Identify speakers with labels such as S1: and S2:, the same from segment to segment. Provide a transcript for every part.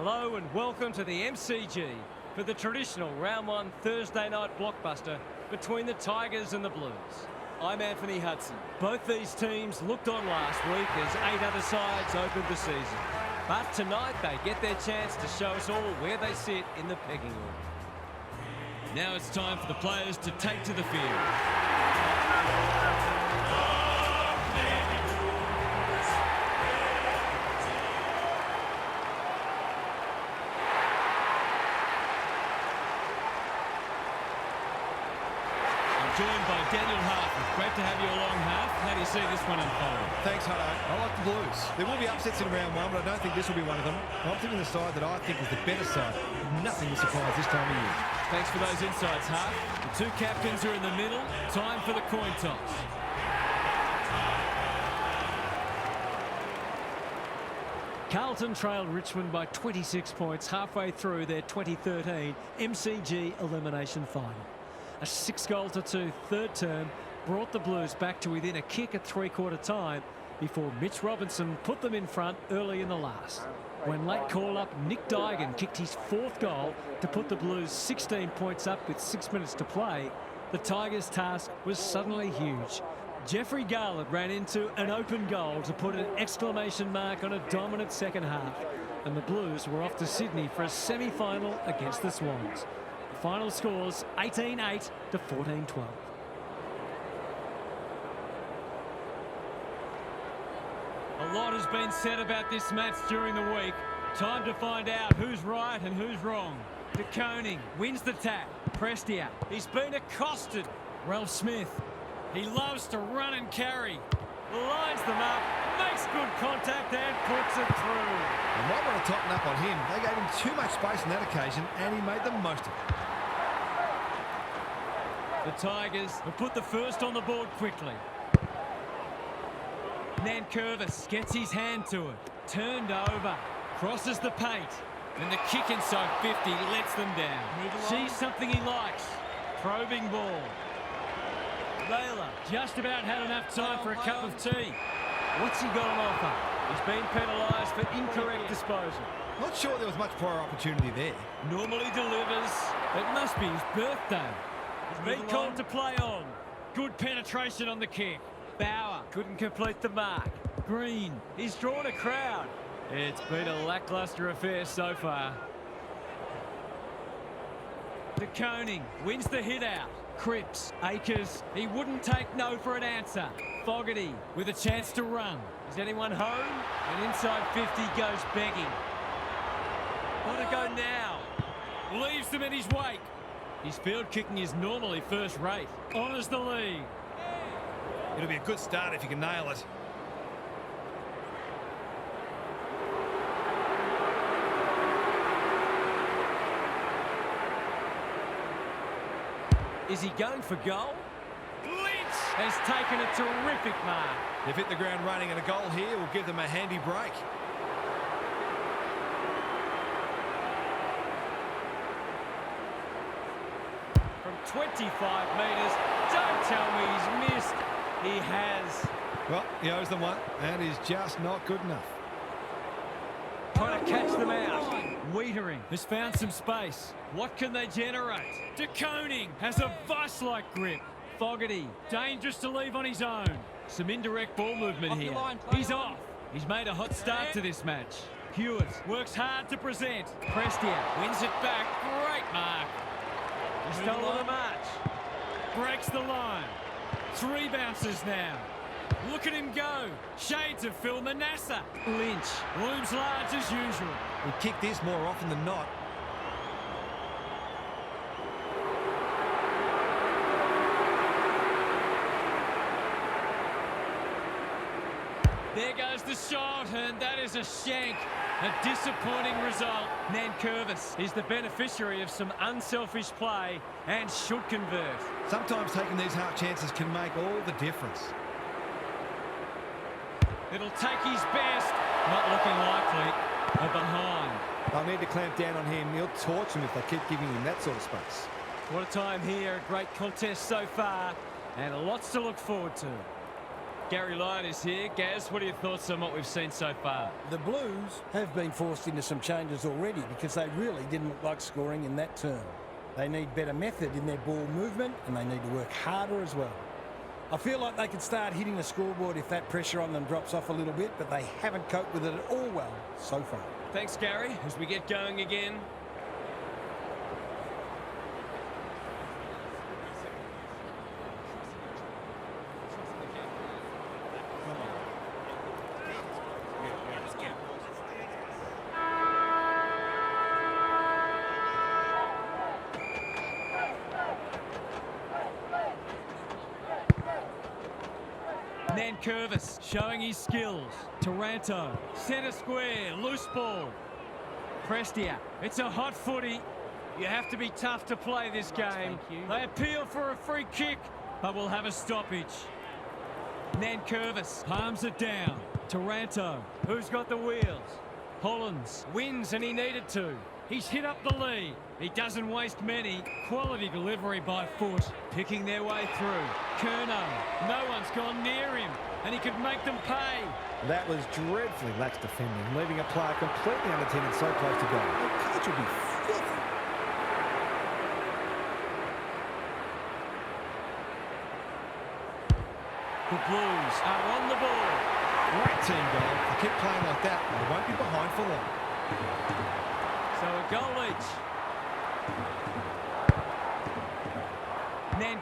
S1: Hello and welcome to the MCG for the traditional Round 1 Thursday night blockbuster between the Tigers and the Blues. I'm Anthony Hudson. Both these teams looked on last week as 8 other sides opened the season. But tonight they get their chance to show us all where they sit in the pecking order. Now it's time for the players to take to the field. Joined by Daniel Harper. Great to have you along, Harp. How do you see this one unfolding?
S2: Thanks, Hutto. I like the Blues. There will be upsets in round 1, but I don't think this will be one of them. I'm thinking the side that I think is the better side. Nothing will surprise this time of year.
S1: Thanks for those insights, Harp. The two captains are in the middle. Time for the coin toss. Carlton trailed Richmond by 26 points halfway through their 2013 MCG elimination final. A 6-2 third term brought the Blues back to within a kick at three-quarter time before Mitch Robinson put them in front early in the last. When late call-up Nick Duigan kicked his 4th goal to put the Blues 16 points up with 6 minutes to play, the Tigers' task was suddenly huge. Jeffrey Garland ran into an open goal to put an exclamation mark on a dominant second half, and the Blues were off to Sydney for a semi-final against the Swans. Final scores 18-8 to 14-12. A lot has been said about this match during the week. Time to find out who's right and who's wrong. De Koning wins the tap. Prestia, he's been accosted. Ralph Smith, he loves to run and carry. Lines them up, makes good contact and puts it through.
S2: You might want to tighten up on him. They gave him too much space on that occasion and he made the most of it.
S1: The Tigers have put the first on the board quickly. Nankervis gets his hand to it. Turned over. Crosses the paint. And the kick inside 50 lets them down. Sees something he likes. Probing ball. Layla just about had enough time for a cup of tea. What's he got on offer? He's been penalised for incorrect disposal.
S2: Not sure there was much prior opportunity there.
S1: Normally delivers. It must be his birthday. He's been called to play on. Good penetration on the kick. Bauer couldn't complete the mark. Green, he's drawn a crowd. It's been a lacklustre affair so far. De Koning wins the hit out. Cripps, Akers, he wouldn't take no for an answer. Fogarty with a chance to run. Is anyone home? And inside 50 goes begging. Got to go now. Leaves them in his wake. His field kicking is normally first rate. Honours the lead.
S2: It'll be a good start if you can nail it.
S1: Is he going for goal? Lynch has taken a terrific mark.
S2: They've hit the ground running and a goal here will give them a handy break.
S1: From 25 metres, don't tell me he's missed. He has.
S2: Well, he owes them one, and he's just not good enough.
S1: Trying to catch them out. Wiedering has found some space. What can they generate? De Koning has a vice-like grip. Fogarty, dangerous to leave on his own. Some indirect ball movement here. He's off. He's made a hot start to this match. Hewitt works hard to present. Prestia wins it back. Great mark. He's stolen the match. Breaks the line. 3 bounces now. Look at him go. Shades of Phil Manassa. Lynch looms large as usual.
S2: We kick this more often than not.
S1: There goes the shot, and that is a shank. A disappointing result. Nankervis is the beneficiary of some unselfish play and should convert.
S2: Sometimes taking these half chances can make all the difference.
S1: It'll take his best. Not looking likely. A behind.
S2: They'll need to clamp down on him. He'll torch him if they keep giving him that sort of space.
S1: What a time here. A great contest so far. And lots to look forward to. Gary Lyon is here. Gaz, what are your thoughts on what we've seen so far?
S3: The Blues have been forced into some changes already because they really didn't look like scoring in that term. They need better method in their ball movement and they need to work harder as well. I feel like they could start hitting the scoreboard if that pressure on them drops off a little bit, but they haven't coped with it at all well so far.
S1: Thanks, Gary. As we get going again. Curvis showing his skills. Taranto, centre square, loose ball. Prestia, it's a hot footy. You have to be tough to play this game. They appeal for a free kick, but we'll have a stoppage. Curvis palms it down. Taranto, who's got the wheels? Hollins wins and he needed to. He's hit up the lead. He doesn't waste many. Quality delivery by foot. Picking their way through. Curnow. No one's gone near him. And he could make them pay.
S2: That was dreadfully lax defending, leaving a player completely unattended so close to goal. The coach will be filthy.
S1: The Blues are on the ball.
S2: Great team goal. They keep playing like that, and they won't be behind for long.
S1: So a goal each.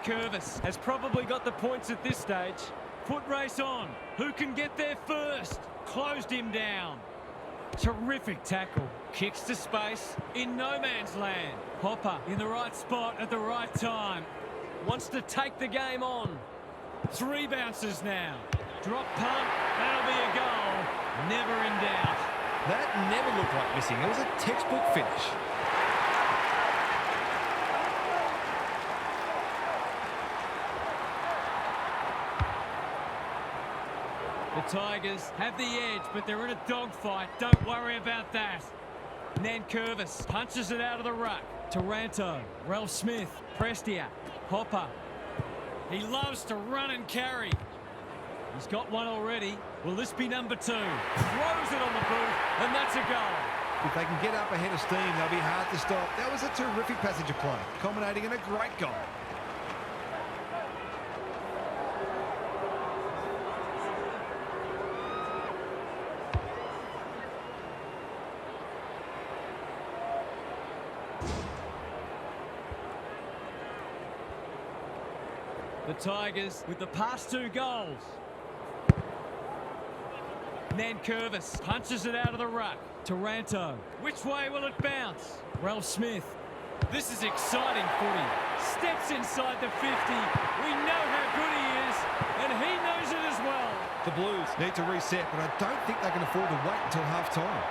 S1: Curvis has probably got the points at this stage. Foot race on. Who can get there first? Closed him down. Terrific tackle. Kicks to space in no man's land. Hopper in the right spot at the right time. Wants to take the game on. 3 bounces now. Drop punt. That'll be a goal. Never in doubt.
S2: That never looked like missing. It was a textbook finish.
S1: The Tigers have the edge, but they're in a dogfight. Don't worry about that. Curvis punches it out of the ruck. Taranto, Ralph Smith, Prestia, Hopper. He loves to run and carry. He's got one already. Will this be number 2? Throws it on the boot, and that's a goal.
S2: If they can get up ahead of steam, they'll be hard to stop. That was a terrific passage of play, culminating in a great goal.
S1: The Tigers with the past 2 goals. Curvis punches it out of the ruck. Taranto. Which way will it bounce? Ralph Smith. This is exciting footy. Steps inside the 50. We know how good he is, and he knows it as well.
S2: The Blues need to reset, but I don't think they can afford to wait until half-time.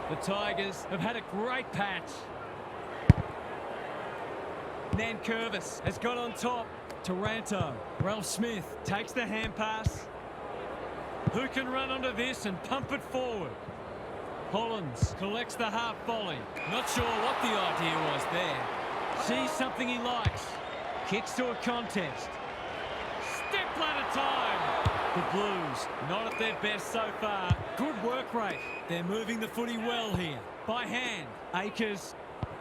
S1: The Tigers have had a great patch. Curvis has got on top. Taranto. Ralph Smith takes the hand pass. Who can run onto this and pump it forward? Hollins collects the half volley. Not sure what the idea was there. Sees something he likes. Kicks to a contest. Step ladder time. The Blues not at their best so far. Good work rate. They're moving the footy well here. By hand. Akers.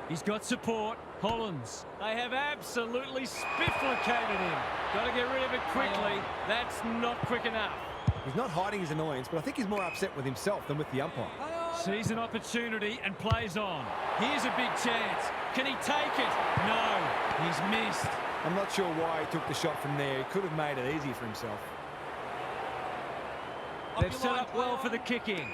S1: He's got support. Hollins. They have absolutely spifflicated him. Got to get rid of it quickly. That's not quick enough.
S2: He's not hiding his annoyance, but I think he's more upset with himself than with the umpire.
S1: Sees an opportunity and plays on. Here's a big chance. Can he take it? No, he's missed.
S2: I'm not sure why he took the shot from there. He could have made it easy for himself.
S1: They've set up well for the kicking.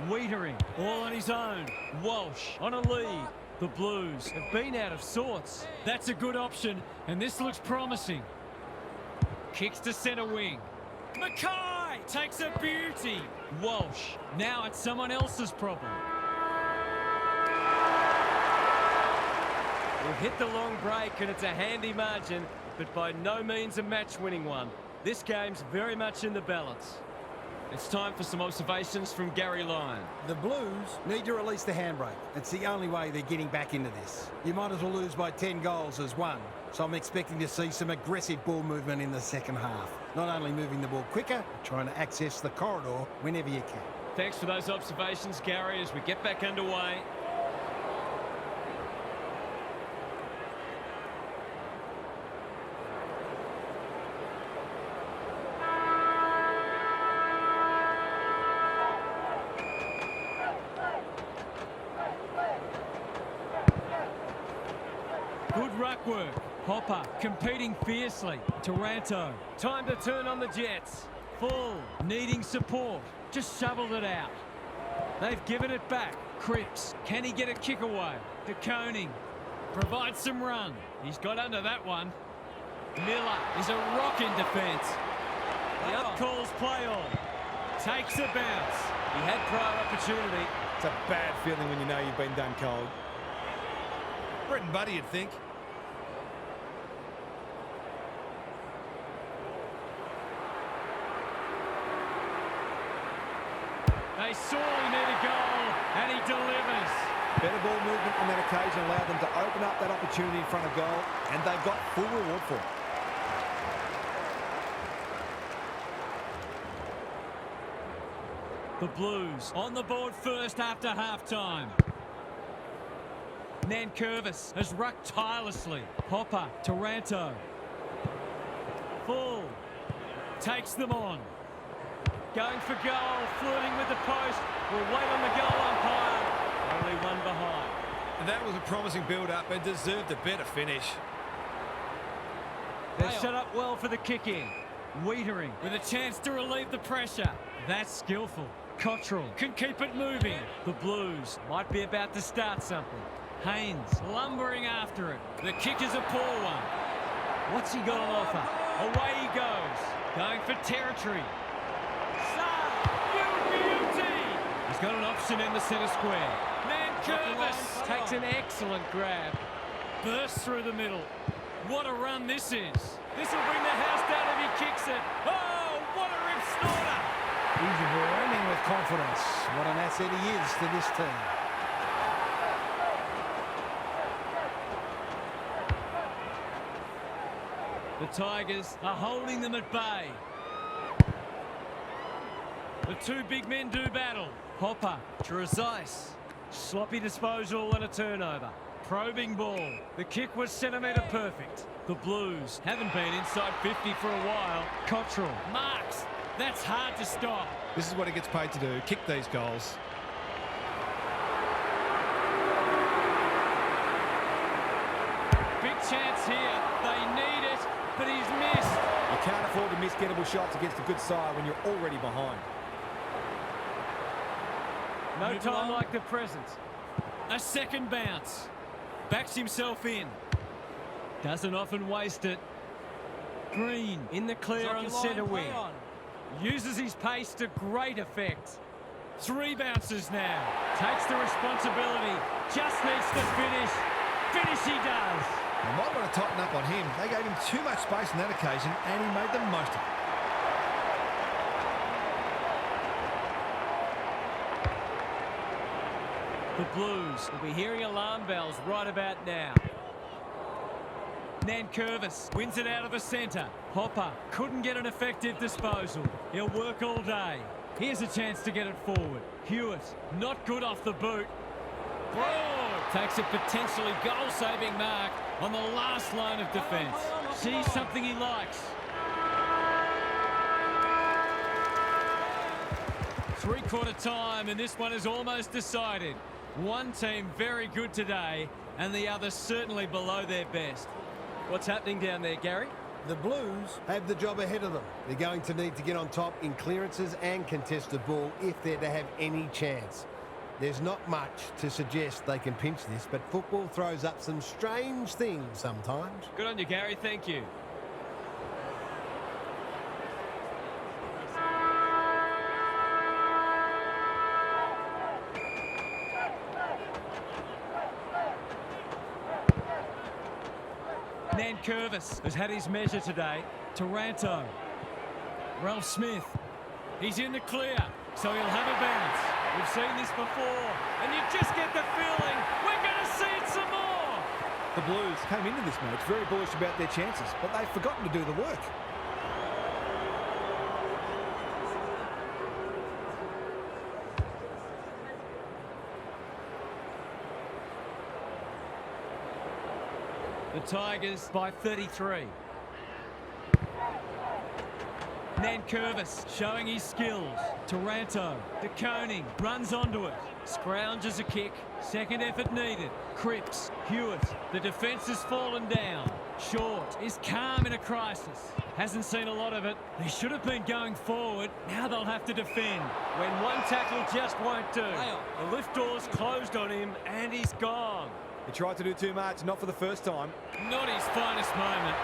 S1: Wiedering, all on his own. Walsh on a lead. The Blues have been out of sorts. That's a good option, and this looks promising. Kicks to centre wing. Mackay takes a beauty. Walsh, now it's someone else's problem. We've hit the long break, and it's a handy margin, but by no means a match-winning one. This game's very much in the balance.
S4: It's time for some observations from Gary Lyon.
S3: The Blues need to release the handbrake. It's the only way they're getting back into this. You might as well lose by 10 goals as one. So I'm expecting to see some aggressive ball movement in the second half. Not only moving the ball quicker, but trying to access the corridor whenever you can.
S4: Thanks for those observations, Gary, as we get back underway.
S1: Good ruck work. Hopper competing fiercely. Taranto. Time to turn on the Jets. Full. Needing support. Just shoveled it out. They've given it back. Cripps. Can he get a kick away? De Koning. Provides some run. He's got under that one. Miller is a rock in defence. The up calls play on. Takes a bounce. He had prior opportunity.
S2: It's a bad feeling when you know you've been done cold. Brett and Buddy, you'd think.
S1: They sorely need a goal, and he delivers.
S2: Better ball movement on that occasion allowed them to open up that opportunity in front of goal, and they got full reward for it.
S1: The Blues on the board first after half-time. Nankervis has rucked tirelessly. Hopper, Taranto. Full. Takes them on. Going for goal, flirting with the post. We'll wait on the goal umpire. Only one behind.
S2: That was a promising build-up and deserved a better finish.
S1: They're set up well for the kick-in. Wiedering with a chance to relieve the pressure. That's skillful. Cottrell can keep it moving. The Blues might be about to start something. Haynes lumbering after it. The kick is a poor one. What's he got on offer? Away he goes. Going for territory. Beauty! He's got an option in the centre square. Nankervis takes an excellent grab. Bursts through the middle. What a run this is. This will bring the house down if he kicks it. Oh, what a rip snorter!
S3: He's running with confidence. What an asset he is to this team.
S1: The Tigers are holding them at bay. The two big men do battle. Hopper, Trezise. Sloppy disposal and a turnover. Probing ball. The kick was centimetre perfect. The Blues haven't been inside 50 for a while. Cottrell marks. That's hard to stop.
S2: This is what he gets paid to do, kick these goals.
S1: Big chance here. They need it, but he's missed.
S2: You can't afford to miss gettable shots against a good side when you're already behind.
S1: No time like the present. A second bounce. Backs himself in. Doesn't often waste it. Green in the clear on centre wing. Uses his pace to great effect. 3 bounces now. Takes the responsibility. Just needs to finish. Finish he does.
S2: They might want to tighten up on him. They gave him too much space on that occasion, and he made the most of it.
S1: The Blues will be hearing alarm bells right about now. Nankervis wins it out of the centre. Hopper couldn't get an effective disposal. He'll work all day. Here's a chance to get it forward. Hewitt, not good off the boot. Broad takes a potentially goal-saving mark on the last line of defence. Sees something he likes. Three-quarter time, and this one is almost decided. One team very good today, and the other certainly below their best. What's happening down there, Gary?
S3: The Blues have the job ahead of them. They're going to need to get on top in clearances and contested ball if they're to have any chance. There's not much to suggest they can pinch this, but football throws up some strange things sometimes.
S1: Good on you, Gary. Thank you. Nankervis has had his measure today. Taranto. Ralph Smith. He's in the clear, so he'll have a bounce. We've seen this before, and you just get the feeling we're going to see it some more.
S2: The Blues came into this match very bullish about their chances, but they've forgotten to do the work.
S1: The Tigers by 33. Nankervis showing his skills. Taranto, De Koning runs onto it. Scrounges a kick. Second effort needed. Cripps, Hewitt. The defence has fallen down. Short is calm in a crisis. Hasn't seen a lot of it. They should have been going forward. Now they'll have to defend. When one tackle just won't do. The lift door's closed on him and he's gone.
S2: He tried to do too much, not for the first time.
S1: Not his finest moment.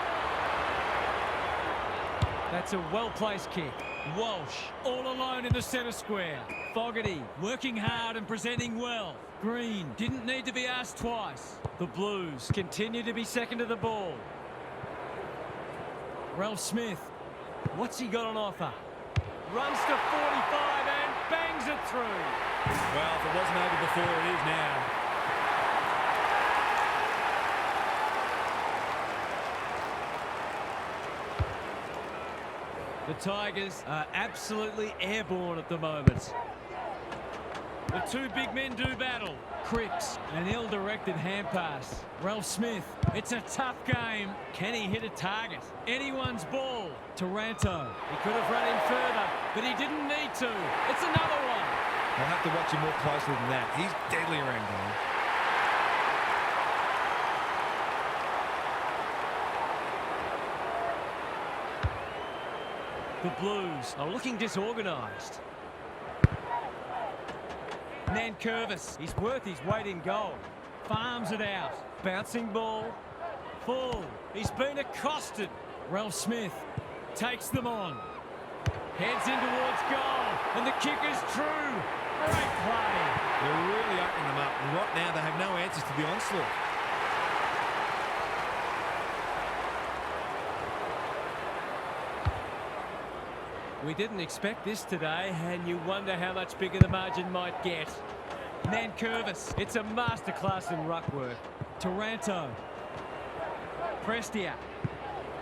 S1: That's a well-placed kick. Walsh all alone in the centre square. Fogarty working hard and presenting well. Green didn't need to be asked twice. The Blues continue to be second to the ball. Ralph Smith, what's he got on offer? Runs to 45 and bangs it through.
S2: Well, if it wasn't over before, it is now.
S1: The Tigers are absolutely airborne at the moment. The two big men do battle. Cripps, an ill-directed hand pass. Ralph Smith, it's a tough game. Can he hit a target? Anyone's ball. Taranto, he could have run in further, but he didn't need to. It's another one.
S2: I'll have to watch him more closely than that. He's deadly around goal.
S1: The Blues are looking disorganised. Nankervis, he's worth his weight in gold. Farms it out. Bouncing ball. Full. He's been accosted. Ralph Smith takes them on. Heads in towards goal. And the kick is true. Great play.
S2: They're really opening them up. And right now, they have no answers to the onslaught.
S1: We didn't expect this today, and you wonder how much bigger the margin might get. Nankervis, it's a masterclass in ruck work. Taranto. Prestia.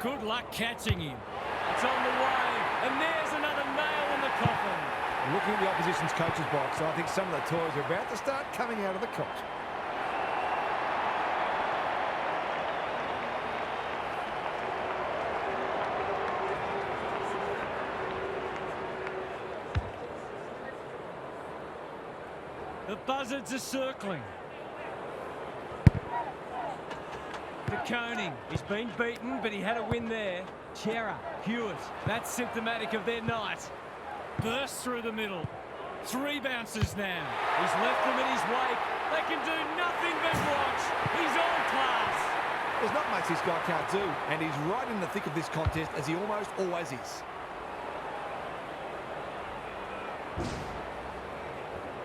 S1: Good luck catching him. It's on the way, and there's another nail in the coffin.
S2: Looking at the opposition's coach's box, I think some of the toys are about to start coming out of the cot.
S1: The buzzards are circling. De Koning, he's been beaten, but he had a win there. Chera, Hewitt, that's symptomatic of their night. Burst through the middle. 3 bounces now. He's left them in his wake. They can do nothing but watch. He's on class.
S2: There's not much this guy can't do, and he's right in the thick of this contest, as he almost always is.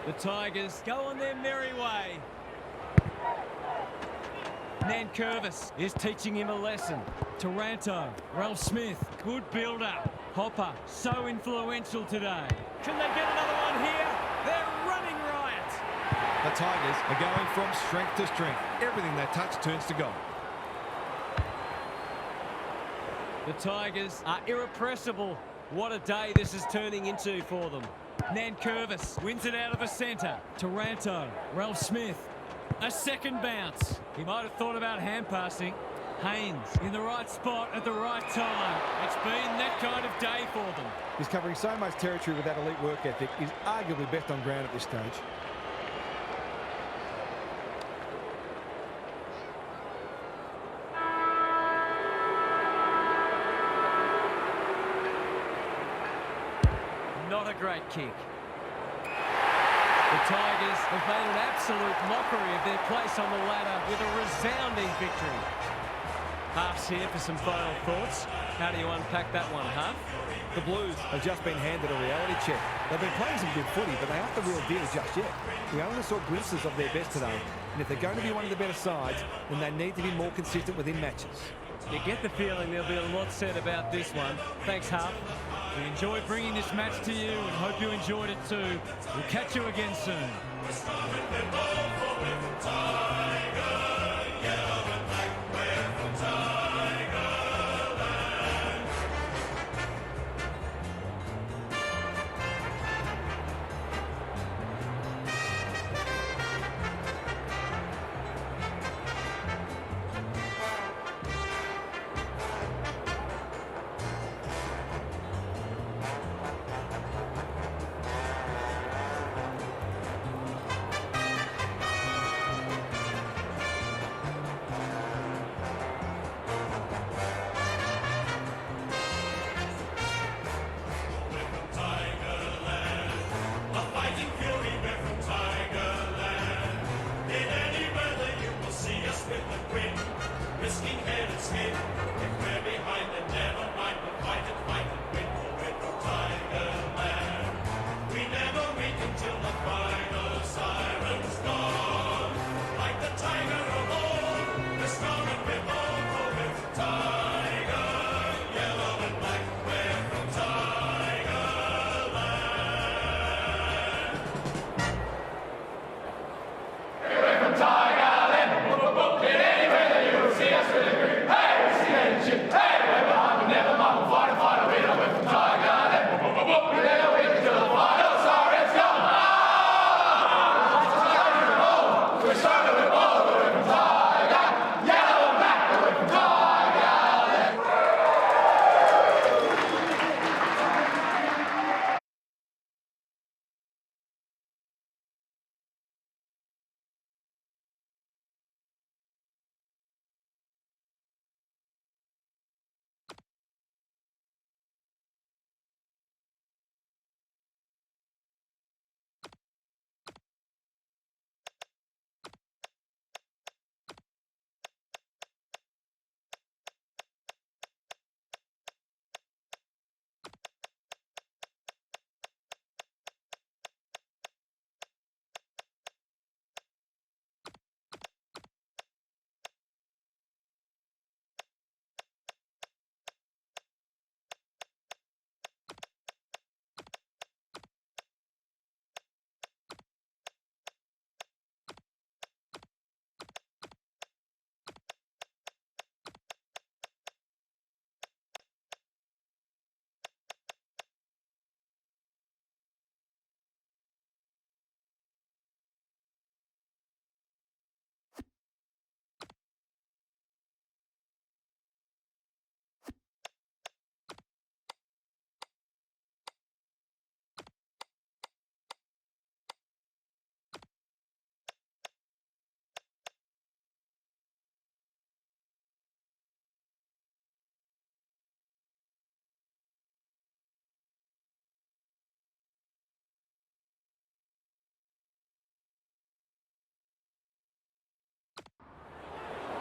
S1: The Tigers go on their merry way. Nankervis is teaching him a lesson. Taranto, Ralph Smith, good build-up. Hopper, so influential today. Can they get another one here? They're running riot.
S2: The Tigers are going from strength to strength. Everything they touch turns to gold.
S1: The Tigers are irrepressible. What a day this is turning into for them. Nankervis wins it out of the centre. Taranto, Ralph Smith. A second bounce. He might have thought about hand passing. Haynes in the right spot at the right time. It's been that kind of day for them.
S2: He's covering so much territory with that elite work ethic. He's arguably best on ground at this stage.
S1: Not a great kick. The Tigers have made an absolute mockery of their place on the ladder with a resounding victory. Half's here for some final thoughts. How do you unpack that one, Huff?
S2: The Blues have just been handed a reality check. They've been playing some good footy, but they aren't the real deal just yet. We only saw glimpses of their best today, and if they're going to be one of the better sides, then they need to be more consistent within matches.
S4: You get the feeling there'll be a lot said about this one. Thanks, Harp. We enjoyed bringing this match to you and hope you enjoyed it too. We'll catch you again soon.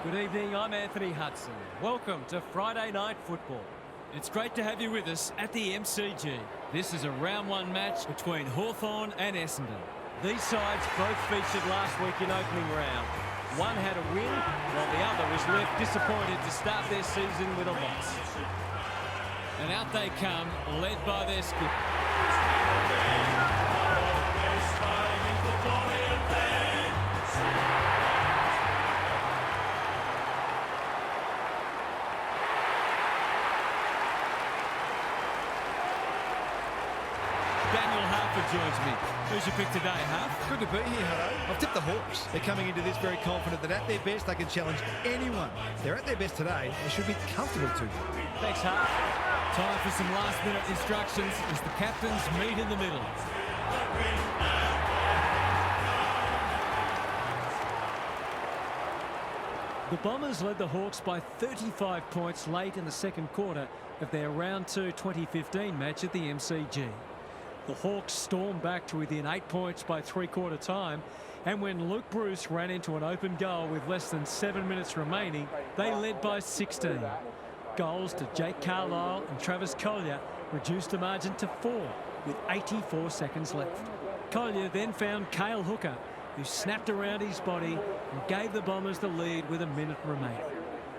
S4: Good evening, I'm Anthony Hudson. Welcome to Friday Night Football. It's great to have you with us at the MCG. This is a round one match between Hawthorn and Essendon. These sides both featured last week in opening round. One had a win, while the other was left disappointed to start their season with a loss. And out they come, led by their skipper. Joins me. Who's your pick today, Huff?
S2: Good to be here, Hutto. I've tipped the Hawks. They're coming into this very confident that at their best they can challenge anyone. They're at their best today. They should be comfortable too.
S1: Thanks, Huff. Time for some last-minute instructions as the captains meet in the middle. The Bombers led the Hawks by 35 points late in the second quarter of their Round 2 2015 match at the MCG. The Hawks stormed back to within 8 points by three-quarter time, and when Luke Bruce ran into an open goal with less than 7 minutes remaining, they led by 16. Goals to Jake Carlisle and Travis Collier reduced the margin to 4 with 84 seconds left. Collier then found Cale Hooker, who snapped around his body and gave the Bombers the lead with a minute remaining.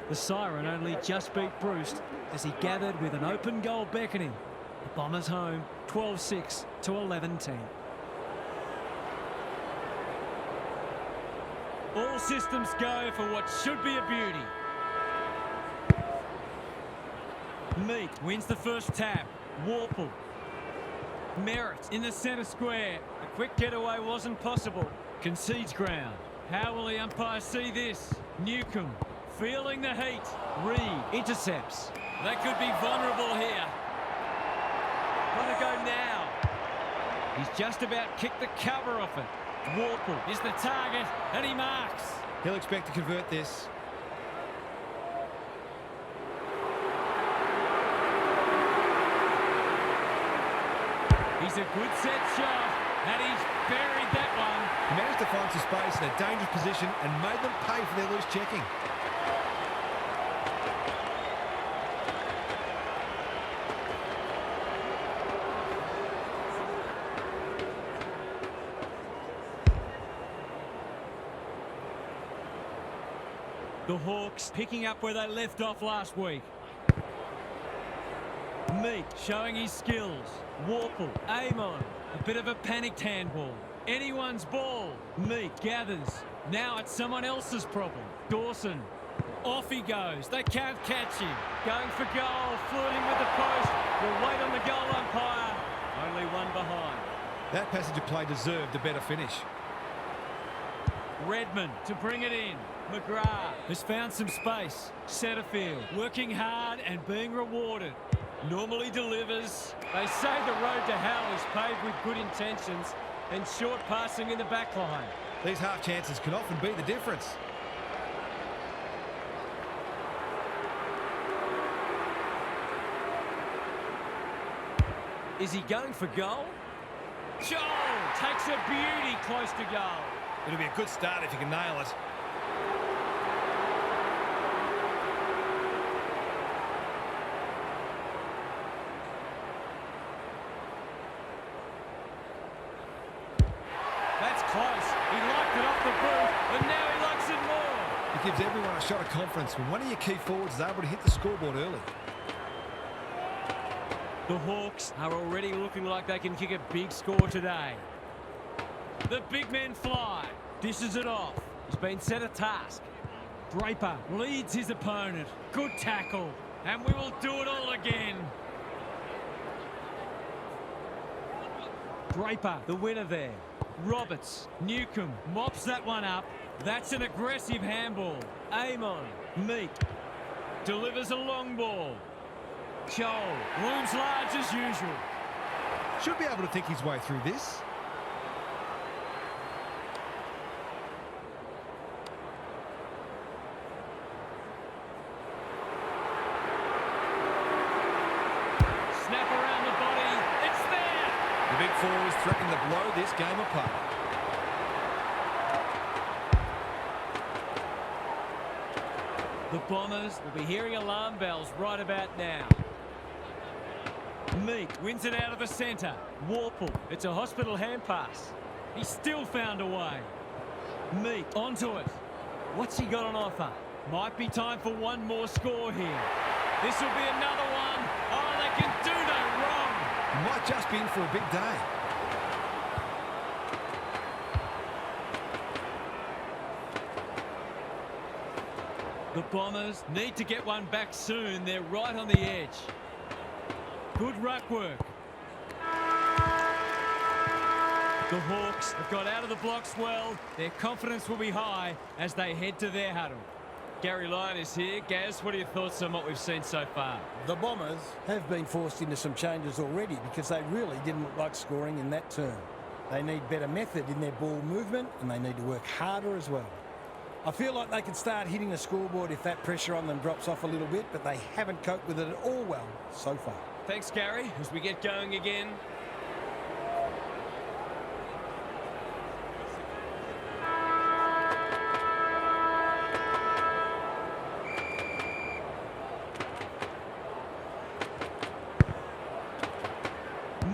S1: The siren only just beat Bruce as he gathered with an open goal beckoning. The Bombers home, 12-6 to 11-10.
S4: All systems go for what should be a beauty. Meek wins the first tap. Warple. Merritt in the centre square. A quick getaway wasn't possible. Concedes ground. How will the umpire see this? Newcomb feeling the heat. Reed intercepts. They could be vulnerable here. Gotta go now. He's just about kicked the cover off it. Warple is the target and he marks.
S2: He'll expect to convert this.
S4: He's a good set shot and he's buried that one.
S2: He managed to find some space in a dangerous position and made them pay for their loose checking.
S4: The Hawks picking up where they left off last week. Meek showing his skills. Warple, Amon, a bit of a panicked handball. Anyone's ball. Meek gathers. Now it's someone else's problem. Dawson, off he goes. They can't catch him. Going for goal, flirting with the post. We'll wait on the goal umpire. Only one behind.
S2: That passage of play deserved a better finish.
S4: Redmond to bring it in. McGrath has found some space. Setterfield working hard and being rewarded. Normally delivers. They say the road to hell is paved with good intentions and short passing in the back line.
S2: These half chances can often be the difference.
S4: Is he going for goal? Joel takes a beauty close to goal.
S2: It'll be a good start if you can nail it.
S4: That's close. He liked it off the boot, and now he likes it more.
S2: It gives everyone a shot of confidence when one of your key forwards is able to hit the scoreboard early.
S4: The Hawks are already looking like they can kick a big score today. The big men fly. Dishes it off. He's been set a task. Draper leads his opponent. Good tackle. And we will do it all again. Draper, the winner there. Roberts, Newcomb mops that one up. That's an aggressive handball. Amon, Meek, delivers a long ball. Joel looms large as usual.
S2: Should be able to think his way through this.
S4: Snap around the body. It's there.
S2: The big four is threatening to blow this game apart.
S4: The Bombers will be hearing alarm bells right about now. Meek wins it out of the centre. Warple, it's a hospital hand pass. He still found a way. Meek onto it. What's he got on offer? Might be time for one more score here. This will be another one. Oh, they can do no wrong.
S2: He might just be in for a big day.
S4: The Bombers need to get one back soon. They're right on the edge. Good ruck work. The Hawks have got out of the blocks well. Their confidence will be high as they head to their huddle. Gary Lyon is here. Gaz, what are your thoughts on what we've seen so far?
S3: The Bombers have been forced into some changes already because they really didn't look like scoring in that term. They need better method in their ball movement and they need to work harder as well. I feel like they could start hitting the scoreboard if that pressure on them drops off a little bit, but they haven't coped with it at all well so far.
S4: Thanks, Gary. As we get going again.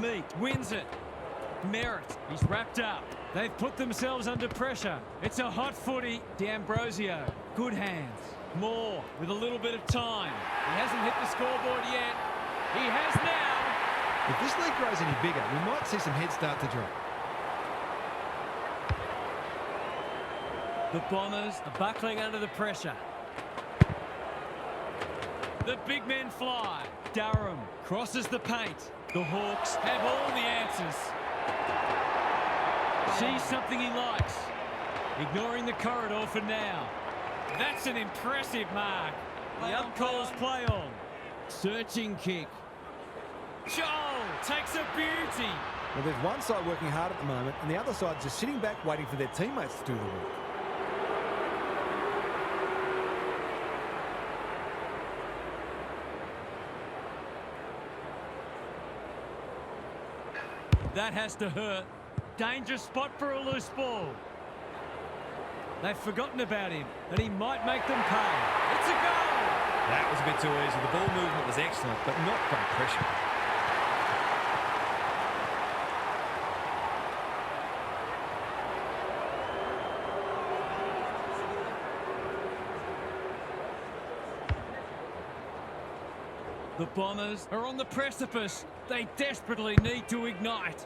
S4: Meek wins it. Merritt, he's wrapped up.
S1: They've put themselves under pressure. It's a hot footy. D'Ambrosio, good hands. Moore with a little bit of time. He hasn't hit the scoreboard yet. He has now.
S2: If this league grows any bigger, we might see some heads start to drop.
S1: The Bombers are buckling under the pressure. The big men fly. Durham crosses the paint. The Hawks have all the answers. Sees something he likes. Ignoring the corridor for now. That's an impressive mark. The ump calls play on. Searching kick. Joel takes a beauty.
S2: Well, there's one side working hard at the moment, and the other side just sitting back waiting for their teammates to do the work.
S1: That has to hurt. Dangerous spot for a loose ball. They've forgotten about him, and he might make them pay. It's a goal!
S2: That was a bit too easy. The ball movement was excellent, but not great pressure.
S1: The Bombers are on the precipice. They desperately need to ignite.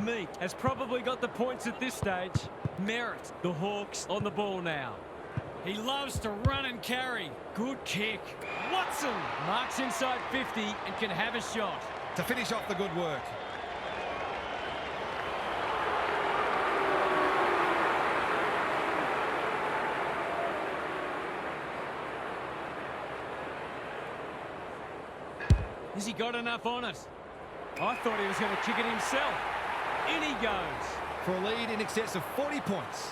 S1: Meek has probably got the points at this stage. Merritt, the Hawks on the ball now. He loves to run and carry. Good kick. Watson marks inside 50 and can have a shot.
S2: To finish off the good work.
S1: Has he got enough on it? I thought he was going to kick it himself. In he goes.
S2: For a lead in excess of 40 points.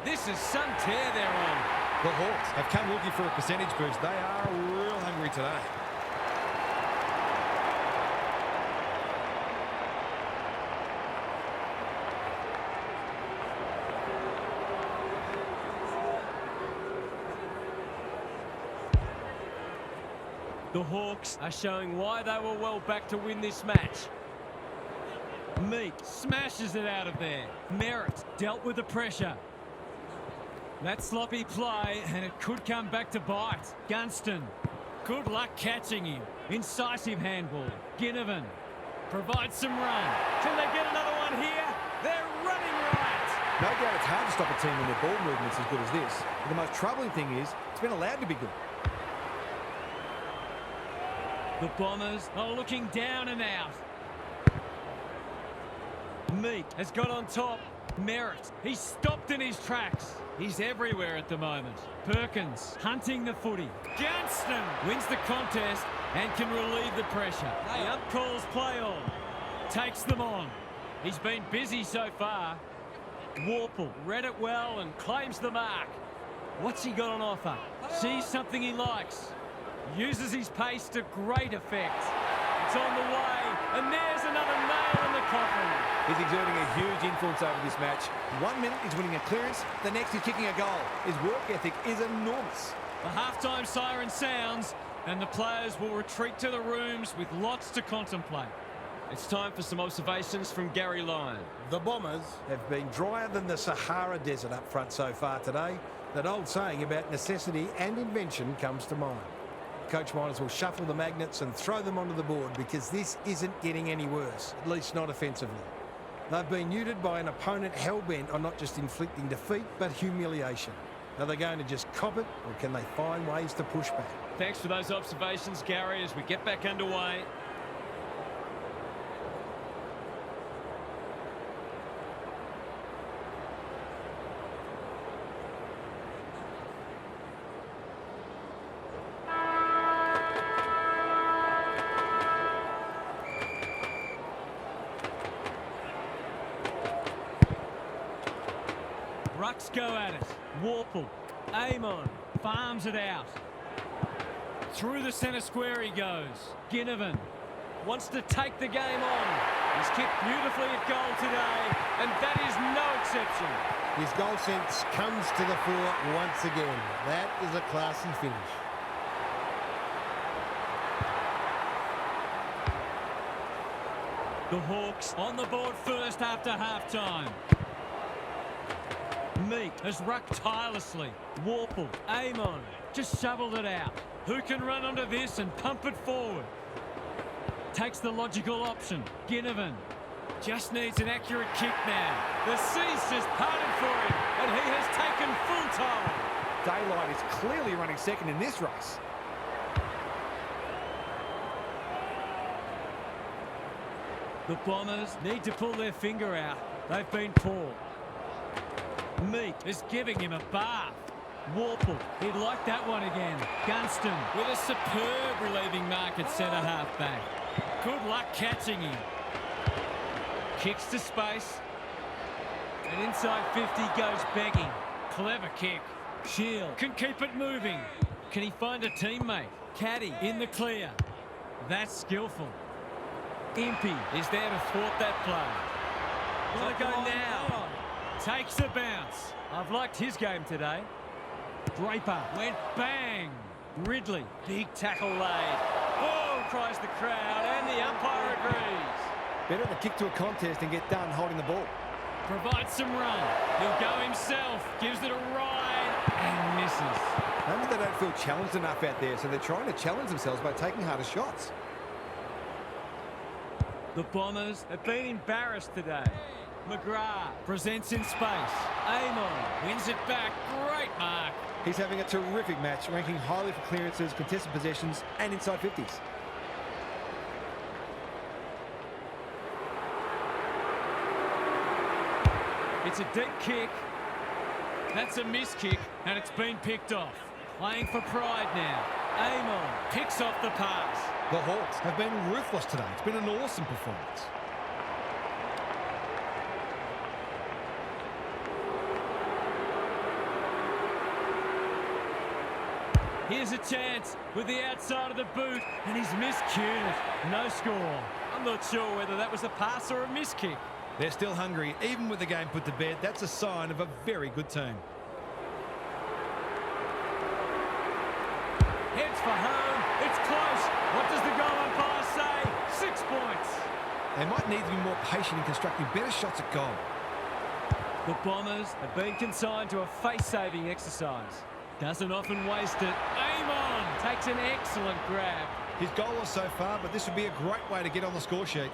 S1: This is some tear they're on.
S2: The Hawks have come looking for a percentage boost. They are real hungry today.
S1: The Hawks are showing why they were well back to win this match. Meek smashes it out of there. Merritt dealt with the pressure. That sloppy play, and it could come back to bite. Gunston, good luck catching him. Incisive handball. Ginnivan provides some run. Can they get another one here? They're running right.
S2: No doubt it's hard to stop a team when their ball movement's as good as this. But the most troubling thing is, it's been allowed to be good.
S1: The Bombers are looking down and out. Meek has got on top. Merritt, he's stopped in his tracks. He's everywhere at the moment. Perkins hunting the footy. Gunston wins the contest and can relieve the pressure. The ump calls play on. Takes them on. He's been busy so far. Warple read it well and claims the mark. What's he got on offer? Sees something he likes. Uses his pace to great effect. It's on the way, and there's another nail in the coffin.
S2: He's exerting a huge influence over this match. 1 minute he's winning a clearance, the next he's kicking a goal. His work ethic is enormous.
S1: The halftime siren sounds, and the players will retreat to the rooms with lots to contemplate. It's time for some observations from Gary Lyon.
S3: The Bombers have been drier than the Sahara Desert up front so far today. That old saying about necessity and invention comes to mind. Coach might as well shuffle the magnets and throw them onto the board because this isn't getting any worse, at least not offensively. They've been neutered by an opponent hell-bent on not just inflicting defeat, but humiliation. Are they going to just cop it, or can they find ways to push back?
S1: Thanks for those observations, Gary, as we get back underway. Rucks go at it. Warple, Amon, farms it out. Through the centre square he goes. Ginnivan wants to take the game on.
S4: He's kicked beautifully at goal today, and that is no exception.
S3: His goal sense comes to the fore once again. That is a classy finish.
S4: The Hawks on the board first after half-time. Meek has rucked tirelessly. Warple, Amon, just shoveled it out. Who can run onto this and pump it forward? Takes the logical option. Ginnivan just needs an accurate kick now. The sea's just parted for him, and he has taken full time.
S2: Daylight is clearly running second in this race.
S4: The Bombers need to pull their finger out. They've been poor. Meek is giving him a bath. Warple, he'd like that one again. Gunston with a superb relieving mark at centre half-back. Good luck catching him. Kicks to space. And inside 50 goes begging. Clever kick. Shield can keep it moving. Can he find a teammate? Caddy in the clear. That's skillful. Impey is there to thwart that play. Will it go now? Takes a bounce. I've liked his game today. Draper went bang. Ridley, big tackle laid. Oh, cries the crowd, and the umpire agrees.
S2: Better to kick to a contest and get done holding the ball.
S4: Provides some run. He'll go himself. Gives it a ride and misses.
S2: Maybe they don't feel challenged enough out there, so they're trying to challenge themselves by taking harder shots.
S4: The Bombers have been embarrassed today. McGrath presents in space. Amon wins it back. Great mark.
S2: He's having a terrific match, ranking highly for clearances, contested possessions, and inside 50s.
S4: It's a deep kick. That's a miss kick, and it's been picked off. Playing for pride now. Amon picks off the pass.
S2: The Hawks have been ruthless today. It's been an awesome performance.
S4: Here's a chance with the outside of the boot, and he's miscued it. No score. I'm not sure whether that was a pass or a miss kick.
S2: They're still hungry, even with the game put to bed. That's a sign of a very good team.
S4: Heads for home. It's close. What does the goal umpire say? 6 points.
S2: They might need to be more patient in constructing better shots at goal.
S4: The Bombers have been consigned to a face-saving exercise. Doesn't often waste it. Amon takes an excellent grab.
S2: His goalless so far, but this would be a great way to get on the score sheet.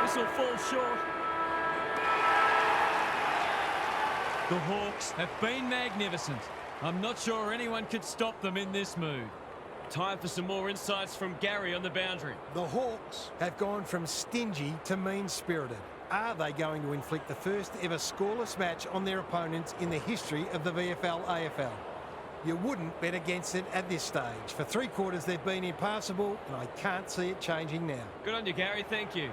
S4: This will fall short. The Hawks have been magnificent. I'm not sure anyone could stop them in this mood. Time for some more insights from Gary on the boundary.
S3: The Hawks have gone from stingy to mean-spirited. Are they going to inflict the first ever scoreless match on their opponents in the history of the VFL AFL? You wouldn't bet against it at this stage. For 3 quarters they've been impassable, and I can't see it changing now.
S4: Good on you, Gary. Thank you.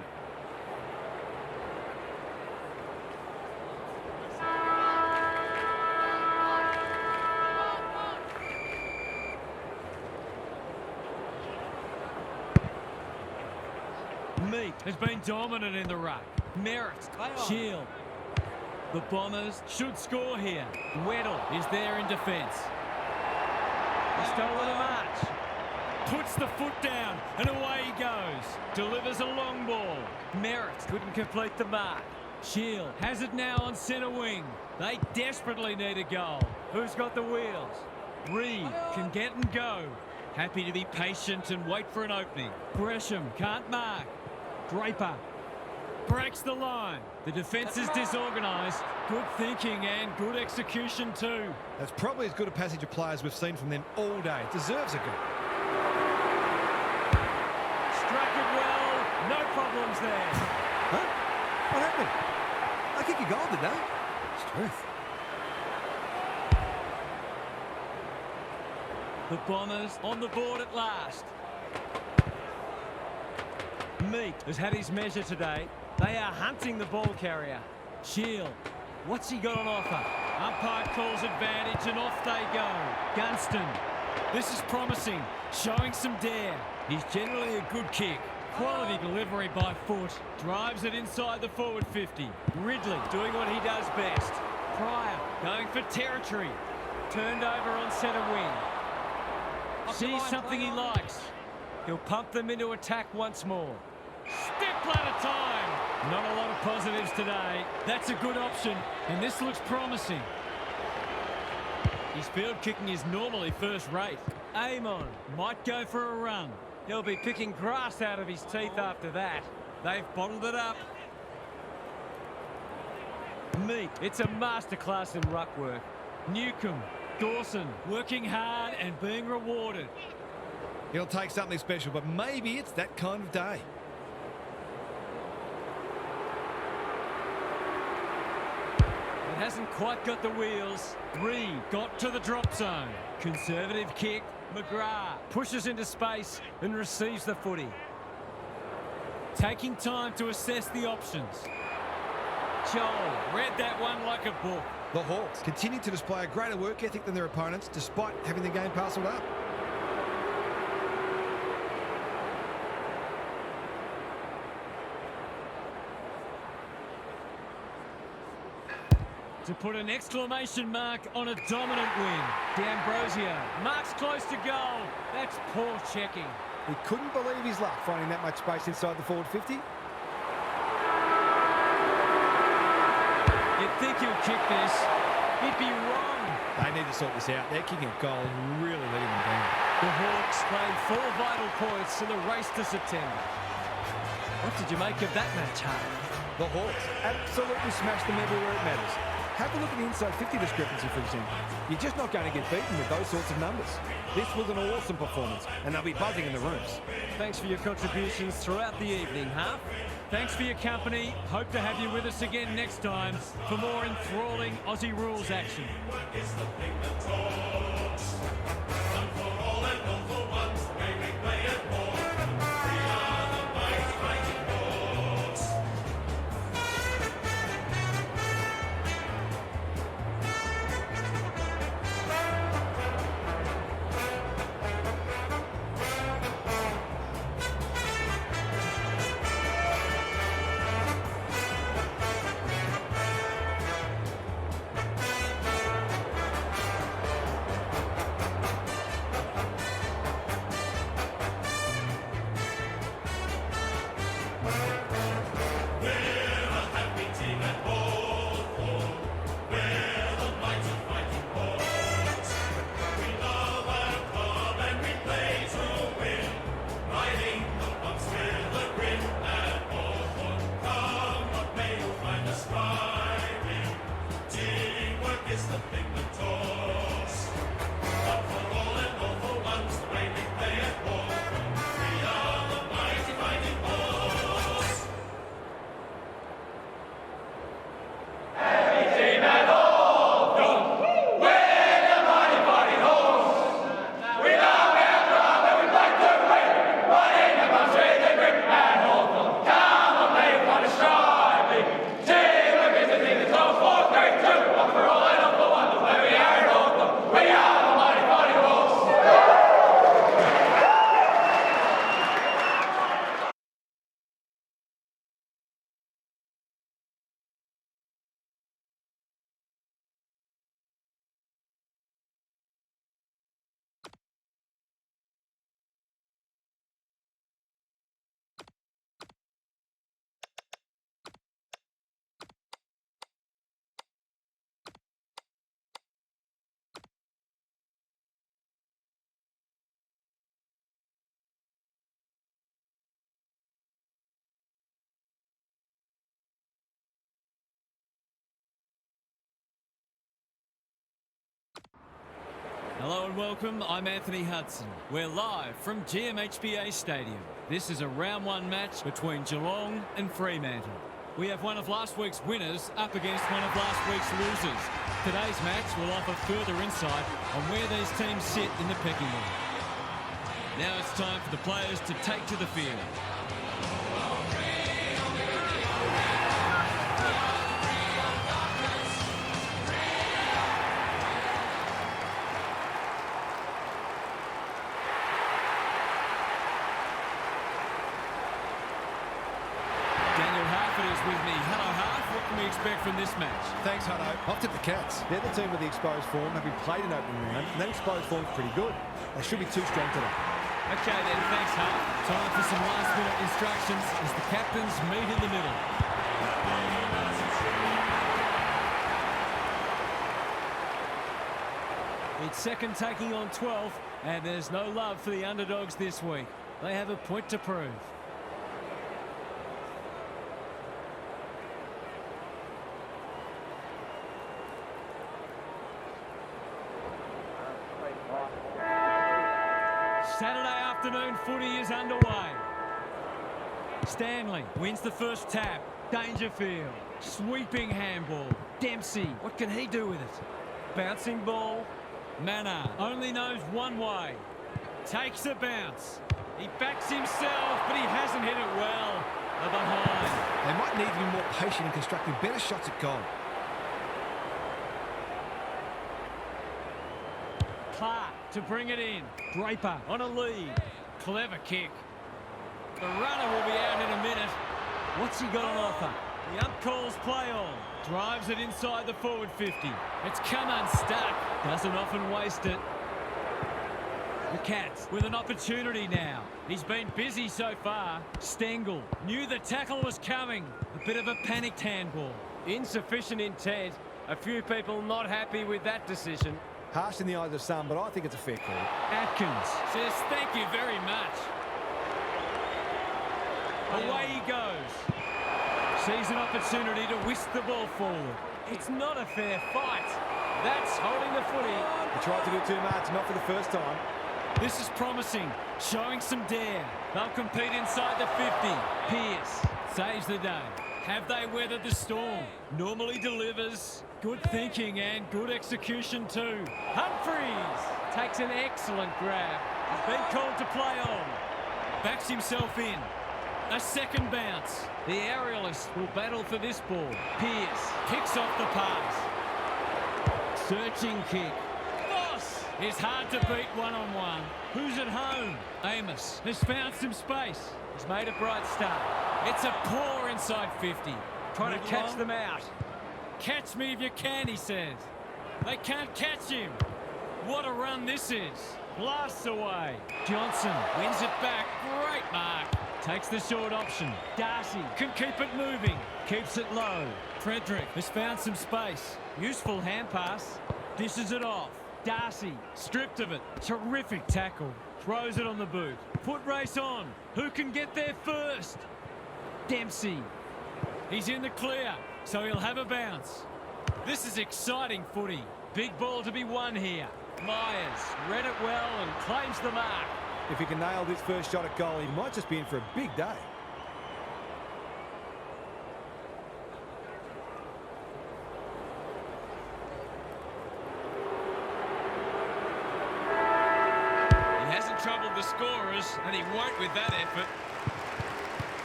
S4: Meek has been dominant in the ruck. Merritt, Shield. The Bombers should score here. Weddle is there in defence. He's stolen a march. Puts the foot down and away he goes. Delivers a long ball. Merritt couldn't complete the mark. Shield has it now on centre wing. They desperately need a goal. Who's got the wheels? Reed can get and go. Happy to be patient and wait for an opening. Gresham can't mark. Draper breaks the line. The defence is disorganised. Good thinking and good execution too.
S2: That's probably as good a passage of players we've seen from them all day. Deserves a goal.
S4: Struck it well. No problems there.
S2: Huh? What happened? I think you goal, did they? Strength.
S4: The Bombers on the board at last. Meek has had his measure today. They are hunting the ball carrier. Shield What's he got on offer? Umpire calls advantage and off they go. Gunston. This is promising, showing some dare. He's generally a good kick. Quality delivery by foot. Drives it inside the forward 50. Ridley doing what he does best. Pryor going for territory. Turned over on centre wing. Sees something he likes. He'll pump them into attack once more. Step ladder time. Not a lot of positives today. That's a good option, and this looks promising. His field kicking is normally first rate. Amon might go for a run. He'll be picking grass out of his teeth after that. They've bottled it up. Meek, it's a masterclass in ruck work. Newcomb, Dawson, working hard and being rewarded.
S2: He'll take something special, but maybe it's that kind of day.
S4: It hasn't quite got the wheels. Reed got to the drop zone. Conservative kick. McGrath pushes into space and receives the footy. Taking time to assess the options. Joel read that one like a book.
S2: The Hawks continue to display a greater work ethic than their opponents, despite having the game parcelled up.
S4: To put an exclamation mark on a dominant win. D'Ambrosio marks close to goal. That's poor checking.
S2: He couldn't believe his luck finding that much space inside the forward 50.
S4: You'd think he'll kick this. He'd be wrong.
S2: They need to sort this out. Their kicking of goal is really letting them down.
S4: The Hawks played 4 vital points in the race to September. What did you make of that match, Hart?
S2: The Hawks absolutely smashed them everywhere it matters. Have a look at the inside 50 discrepancy, for example. You're just not going to get beaten with those sorts of numbers. This was an awesome performance, and they'll be buzzing in the rooms.
S4: Thanks for your contributions throughout the evening, Harp. Thanks for your company. Hope to have you with us again next time for more enthralling Aussie rules action. Hello and welcome, I'm Anthony Hudson. We're live from GMHBA Stadium. This is a round 1 match between Geelong and Fremantle. We have one of last week's winners up against one of last week's losers. Today's match will offer further insight on where these teams sit in the pecking order. Now it's time for the players to take to the field. we expect from this match?
S5: Thanks, Hutto. I've tipped the Cats.
S2: They're the team with the exposed form, having played an opening round, and that exposed form's pretty good. They should be too strong today.
S4: Okay then, thanks, Hut. Time for some last-minute instructions as the captains meet in the middle. It's second taking on 12th, and there's no love for the underdogs this week. They have a point to prove. Saturday afternoon footy is underway. Stanley wins the first tap. Dangerfield, sweeping handball. Dempsey, what can he do with it? Bouncing ball. Manor only knows one way. Takes a bounce. He backs himself, but he hasn't hit it well. They're behind.
S2: They might need to be more patient in constructing better shots at goal.
S4: Clark to bring it in. Draper on a lead. Clever kick. The runner will be out in a minute. What's he got on offer? The ump calls play on. Drives it inside the forward 50. It's come unstuck. Doesn't often waste it. The Cats with an opportunity now. He's been busy so far. Stengel knew the tackle was coming. A bit of a panicked handball. Insufficient intent. A few people not happy with that decision.
S2: Harsh in the eyes of some, but I think it's a fair call.
S4: Atkins says thank you very much. Away he goes. Sees an opportunity to whisk the ball forward. It's not a fair fight. That's holding the footy.
S2: He tried to do too much, not for the first time.
S4: This is promising, showing some dare. They'll compete inside the 50. Pearce saves the day. Have they weathered the storm? Normally delivers. Good thinking and good execution too. Humphries takes an excellent grab. He's been called to play on. Backs himself in. A second bounce. The aerialist will battle for this ball. Pearce kicks off the pass. Searching kick. Boss is hard to beat one-on-one. Who's at home? Amos has found some space. He's made a bright start. It's a poor inside 50. Trying to catch them out. Catch me if you can, he says. They can't catch him. What a run this is. Blasts away. Johnson wins it back. Great mark. Takes the short option. Darcy can keep it moving. Keeps it low. Frederick has found some space. Useful hand pass. Dishes it off. Darcy stripped of it. Terrific tackle. Throws it on the boot. Foot race on. Who can get there first? Dempsey. He's in the clear, so he'll have a bounce. This is exciting footy. Big ball to be won here. Myers read it well and claims the mark.
S2: If he can nail this first shot at goal, he might just be in for a big day.
S4: He hasn't troubled the scorers, and he won't with that effort.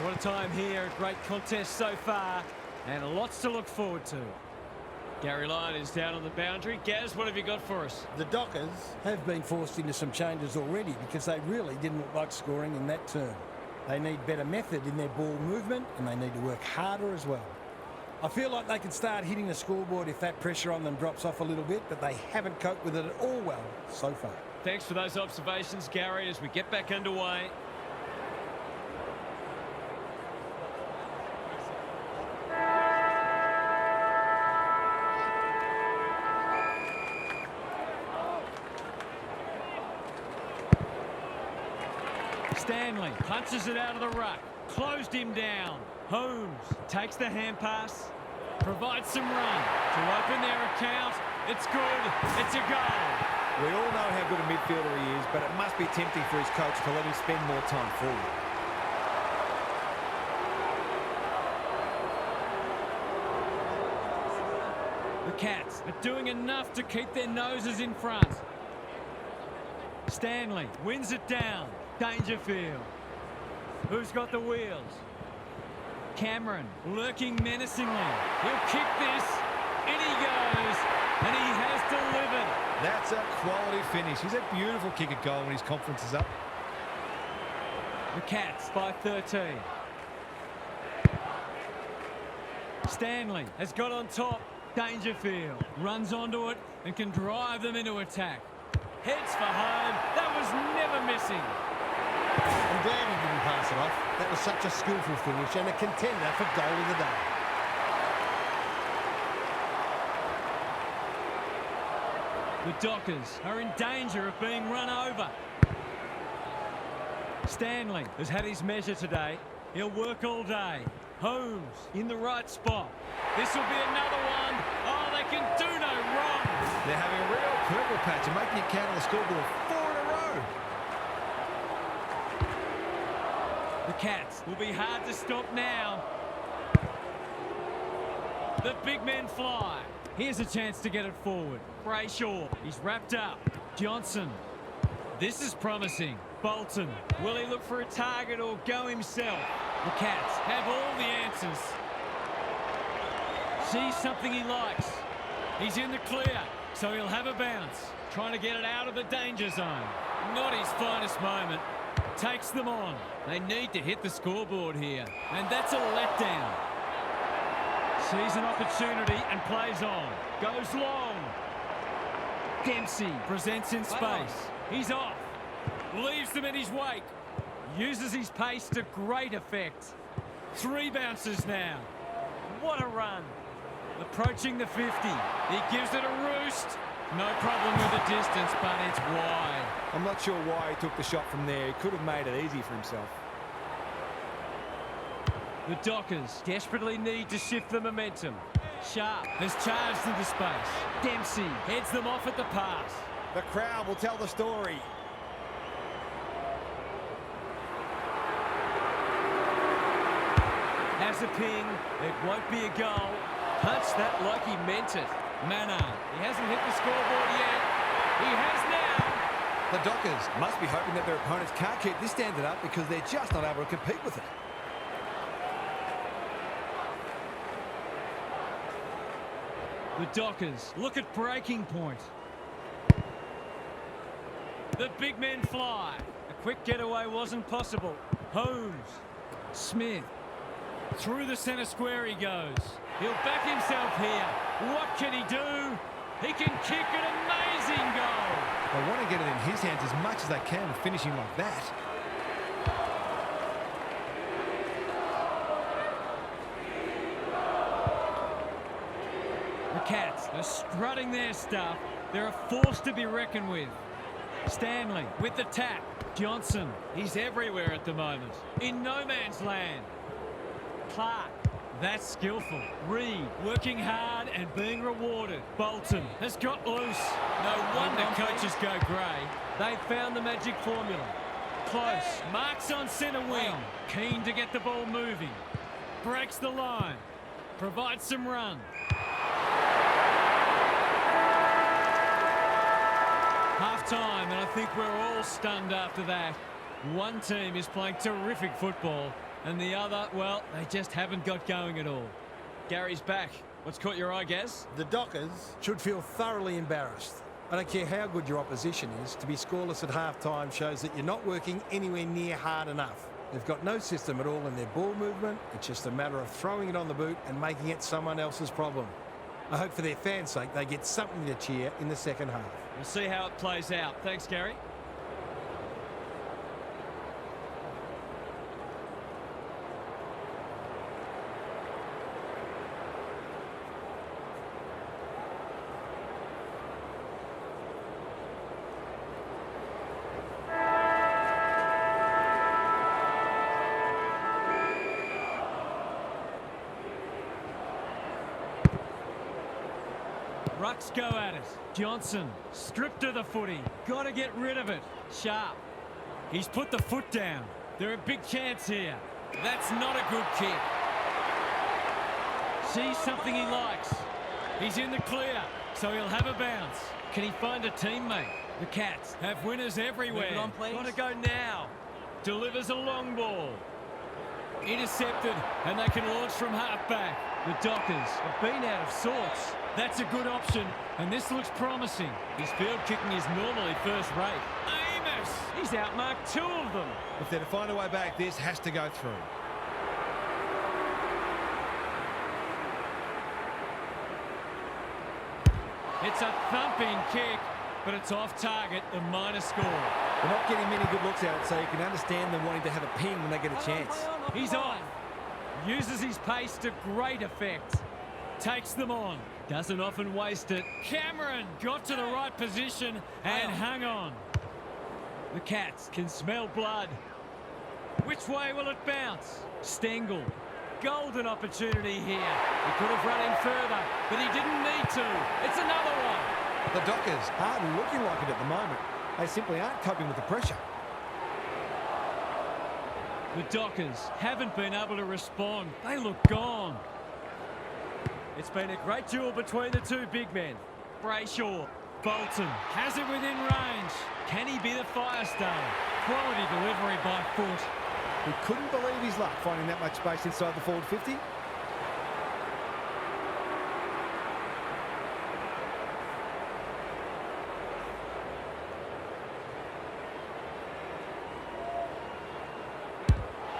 S4: What a time here. A great contest so far, and lots to look forward to. Gary Lyon is down on the boundary. Gaz, what have you got for us?
S3: The Dockers have been forced into some changes already because they really didn't look like scoring in that term. They need better method in their ball movement and they need to work harder as well. I feel like they can start hitting the scoreboard if that pressure on them drops off a little bit, but they haven't coped with it at all well so far.
S4: Thanks for those observations, Gary, as we get back underway. Stanley punches it out of the ruck. Closed him down. Holmes takes the hand pass. Provides some run to open their account. It's good. It's a goal.
S2: We all know how good a midfielder he is, but it must be tempting for his coach to let him spend more time forward.
S4: The Cats are doing enough to keep their noses in front. Stanley wins it down. Dangerfield. Who's got the wheels? Cameron lurking menacingly. He'll kick this. In he goes. And he has delivered.
S5: That's a quality finish. He's a beautiful kick at goal when his confidence is up.
S4: The Cats by 13. Stanley has got on top. Dangerfield runs onto it and can drive them into attack. Heads for home. That was never missing.
S3: I'm glad he didn't pass it off. That was such a skillful finish and a contender for goal of the day.
S4: The Dockers are in danger of being run over. Stanley has had his measure today. He'll work all day. Holmes in the right spot. This will be another one. Oh, they can do no wrong.
S5: They're having a real purple patch and making it count on the scoreboard 4 in a row.
S4: The Cats will be hard to stop now. The big men fly. Here's a chance to get it forward. Brayshaw, he's wrapped up. Johnson. This is promising. Bolton, will he look for a target or go himself? The Cats have all the answers. Sees something he likes. He's in the clear, so he'll have a bounce. Trying to get it out of the danger zone. Not his finest moment. Takes them on. They need to hit the scoreboard here. And that's a letdown. Sees an opportunity and plays on. Goes long. Dempsey presents in space. He's off. Leaves them in his wake. Uses his pace to great effect. 3 bounces now. What a run. Approaching the 50. He gives it a roost. No problem with the distance, but it's wide.
S2: I'm not sure why he took the shot from there. He could have made it easy for himself.
S4: The Dockers desperately need to shift the momentum. Sharp has charged into space. Dempsey heads them off at the pass.
S2: The crowd will tell the story.
S4: Has a ping. It won't be a goal. Punched that like he meant it. Manard. He hasn't hit the scoreboard yet. He has now.
S2: The Dockers must be hoping that their opponents can't keep this standard up because they're just not able to compete with it.
S4: The Dockers look at breaking point. The big men fly. A quick getaway wasn't possible. Holmes. Smith. Through the centre square he goes. He'll back himself here. What can he do? He can kick an amazing goal.
S5: They want to get it in his hands as much as they can, finishing like that.
S4: The Cats are strutting their stuff. They're a force to be reckoned with. Stanley with the tap. Johnson, he's everywhere at the moment. In no man's land. Clark, that's skillful. Reed working hard and being rewarded. Bolton has got loose. No wonder coaches go grey. They've found the magic formula. Close. Marks on centre wing. Keen to get the ball moving. Breaks the line. Provides some run. Half-time, and I think we're all stunned after that. One team is playing terrific football, and the other, well, they just haven't got going at all. Gary's back. What's caught your eye, Gaz?
S3: The Dockers should feel thoroughly embarrassed. I don't care how good your opposition is, to be scoreless at half-time shows that you're not working anywhere near hard enough. They've got no system at all in their ball movement. It's just a matter of throwing it on the boot and making it someone else's problem. I hope for their fans' sake they get something to cheer in the second half.
S4: We'll see how it plays out. Thanks, Gary. Rucks go at it. Johnson stripped of the footy. Got to get rid of it. Sharp. He's put the foot down. They're a big chance here. That's not a good kick. Sees something he likes. He's in the clear, so he'll have a bounce. Can he find a teammate? The Cats have winners everywhere. Got to go now. Delivers a long ball. Intercepted, and they can launch from half-back. The Dockers have been out of sorts. That's a good option, and this looks promising. His field kicking is normally first-rate. Amos! He's outmarked 2 of them.
S5: If they're to find a way back, this has to go through.
S4: It's a thumping kick, but it's off target, a minor score.
S2: They're not getting many good looks at it, so you can understand them wanting to have a ping when they get a chance.
S4: He's off. Uses his pace to great effect. Takes them on. Doesn't often waste it. Cameron got to the right position and hung on. The Cats can smell blood. Which way will it bounce? Stengel. Golden opportunity here. He could have run in further, but he didn't need to. It's another one.
S5: The Dockers.
S2: Hardly looking like it at the moment. They simply aren't coping with the pressure.
S4: The Dockers haven't been able to respond. They look gone. It's been a great duel between the two big men. Brayshaw. Bolton has it within range. Can he be the Firestone? Quality delivery by foot.
S2: He couldn't believe his luck finding that much space inside the forward 50.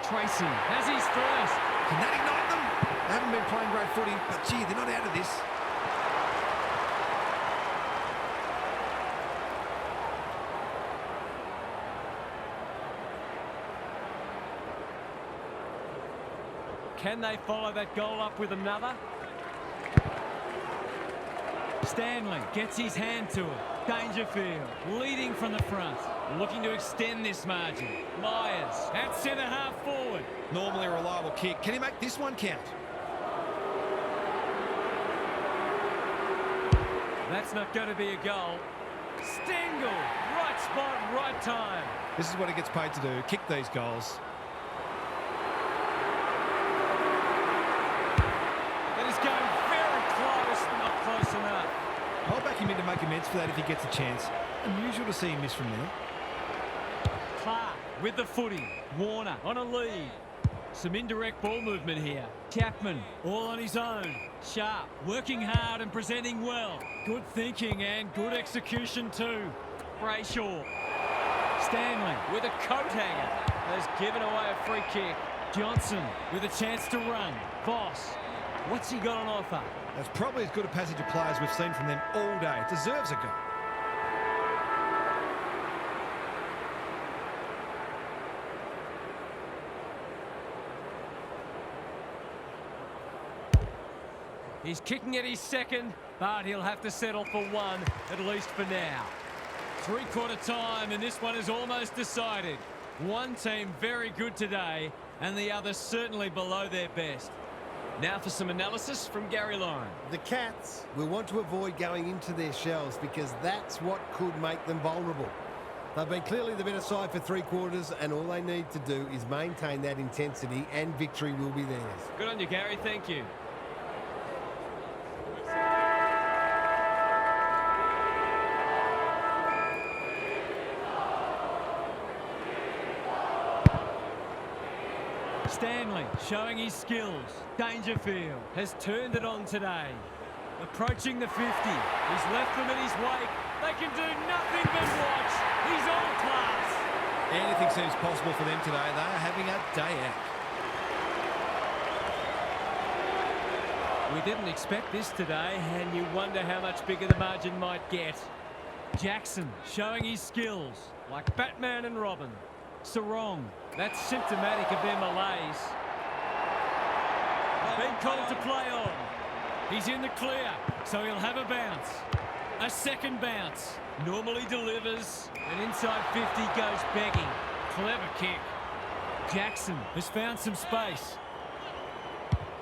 S4: Tracy has his first.
S5: Can that ignite them? They haven't been playing great footy, but gee, they're not out of this.
S4: Can they follow that goal up with another? Stanley gets his hand to it. Dangerfield leading from the front. Looking to extend this margin. Myers at centre half forward.
S5: Normally a reliable kick. Can he make this one count?
S4: That's not going to be a goal. Stengel, right spot, right time.
S5: This is what he gets paid to do, kick these goals.
S4: That is going very close, not close enough.
S5: I'll back him in to make amends for that if he gets a chance. Unusual to see him miss from there.
S4: Clark with the footy. Warner on a lead. Some indirect ball movement here. Chapman all on his own. Sharp working hard and presenting well. Good thinking and good execution too. Brayshaw. Stanley with a coat hanger. Has given away a free kick. Johnson with a chance to run. Voss. What's he got on offer?
S5: That's probably as good a passage of play as we've seen from them all day. It deserves a goal.
S4: He's kicking at his second, but he'll have to settle for one, at least for now. Three-quarter time, and this one is almost decided. One team very good today, and the other certainly below their best. Now for some analysis from Gary Lyon.
S3: The Cats will want to avoid going into their shells because that's what could make them vulnerable. They've been clearly the better side for three quarters, and all they need to do is maintain that intensity, and victory will be theirs.
S4: Good on you, Gary. Thank you. Stanley showing his skills. Dangerfield has turned it on today. Approaching the 50. He's left them in his wake. They can do nothing but watch. He's on class.
S5: Anything seems possible for them today. They are having a day out.
S4: We didn't expect this today, and you wonder how much bigger the margin might get. Jackson showing his skills, like Batman and Robin. Sarong, that's symptomatic of their malaise. Been called to play on. He's in the clear, so he'll have a bounce. A second bounce. Normally delivers, and inside 50 goes begging. Clever kick. Jackson has found some space.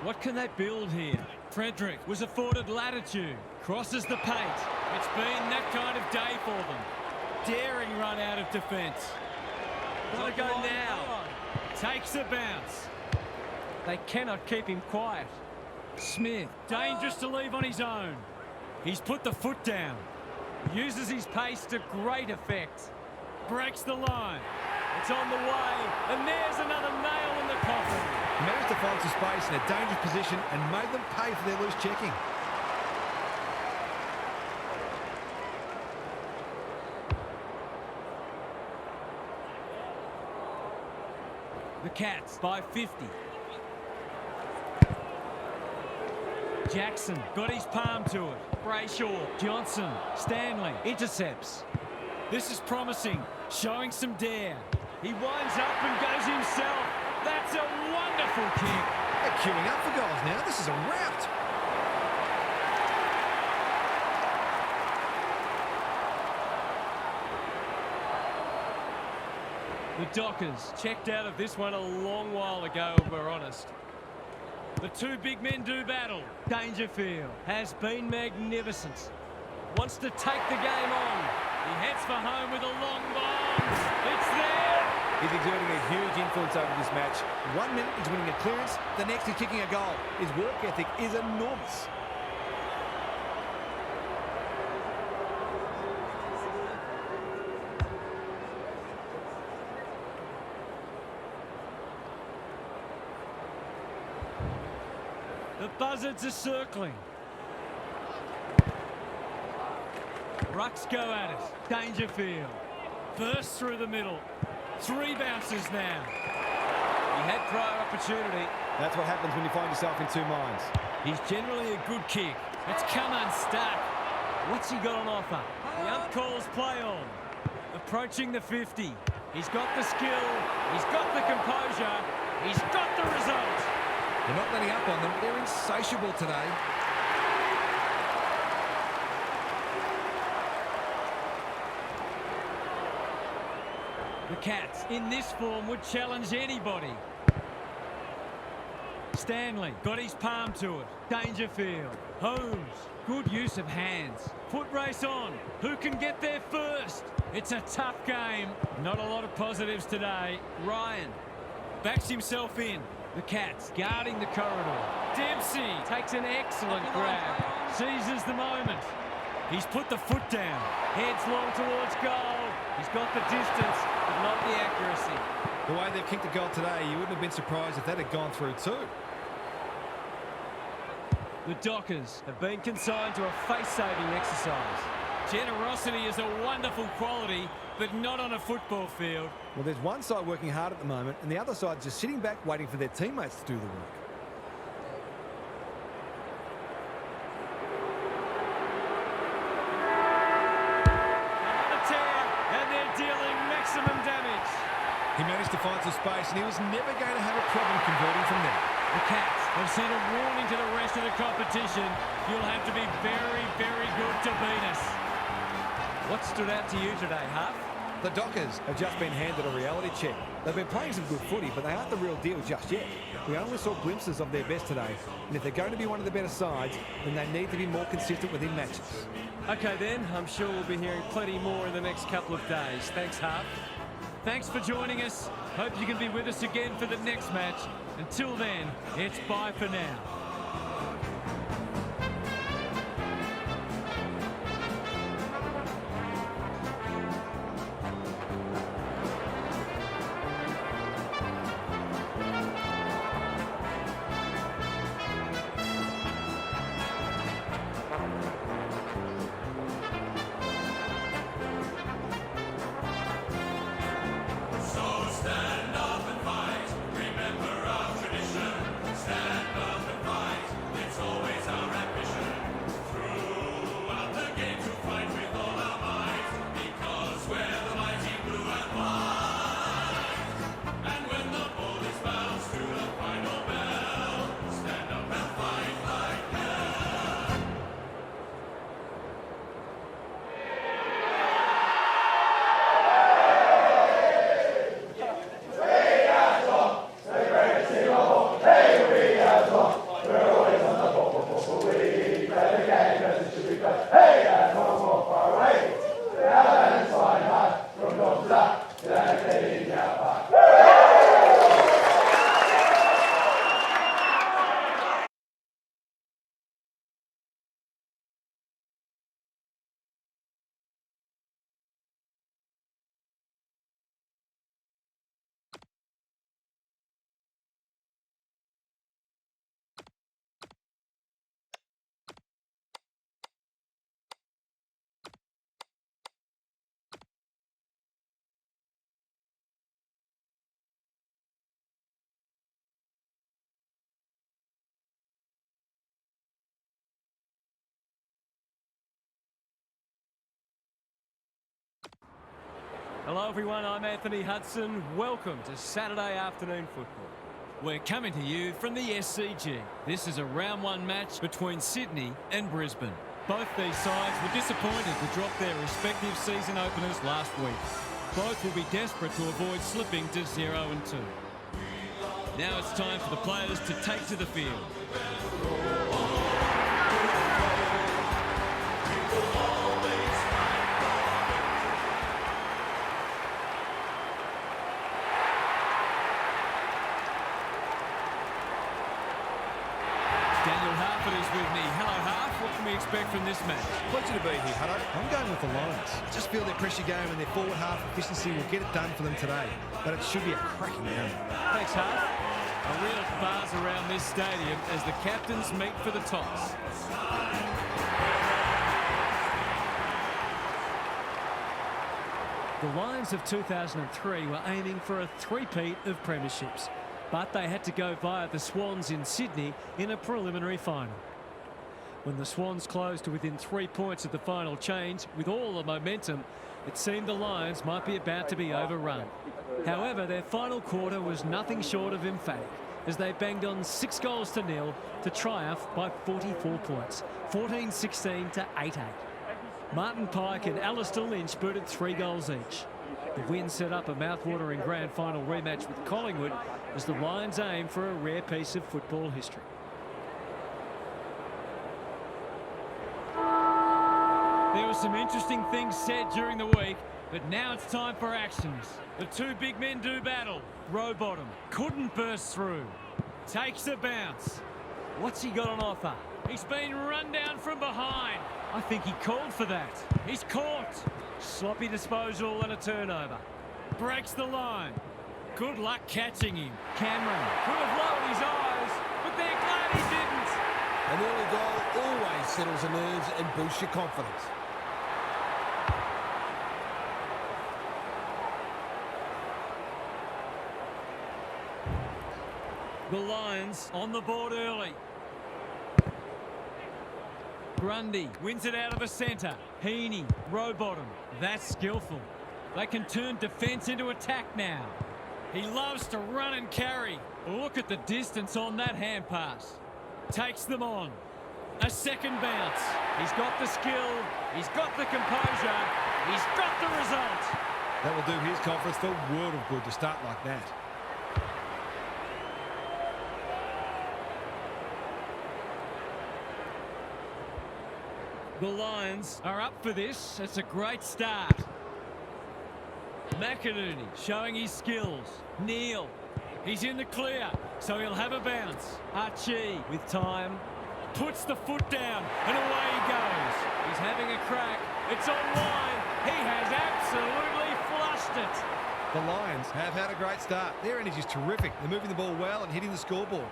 S4: What can they build here? Frederick was afforded latitude. Crosses the paint. It's been that kind of day for them. Daring run out of defence. Gotta go now. Takes a bounce. They cannot keep him quiet. Smith, dangerous to leave on his own. He's put the foot down. Uses his pace to great effect. Breaks the line. It's on the way, and there's another nail in the coffin.
S5: He managed to find some space in a dangerous position and made them pay for their loose checking.
S4: The Cats by 50. Jackson got his palm to it. Brayshaw, Johnson, Stanley intercepts. This is promising, showing some dare. He winds up and goes himself. That's a wonderful kick.
S5: They're queuing up for goals now. This is a rout.
S4: The Dockers checked out of this one a long while ago, if we're honest. The two big men do battle. Dangerfield has been magnificent. Wants to take the game on. He heads for home with a long bomb. It's there.
S2: He's exerting a huge influence over this match. 1 minute he's winning a clearance, the next he's kicking a goal. His work ethic is enormous.
S4: The buzzards are circling. Rucks go at it. Dangerfield bursts through the middle. 3 bounces now. He had prior opportunity.
S2: That's what happens when you find yourself in 2 minds.
S4: He's generally a good kick. It's come unstuck. What's he got on offer? The ump calls play on. Approaching the 50. He's got the skill. He's got the composure. He's got the result.
S5: They're not letting up on them. They're insatiable today.
S4: The Cats, in this form, would challenge anybody. Stanley got his palm to it. Dangerfield. Holmes. Good use of hands. Foot race on. Who can get there first? It's a tough game. Not a lot of positives today. Ryan backs himself in. The Cats guarding the corridor. Dempsey takes an excellent grab. Seizes the moment. He's put the foot down. Heads long towards goal. He's got the distance, but not the accuracy.
S5: The way they've kicked the goal today, you wouldn't have been surprised if that had gone through too.
S4: The Dockers have been consigned to a face-saving exercise. Generosity is a wonderful quality, but not on a football field.
S2: Well, there's one side working hard at the moment, and the other side just sitting back waiting for their teammates to do the work.
S4: Another tear, and they're dealing maximum damage.
S5: He managed to find some space, and he was never going to have a problem converting from there.
S4: The Cats have sent a warning to the rest of the competition. You'll have to be very, very good to beat us. What stood out to you today, Huff?
S5: The Dockers
S2: Have just been handed a reality check. They've been playing some good footy, but they aren't the real deal just yet. We only saw glimpses of their best today, and if they're going to be one of the better sides, then they need to be more consistent within matches.
S4: OK then, I'm sure we'll be hearing plenty more in the next couple of days. Thanks, Huff. Thanks for joining us. Hope you can be with us again for the next match. Until then, it's bye for now. Hello everyone, I'm Anthony Hudson. Welcome to Saturday afternoon football. We're coming to you from the SCG. This is a round one match between Sydney and Brisbane. Both these sides were disappointed to drop their respective season openers last week. Both will be desperate to avoid slipping to 0-2. Now it's time for the players to take to the field. Daniel Harford is with me. Hello, Harf. What can we expect from this match?
S5: Pleasure to be here, Hutto. I'm going with the Lions. I just feel their pressure game and their forward half efficiency will get it done for them today. But it should be a cracking game.
S4: Thanks, Harf. A real buzz around this stadium as the captains meet for the toss.
S1: The Lions of 2003 were aiming for a three-peat of premierships, but they had to go via the Swans in Sydney in a preliminary final. When the Swans closed to within 3 points of the final change, with all the momentum, it seemed the Lions might be about to be overrun. However, their final quarter was nothing short of emphatic, as they banged on 6-0 to triumph by 44 points, 14-16 to 8-8. Martin Pike and Alistair Lynch booted 3 goals each. The win set up a mouth-watering grand final rematch with Collingwood as the Lions aim for a rare piece of football history.
S4: There were some interesting things said during the week, but now it's time for actions. The two big men do battle. Rowbottom couldn't burst through. Takes a bounce. What's he got on offer? He's been run down from behind. I think he called for that. He's caught. Sloppy disposal and a turnover. Breaks the line. Good luck catching him. Cameron could have lowered his eyes, but they're glad he didn't.
S3: An early goal always settles the nerves and boosts your confidence.
S4: The Lions on the board early. Grundy wins it out of the centre. Heaney, Rowbottom. That's skillful. They can turn defence into attack now. He loves to run and carry. Look at the distance on that hand pass. Takes them on. A second bounce. He's got the skill. He's got the composure. He's got the result.
S5: That will do his conference the world of good to start like that.
S4: The Lions are up for this. It's a great start. McInerney showing his skills. Neal, he's in the clear, so he'll have a bounce. Archie with time, puts the foot down, and away he goes. He's having a crack. It's online. He has absolutely flushed it.
S5: The Lions have had a great start. Their energy is terrific. They're moving the ball well and hitting the scoreboard.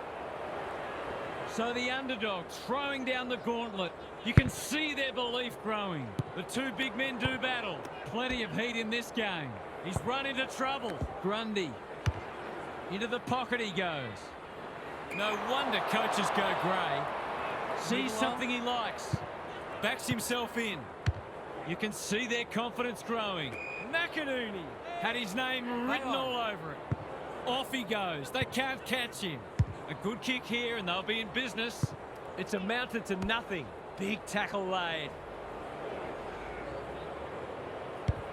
S4: So the underdog throwing down the gauntlet. You can see their belief growing. The two big men do battle. Plenty of heat in this game. He's run into trouble. Grundy. Into the pocket he goes. No wonder coaches go grey. Sees something he likes. Backs himself in. You can see their confidence growing. McInerney had his name written all over it. Off he goes. They can't catch him. A good kick here and they'll be in business. It's amounted to nothing. Big tackle laid.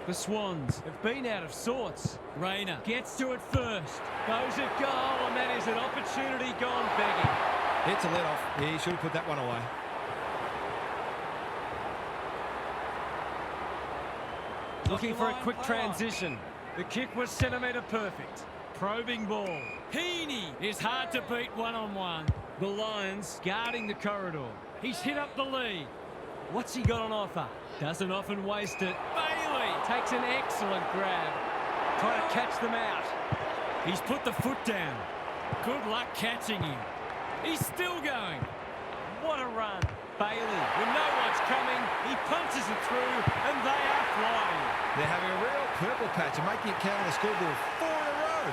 S4: The Swans have been out of sorts. Rayner gets to it first. Goes at goal, and that is an opportunity gone begging.
S5: It's a let-off. Yeah, he should have put that one away.
S4: Looking for a quick transition. The kick was centimetre perfect. Probing ball. Heaney is hard to beat one-on-one. The Lions guarding the corridor. He's hit up the lead. What's he got on offer? Doesn't often waste it. Bailey takes an excellent grab. Trying to catch them out. He's put the foot down. Good luck catching him. He's still going. What a run. Bailey, with no one's coming, he punches it through, and they are flying.
S5: They're having a real purple patch and making it count on the scoreboard 4 in a row.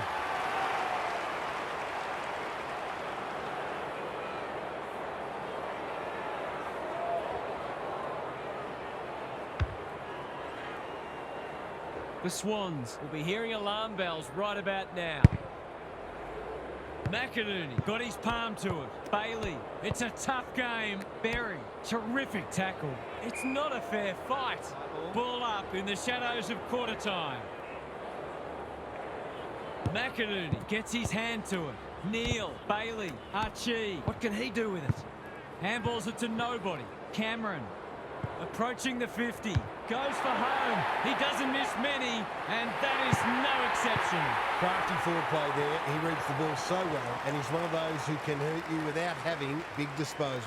S4: The Swans will be hearing alarm bells right about now. McInerney got his palm to it. Bailey, it's a tough game. Berry, terrific tackle. It's not a fair fight. Ball up in the shadows of quarter time. McInerney gets his hand to it. Neal, Bailey, Archie. What can he do with it? Handballs it to nobody. Cameron approaching the 50. Goes for home. He doesn't miss many, and that is no exception.
S3: Crafty forward play there. He reads the ball so well, and he's one of those who can hurt you without having big disposals.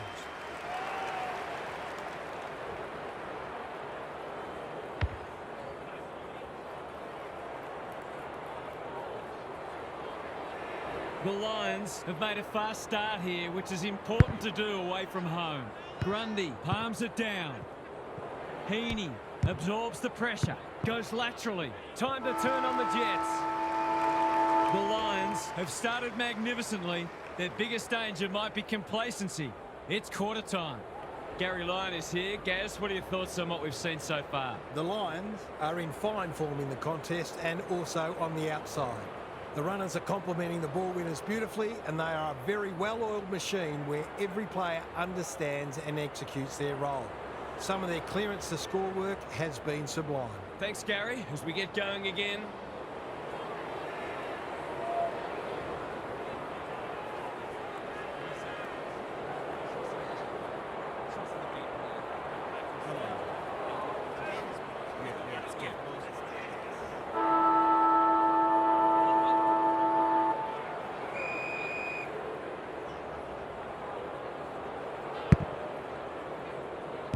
S4: The Lions have made a fast start here, which is important to do away from home. Grundy palms it down. Heaney absorbs the pressure, goes laterally. Time to turn on the Jets. The Lions have started magnificently. Their biggest danger might be complacency. It's quarter time. Gary Lyon is here. Gaz, what are your thoughts on what we've seen so far?
S3: The Lions are in fine form in the contest and also on the outside. The runners are complementing the ball winners beautifully, and they are a very well-oiled machine where every player understands and executes their role. Some of their clearance to score work has been sublime.
S4: Thanks, Gary. As we get going again.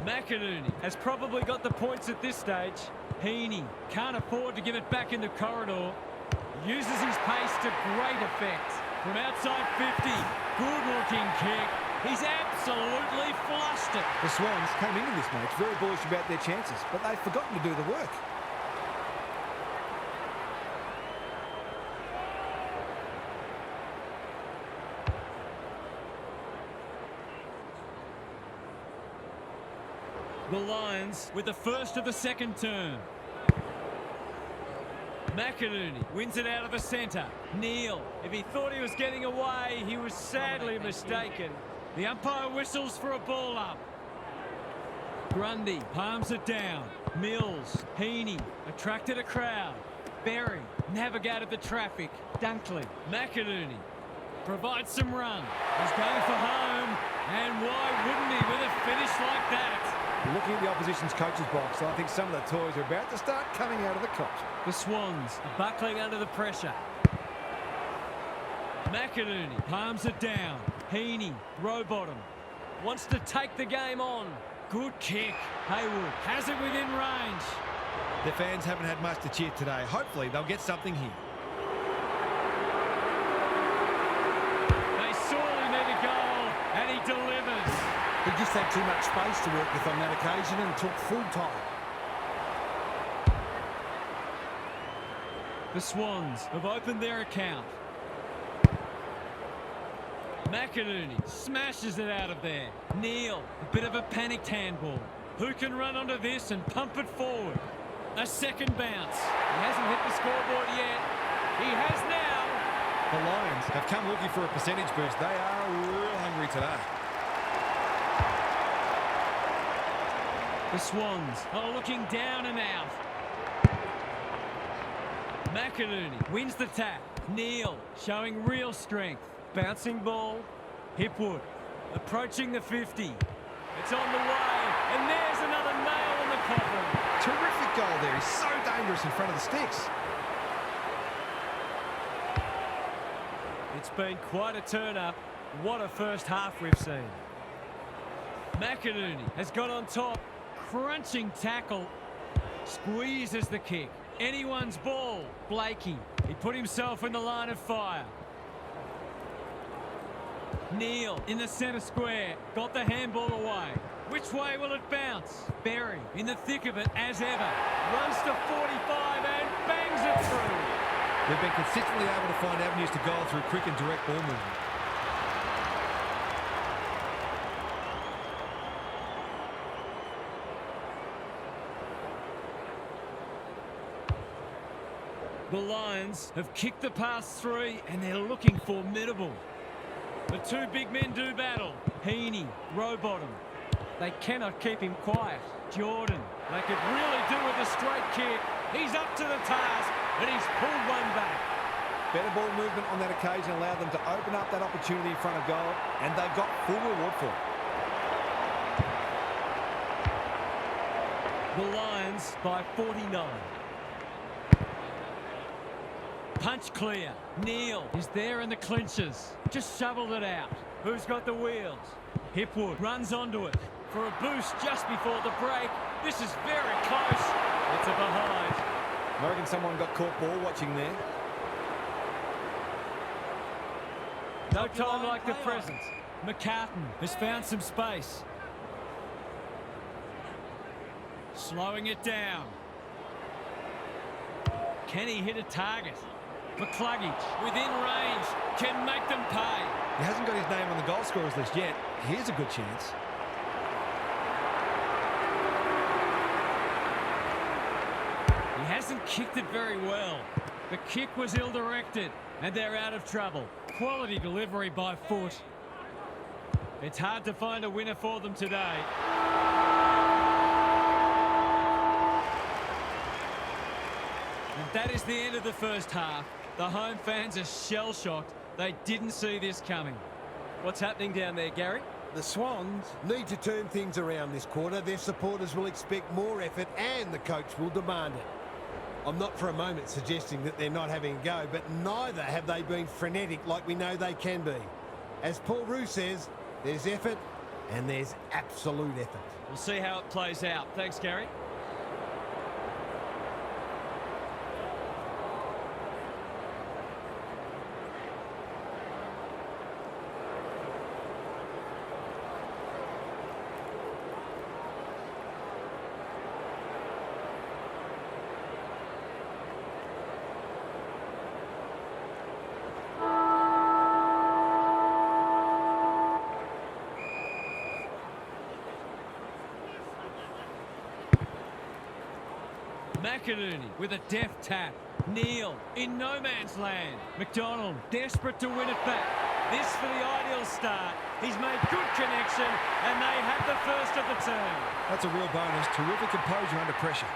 S4: McInerney has probably got the points at this stage. Heaney can't afford to give it back in the corridor. Uses his pace to great effect. From outside 50, good-looking kick. He's absolutely flushed it.
S2: The Swans came into this match very bullish about their chances, but they've forgotten to do the work.
S4: The Lions with the first of the second term. McInerney wins it out of the centre. Neal, if he thought he was getting away, he was sadly mistaken. The umpire whistles for a ball up. Grundy palms it down. Mills, Heaney attracted a crowd. Berry navigated the traffic. Dunkley, McInerney provides some run. He's going for home, and why wouldn't he with a finish like that?
S2: Looking at the opposition's coach's box, I think some of the toys are about to start coming out of the cot.
S4: The Swans are buckling under the pressure. McInerney palms it down. Heaney, row bottom, wants to take the game on. Good kick. Haywood has it within range.
S5: The fans haven't had much to cheer today. Hopefully they'll get something here.
S4: They sorely need a goal, and he delivers.
S3: He just had too much space to work with on that occasion and took full time.
S4: The Swans have opened their account. McInerney smashes it out of there. Neal, a bit of a panicked handball. Who can run onto this and pump it forward? A second bounce. He hasn't hit the scoreboard yet. He has now.
S5: The Lions have come looking for a percentage boost. They are real hungry today.
S4: The Swans are looking down and out. McInerney wins the tap. Neal showing real strength. Bouncing ball. Hipwood approaching the 50. It's on the way, and there's another nail in the coffin.
S5: Terrific goal there. He's so dangerous in front of the sticks.
S4: It's been quite a turn-up. What a first half we've seen. McInerney has got on top. Crunching tackle. Squeezes the kick. Anyone's ball. Blakey. He put himself in the line of fire. Neal in the centre square. Got the handball away. Which way will it bounce? Berry in the thick of it as ever. Runs to 45 and bangs it through.
S5: They've been consistently able to find avenues to goal through quick and direct ball movement.
S4: The Lions have kicked the past three and they're looking formidable. The two big men do battle. Heaney, Rowbottom. They cannot keep him quiet. Jordan, they could really do with a straight kick. He's up to the task and he's pulled one back.
S2: Better ball movement on that occasion allowed them to open up that opportunity in front of goal, and they got full reward for it.
S4: The Lions by 49. Punch clear. Neal is there in the clinches. Just shoveled it out. Who's got the wheels? Hipwood runs onto it for a boost just before the break. This is very close. It's a behind.
S2: I reckon someone got caught ball watching there.
S4: No time like the present. McCartan has found some space. Slowing it down. Can he hit a target? McCluggage within range can make them pay.
S2: He hasn't got his name on the goal scorers list yet. Here's a good chance.
S4: He hasn't kicked it very well. The kick was ill-directed and they're out of trouble. Quality delivery by foot. It's hard to find a winner for them today. And that is the end of the first half. The home fans are shell-shocked. They didn't see this coming. What's happening down there, Gary?
S3: The Swans need to turn things around this quarter. Their supporters will expect more effort and the coach will demand it. I'm not for a moment suggesting that they're not having a go, but neither have they been frenetic like we know they can be. As Paul Roux says, there's effort and there's absolute effort.
S4: We'll see how it plays out. Thanks, Gary. McInerney with a deft tap. Neal in no man's land. McDonald desperate to win it back. This for the ideal start. He's made good connection and they have the first of the turn.
S2: That's a real bonus. Terrific composure under pressure.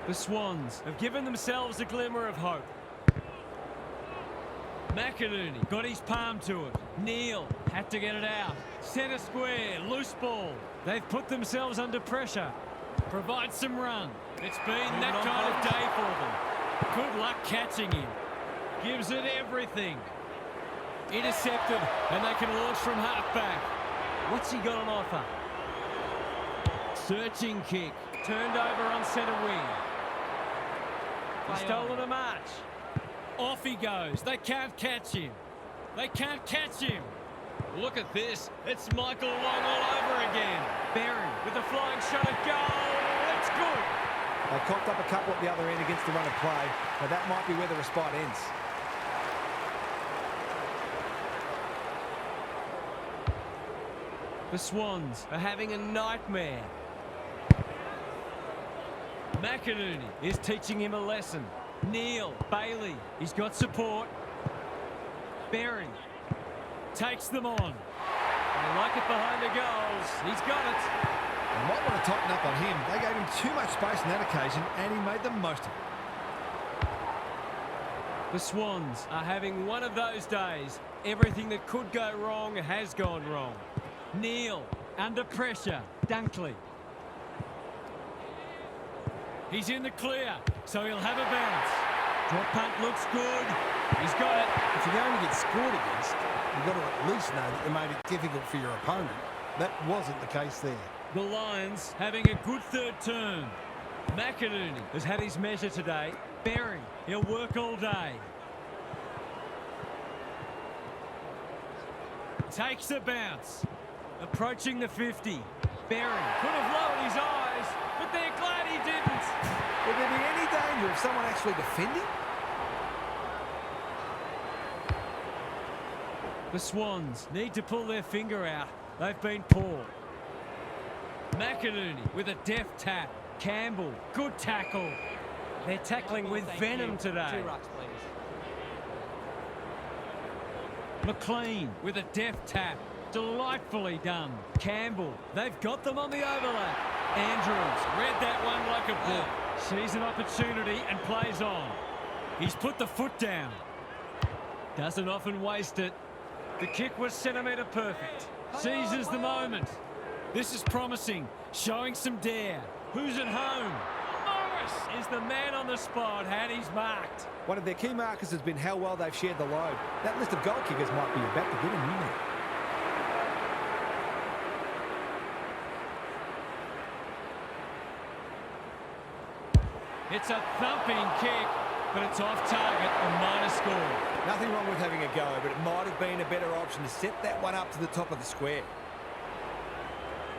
S4: The Swans have given themselves a glimmer of hope. McInerney got his palm to it. Neal had to get it out. Centre square, loose ball. They've put themselves under pressure. Provide some run. It's been that kind of day for them. Good luck catching him. Gives it everything. Intercepted, and they can launch from half-back. What's he got on offer? Searching kick. Turned over on centre wing. He's stolen a march. Off he goes. They can't catch him. They can't catch him. Look at this. It's Michael Long all over again. Berry with a flying shot at goal. It's good.
S2: They cocked up a couple at the other end against the run of play, but that might be where the respite ends.
S4: The Swans are having a nightmare. McInerney is teaching him a lesson. Neal, Bailey, he's got support. Berry takes them on. They like it behind the goals. He's got it.
S2: They might want to tighten up on him. They gave him too much space on that occasion, and he made the most of it.
S4: The Swans are having one of those days. Everything that could go wrong has gone wrong. Neal under pressure. Dunkley. He's in the clear, so he'll have a bounce. Drop punt looks good. He's got it.
S3: If you're going to get scored against, you've got to at least know that you made it difficult for your opponent. That wasn't the case there.
S4: The Lions having a good third turn. McInerney has had his measure today. Berry, he'll work all day. Takes a bounce. Approaching the 50. Berry could have lowered his eyes, but they're glad he didn't.
S2: Will there be any danger of someone actually defending?
S1: The Swans need to pull their finger out. They've been poor. McInerney with a deft tap. Campbell, good tackle. They're tackling with venom today.
S4: 2 rucks, please.
S1: McLean with a deft tap. Delightfully done. Campbell, they've got them on the overlap. Andrews read that one like a book. Sees an opportunity and plays on. He's put the foot down. Doesn't often waste it. The kick was centimetre perfect. Seizes the moment. This is promising, showing some dare. Who's at home? Morris is the man on the spot, and he's marked.
S2: One of their key markers has been how well they've shared the load. That list of goal kickers might be about to get a new name.
S1: It's a thumping kick, but it's off target, a minor score.
S2: Nothing wrong with having a go, but it might have been a better option to set that one up to the top of the square.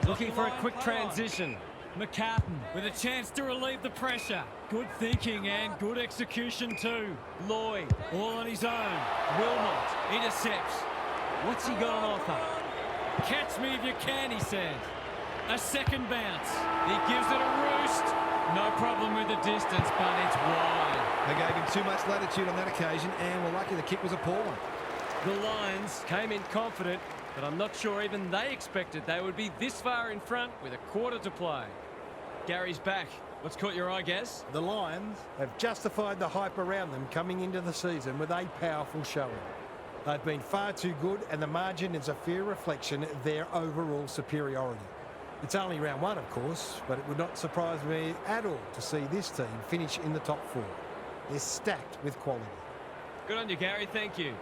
S1: Looking for a quick transition. McCartan with a chance to relieve the pressure. Good thinking and good execution too. Lloyd all on his own. Wilmot intercepts. What's he got on offer? Catch me if you can, he says. A second bounce. He gives it a roost. No problem with the distance, but it's wide.
S5: They gave him too much latitude on that occasion, and we're lucky the kick was a poor one.
S1: The Lions came in confident, but I'm not sure even they expected they would be this far in front with a quarter to play. Gary's back. What's caught your eye, Gaz?
S3: The Lions have justified the hype around them coming into the season with a powerful showing. They've been far too good, and the margin is a fair reflection of their overall superiority. It's only round 1, of course, but it would not surprise me at all to see this team finish in the top 4. They're stacked with quality.
S1: Good on you, Gary. Thank you.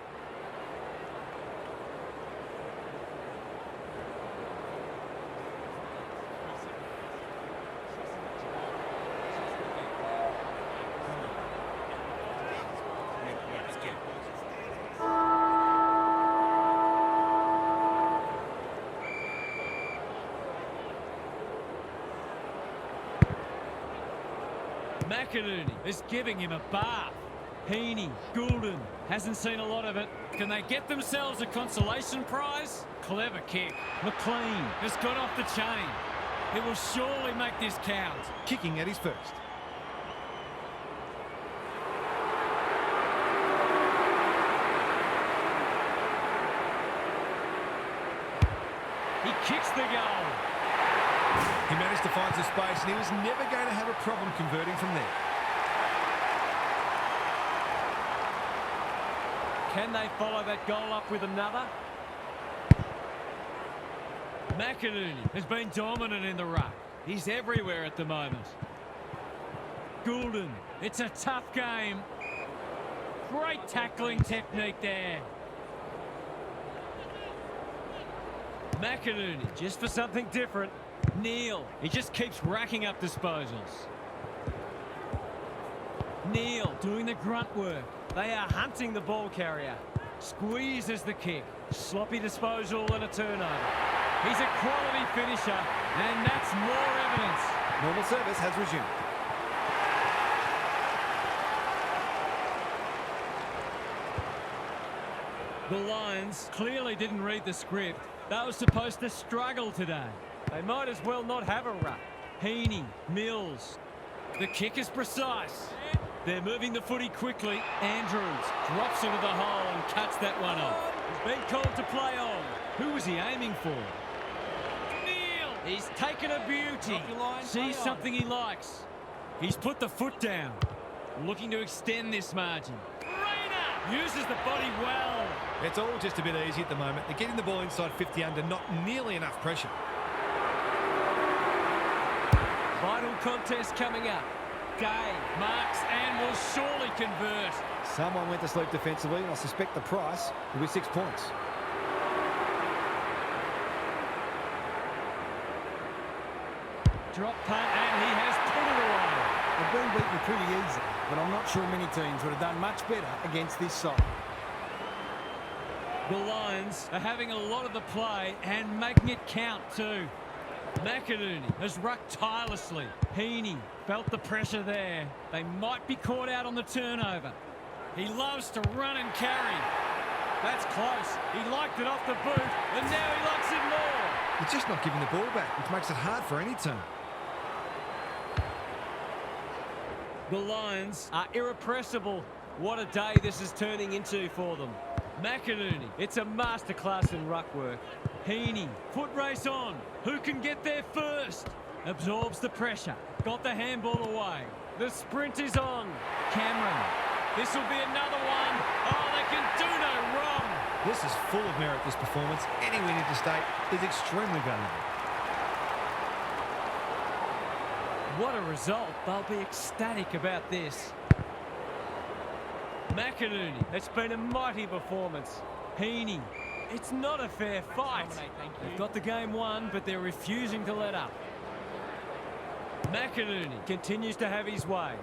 S1: McInerney is giving him a bath. Heaney, Goulden, hasn't seen a lot of it. Can they get themselves a consolation prize? Clever kick. McLean has got off the chain. It will surely make this count.
S5: Kicking at his first.
S1: He kicks the goal.
S5: He managed to find some space, and he was never going to have a problem converting from there.
S1: Can they follow that goal up with another? McInerney has been dominant in the ruck. He's everywhere at the moment. Goulden, it's a tough game. Great tackling technique there. McInerney, just for something different. Neal, he just keeps racking up disposals. Neal doing the grunt work. They are hunting the ball carrier. Squeezes the kick. Sloppy disposal and a turnover. He's a quality finisher, and that's more evidence.
S2: Normal service has resumed.
S1: The Lions clearly didn't read the script. They were supposed to struggle today. They might as well not have a ruck. Heaney, Mills. The kick is precise. They're moving the footy quickly. Andrews drops into the hole and cuts that one off. He's been called to play on. Who was he aiming for? Neal! He's taken a beauty. Sees something he likes. He's put the foot down. Looking to extend this margin. Rainer uses the body well.
S5: It's all just a bit easy at the moment. They're getting the ball inside 50 under, not nearly enough pressure.
S1: Vital contest coming up. Gay marks and will surely convert.
S2: Someone went to sleep defensively, and I suspect the price will be 6 points.
S1: Drop punt, and he has put it away.
S3: They've been beaten pretty easily, but I'm not sure many teams would have done much better against this side.
S1: The Lions are having a lot of the play and making it count too.
S4: McInerney has rucked tirelessly. Heaney felt the pressure there. They might be caught out on the turnover. He loves to run and carry. That's close. He liked it off the boot, and now he likes it more.
S5: You're just not giving the ball back, which makes it hard for any team.
S4: The Lions are irrepressible. What a day this is turning into for them. McInerney, it's a masterclass in ruck work. Heaney, foot race on. Who can get there first? Absorbs the pressure. Got the handball away. The sprint is on. Cameron. This will be another one. Oh, they can do no wrong.
S5: This is full of merit, this performance. Any win interstate is extremely valuable.
S4: What a result. They'll be ecstatic about this. McInerney, it's been a mighty performance. Heaney, it's not a fair fight. They've got the game won, but they're refusing to let up. McInerney continues to have his way.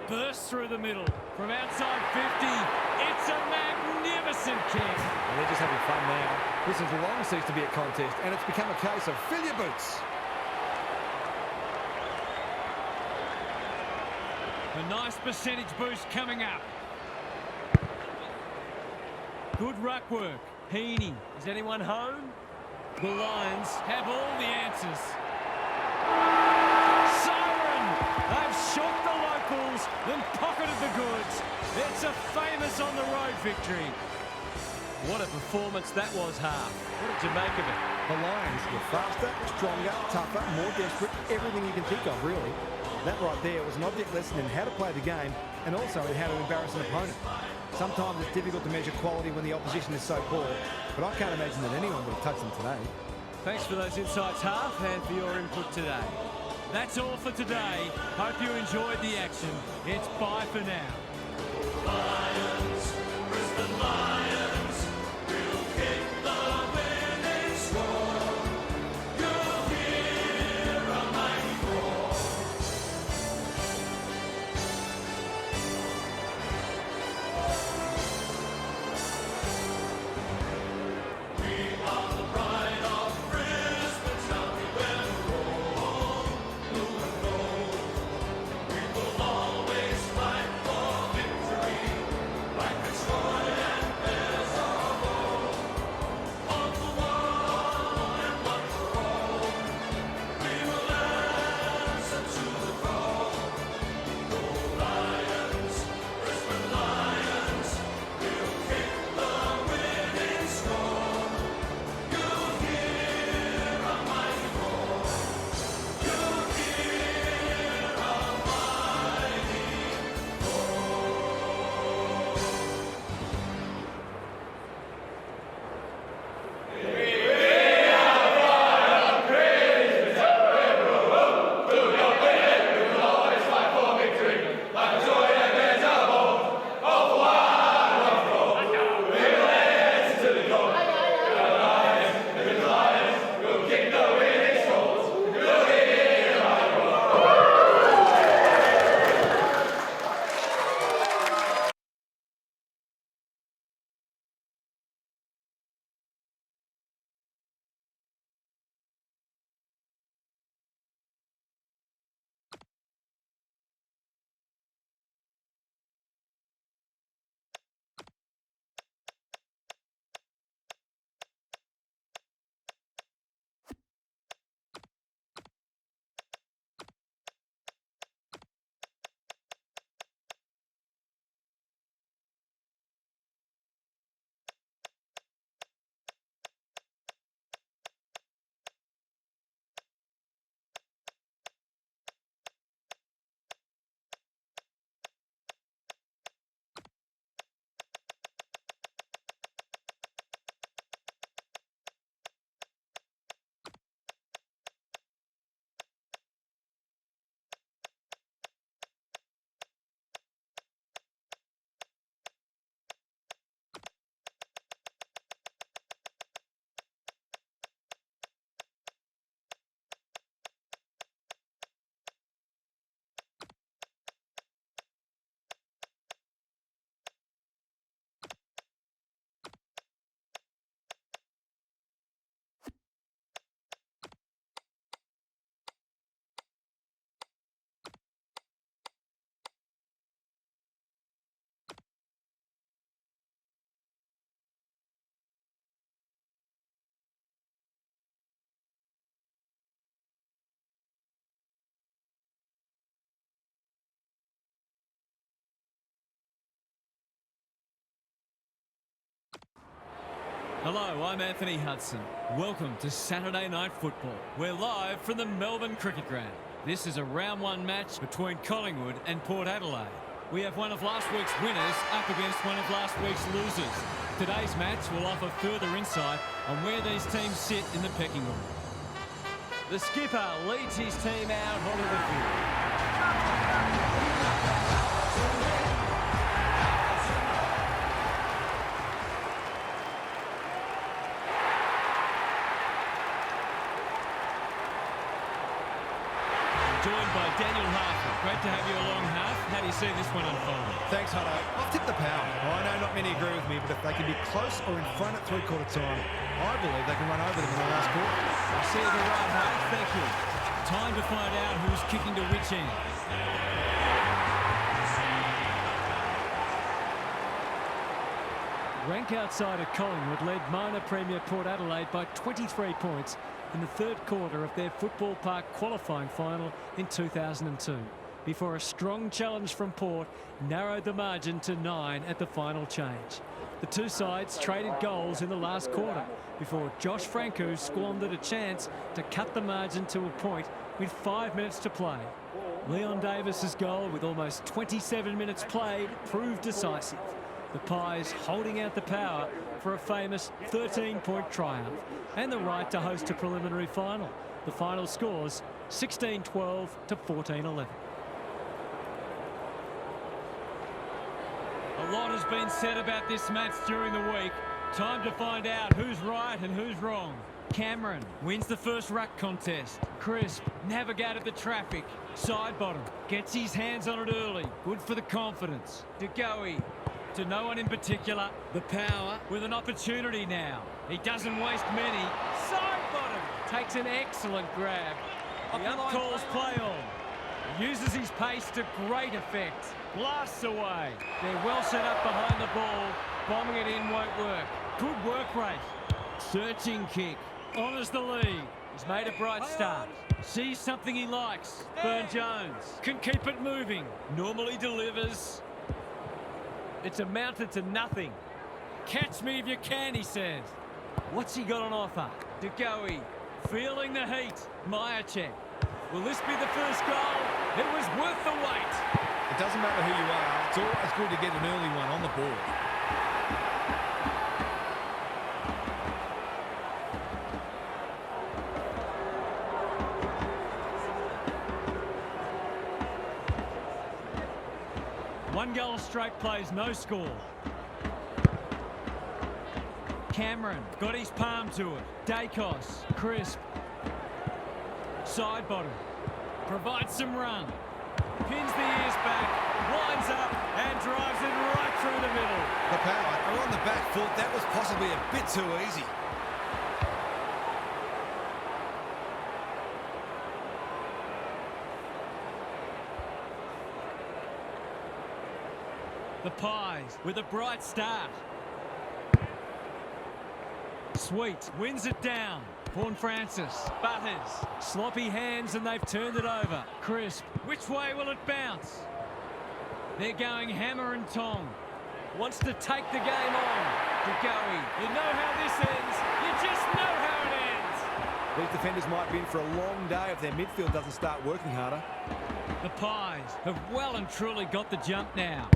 S4: Bursts through the middle from outside 50. It's a magnificent kick.
S2: And they're just having fun now. This has long ceased to be a contest, and it's become a case of fill your boots.
S4: A nice percentage boost coming up. Good ruck work. Heaney. Is anyone home? The Lions have all the answers. Siren! They've shocked the locals and pocketed the goods. It's a famous on the road victory. What a performance that was, Half. What did you make of it?
S2: The Lions were faster, stronger, tougher, more desperate, everything you can think of, really. That right there was an object lesson in how to play the game and also in how to embarrass an opponent. Sometimes it's difficult to measure quality when the opposition is so poor, but I can't imagine that anyone would have touched them today.
S4: Thanks for those insights, Half, and for your input today. That's all for today. Hope you enjoyed the action. It's bye for now.
S6: Lions, Brisbane Lions, will kick the winning score. You'll hear a mighty roar. We are the pride of Brisbane town. We will roll, blue and gold. We will always fight for victory.
S4: Hello, I'm Anthony Hudson. Welcome to Saturday Night Football. We're live from the Melbourne Cricket Ground. This is a round one match between Collingwood and Port Adelaide. We have one of last week's winners up against one of last week's losers. Today's match will offer further insight on where these teams sit in the pecking order. The skipper leads his team out onto the field. Joined by Daniel Harper. Great to have you along, Harp. How do you see this one unfolding?
S5: Thanks, Hutto. I've tipped the power. I know not many agree with me, but if they can be close or in front at three-quarter time, I believe they can run over them in the last quarter.
S4: I see the right, Harp. Thank you. Time to find out who's kicking to which end.
S1: Rank outsider Collingwood led minor Premier Port Adelaide by 23 points in the third quarter of their Football Park qualifying final in 2002, before a strong challenge from Port narrowed the margin to 9 at the final change. The two sides traded goals in the last quarter before Josh Franco squandered a chance to cut the margin to a point with 5 minutes to play. Leon Davis's goal, with almost 27 minutes played, proved decisive. The Pies holding out the power for a famous 13-point triumph and the right to host a preliminary final. The final scores 16-12 to 14-11.
S4: A lot has been said about this match during the week. Time to find out who's right and who's wrong. Cameron wins the first ruck contest. Crisp navigated the traffic. Side bottom gets his hands on it early. Good for the confidence. DeGoey to no one in particular. The power with an opportunity now. He doesn't waste many. Side bottom takes an excellent grab. The ump calls play on. Uses his pace to great effect. Blasts away. They're well set up behind the ball. Bombing it in won't work. Good work rate. Searching kick. Honours the lead. He's made a bright start. Sees something he likes. Burn-Jones can keep it moving. Normally delivers. It's amounted to nothing. Catch me if you can, he says. What's he got on offer? DeGoey feeling the heat. Myercheck. Will this be the first goal? It was worth the wait.
S5: It doesn't matter who you are. It's always good to get an early one on the board.
S4: One goal straight plays, no score. Cameron got his palm to it. Dacos, Crisp. Side bottom. Provides some run. Pins the ears back. Winds up and drives it right through the middle.
S5: The power are on the back foot. That was possibly a bit too easy.
S4: The Pies with a bright start. Sweet wins it down. Paul Francis, Butters, sloppy hands and they've turned it over. Crisp, which way will it bounce? They're going hammer and tong. Wants to take the game on. DeGoey, you know how this ends. You just know how it ends.
S2: These defenders might be in for a long day if their midfield doesn't start working harder.
S4: The Pies have well and truly got the jump now.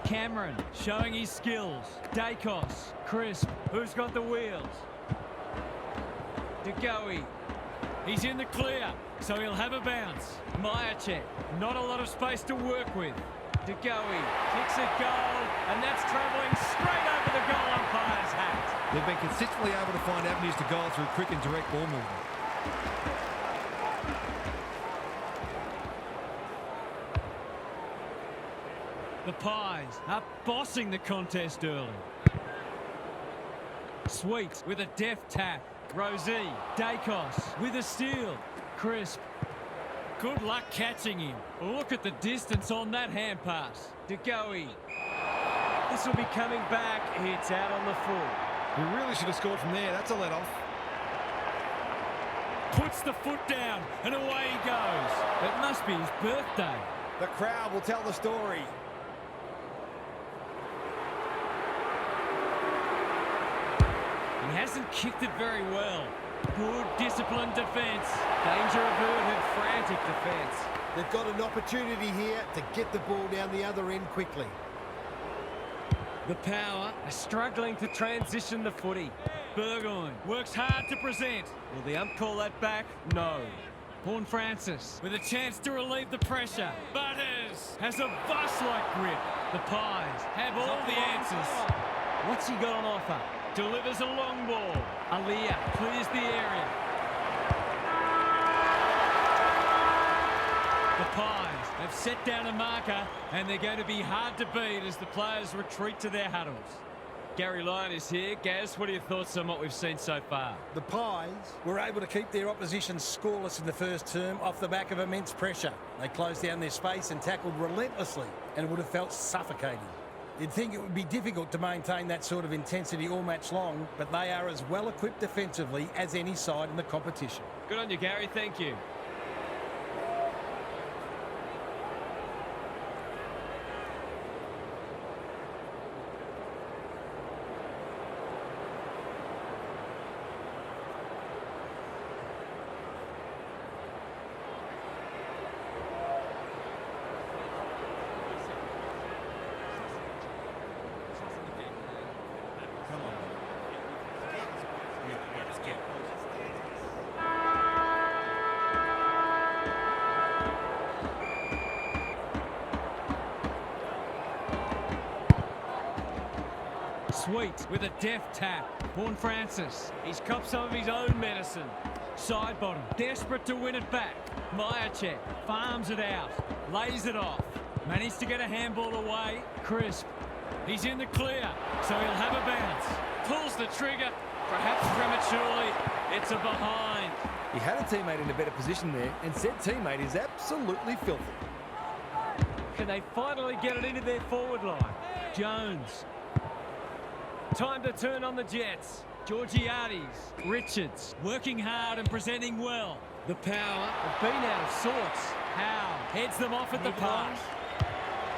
S4: Cameron showing his skills. Dacos, Crisp, who's got the wheels? DeGoey, he's in the clear, so he'll have a bounce. Myercheck, not a lot of space to work with. DeGoey kicks it goal, and that's travelling straight over the goal umpire's hat.
S5: They've been consistently able to find avenues to goal through quick and direct ball movement.
S4: The Pies are bossing the contest early. Sweet with a deft tap. Rosie, Dacos with a steal. Crisp. Good luck catching him. Look at the distance on that hand pass. DeGoey. This will be coming back. It's out on the full.
S5: He really should have scored from there. That's a let-off.
S4: Puts the foot down and away he goes. It must be his birthday.
S2: The crowd will tell the story.
S4: He hasn't kicked it very well. Good disciplined defence. Danger averted, frantic defence.
S7: They've got an opportunity here to get the ball down the other end quickly.
S4: The Power are struggling to transition the footy. Burgoyne works hard to present. Will the ump call that back? No. Horn Francis with a chance to relieve the pressure. Butters has a bus-like grip. The Pies have all the answers. What's he got on offer? Delivers a long ball. Aliyah clears the area. The Pies have set down a marker and they're going to be hard to beat as the players retreat to their huddles. Gary Lyon is here. Gaz, what are your thoughts on what we've seen so far?
S3: The Pies were able to keep their opposition scoreless in the first term off the back of immense pressure. They closed down their space and tackled relentlessly, and it would have felt suffocating. You'd think it would be difficult to maintain that sort of intensity all match long, but they are as well equipped defensively as any side in the competition.
S4: Good on you, Gary. Thank you. Sweet with a deft tap. Horn Francis. He's copped some of his own medicine. Side bottom. Desperate to win it back. Myercheck farms it out. Lays it off. Managed to get a handball away. Crisp. He's in the clear, so he'll have a bounce. Pulls the trigger, perhaps prematurely. It's a behind.
S2: He had a teammate in a better position there, and said teammate is absolutely filthy.
S1: Can they finally get it into their forward line?
S4: Jones. Time to turn on the Jets. Georgiades. Richards. Working hard and presenting well. The Power have been out of sorts. Howe heads them off at the pass.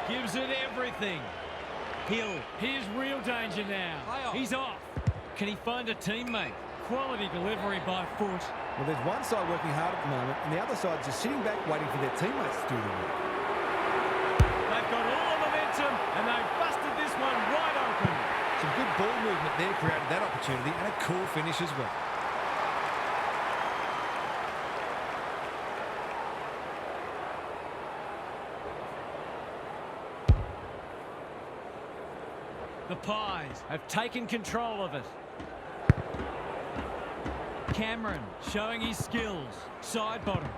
S4: Gives it everything. Hill. Here's real danger now. He's off. Can he find a teammate? Quality delivery by foot.
S2: Well, there's one side working hard at the moment, and the other side just sitting back waiting for their teammates to do the work.
S1: They've got all the momentum and they've busted this one right open.
S5: Some good ball movement there created that opportunity, and a cool finish as well.
S4: The Pies have taken control of it. Cameron showing his skills. Side bottom.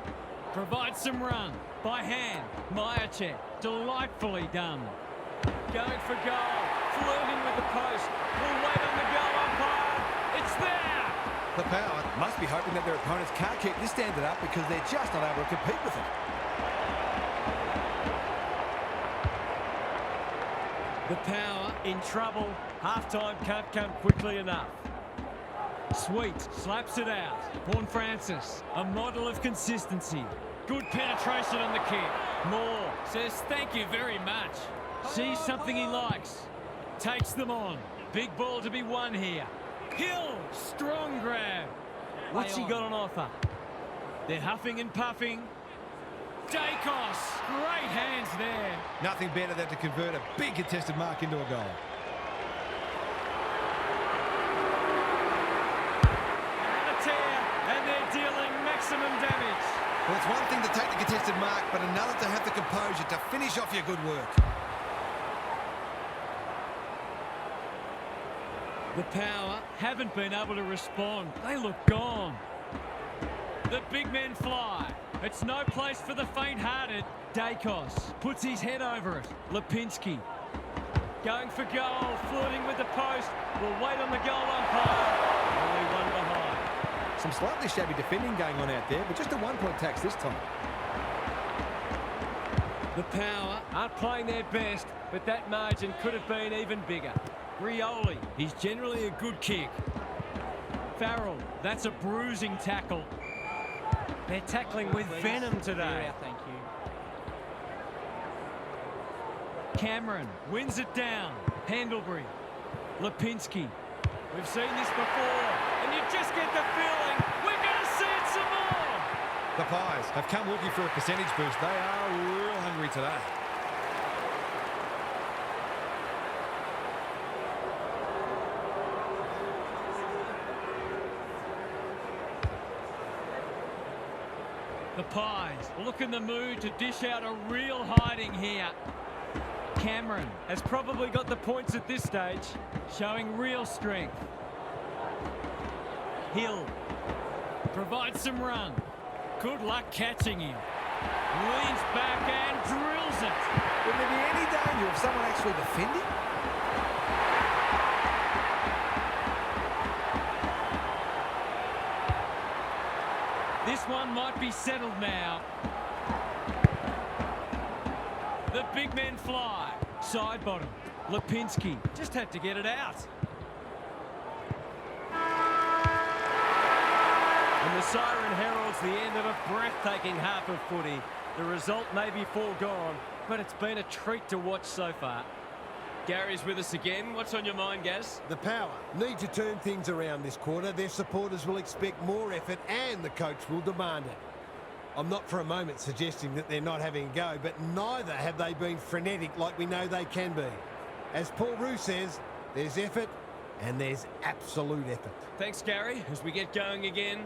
S4: Provides some run. By hand. Myercheck. Delightfully done. Going for goal. Flirting with the post. Will wait on the goal umpire. It's there!
S2: The Power must be hoping that their opponents can't keep this standard up because they're just not able to compete with it.
S4: The Power in trouble. Half-time can't come quickly enough. Sweet slaps it out. Horn Francis, a model of consistency. Good penetration on the kick. Moore says thank you very much. Sees something he likes. Takes them on. Big ball to be won here. Hill, strong grab. What's he got on offer? They're huffing and puffing. Dacos, great hands there.
S5: Nothing better than to convert a big contested mark into a goal.
S1: And a tear, and they're dealing maximum damage.
S5: Well, it's one thing to take the contested mark, but another to have the composure to finish off your good work.
S4: The Power haven't been able to respond. They look gone. The big men fly. It's no place for the faint-hearted. Dacos puts his head over it. Lipinski going for goal, flirting with the post. Will wait on the goal umpire. Only one behind.
S2: Some slightly shabby defending going on out there, but just a one-point tax this time.
S4: The Power aren't playing their best, but that margin could have been even bigger. Rioli, he's generally a good kick. Farrell, that's a bruising tackle. They're tackling with venom today.
S1: Thank you.
S4: Cameron wins it down. Pendlebury. Lipinski. We've seen this before, and you just get the feeling we're going to see it some more.
S5: The Pies have come looking for a percentage boost. They are real hungry today.
S4: The Pies look in the mood to dish out a real hiding here. Cameron has probably got the points at this stage, showing real strength. Hill provides some run. Good luck catching him. Leans back and drills it.
S2: Would there be any danger of someone actually defending?
S4: This one might be settled now. The big men fly. Side bottom. Lipinski just had to get it out. And the siren heralds the end of a breathtaking half of footy. The result may be foregone, but it's been a treat to watch so far. Gary's with us again. What's on your mind, Gaz?
S7: The Power need to turn things around this quarter. Their supporters will expect more effort and the coach will demand it. I'm not for a moment suggesting that they're not having a go, but neither have they been frenetic like we know they can be. As Paul Roux says, there's effort and there's absolute effort.
S4: Thanks, Gary. As we get going again.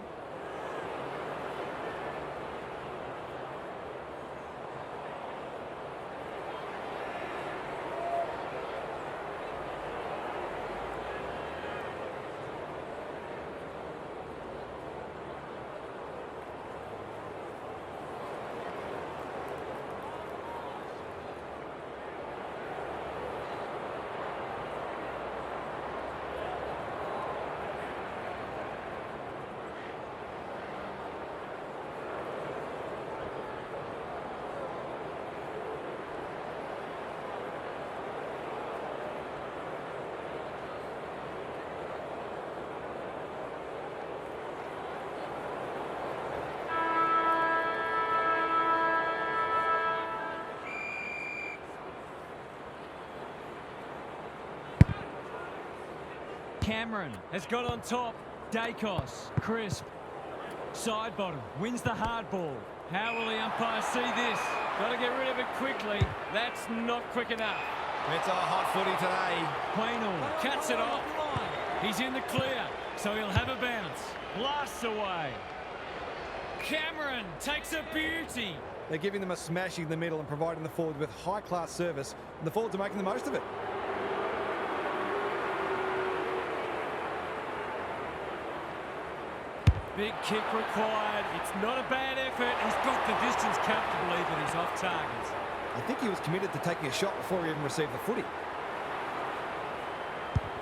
S4: Cameron has got on top. Dacos, crisp. Side bottom, wins the hard ball. How will the umpire see this? Got to get rid of it quickly. That's not quick enough.
S5: It's a hot footy today.
S4: Quaynor cuts it off. He's in the clear, so he'll have a bounce. Blasts away. Cameron takes a beauty.
S2: They're giving them a smashing in the middle and providing the forward with high-class service, and the forwards are making the most of it.
S4: Big kick required. It's not a bad effort. He's got the distance comfortably, but he's off target.
S2: I think he was committed to taking a shot before he even received the footy.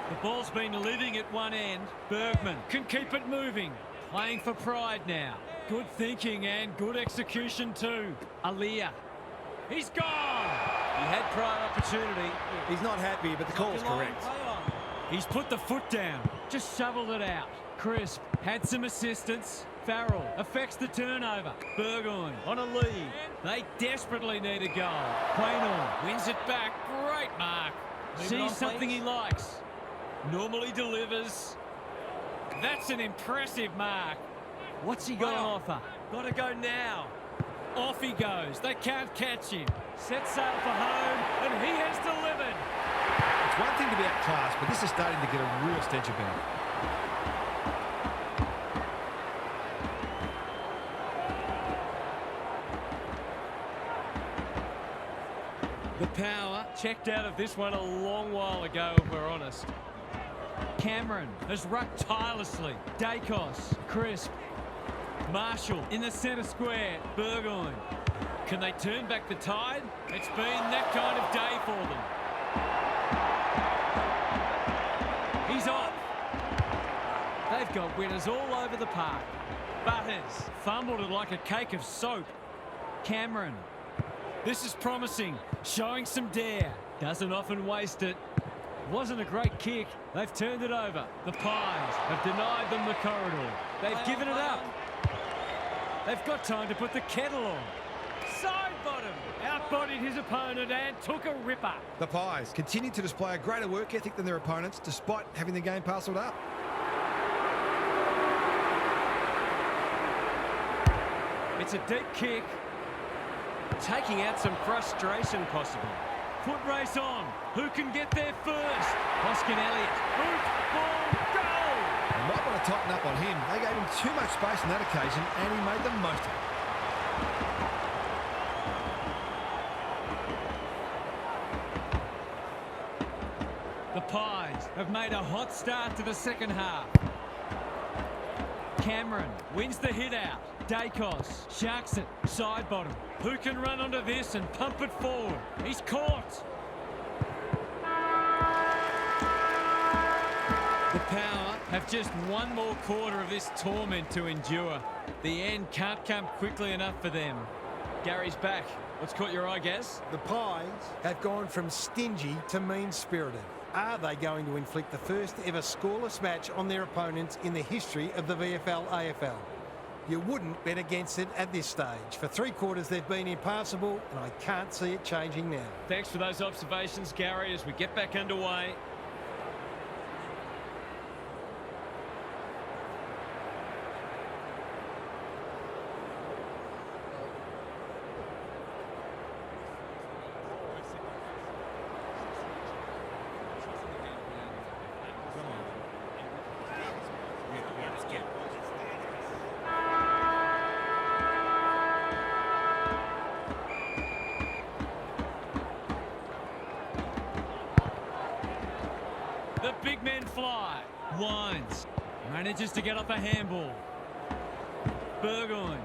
S4: The ball's been living at one end. Bergman can keep it moving. Playing for pride now. Good thinking and good execution too. Alia. He's gone. He had prior opportunity.
S2: He's not happy, but the call's correct.
S4: He's put the foot down. Just shoveled it out. Crisp had some assistance. Farrell affects the turnover. Burgoyne on a lead. They desperately need a goal. Quaynor wins it back. Great mark. Sees something he likes. Normally delivers. That's an impressive mark. What's he got on offer? Got to go now. Off he goes. They can't catch him. Set sail for home, and he has delivered.
S5: It's one thing to be outclassed, but this is starting to get a real stench about it.
S4: The Power checked out of this one a long while ago, if we're honest. Cameron has rucked tirelessly. Dacos, crisp. Marshall in the centre square. Burgoyne. Can they turn back the tide? It's been that kind of day for them. He's off. They've got winners all over the park. Butters fumbled it like a cake of soap. Cameron. This is promising, showing some dare. Doesn't often waste it. Wasn't a great kick. They've turned it over. The Pies have denied them the corridor. They've given it up. They've got time to put the kettle on. Side bottom. Outbodied his opponent and took a ripper.
S5: The Pies continue to display a greater work ethic than their opponents despite having the game parcelled up.
S4: It's a deep kick. Taking out some frustration possible. Foot race on. Who can get there first? Hoskin Elliott. Boot, ball, goal!
S5: They might want to tighten up on him. They gave him too much space on that occasion and he made the most of it.
S4: The Pies have made a hot start to the second half. Cameron wins the hit out. Dacos sharks it, side bottom. Who can run onto this and pump it forward? He's caught. The Power have just one more quarter of this torment to endure. The end can't come quickly enough for them. Gary's back. What's caught your eye, Gaz?
S3: The Pies have gone from stingy to mean-spirited. Are they going to inflict the first ever scoreless match on their opponents in the history of the VFL AFL? You wouldn't bet against it at this stage. For 3 quarters, they've been impassable, and I can't see it changing now.
S4: Thanks for those observations, Gary, as we get back underway. The big men fly. Wines. Manages to get off a handball. Burgoyne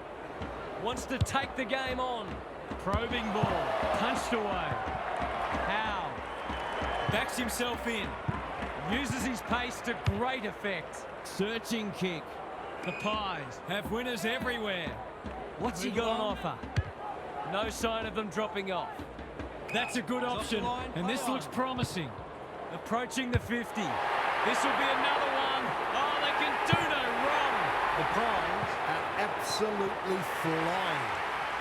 S4: wants to take the game on. Probing ball. Punched away. Howe backs himself in. Uses his pace to great effect. Searching kick. The Pies have winners everywhere. What's he got on offer? No sign of them dropping off. That's a good option, and this looks promising. Approaching the 50. This will be another one. Oh, they can do no wrong.
S3: The Pies are absolutely flying.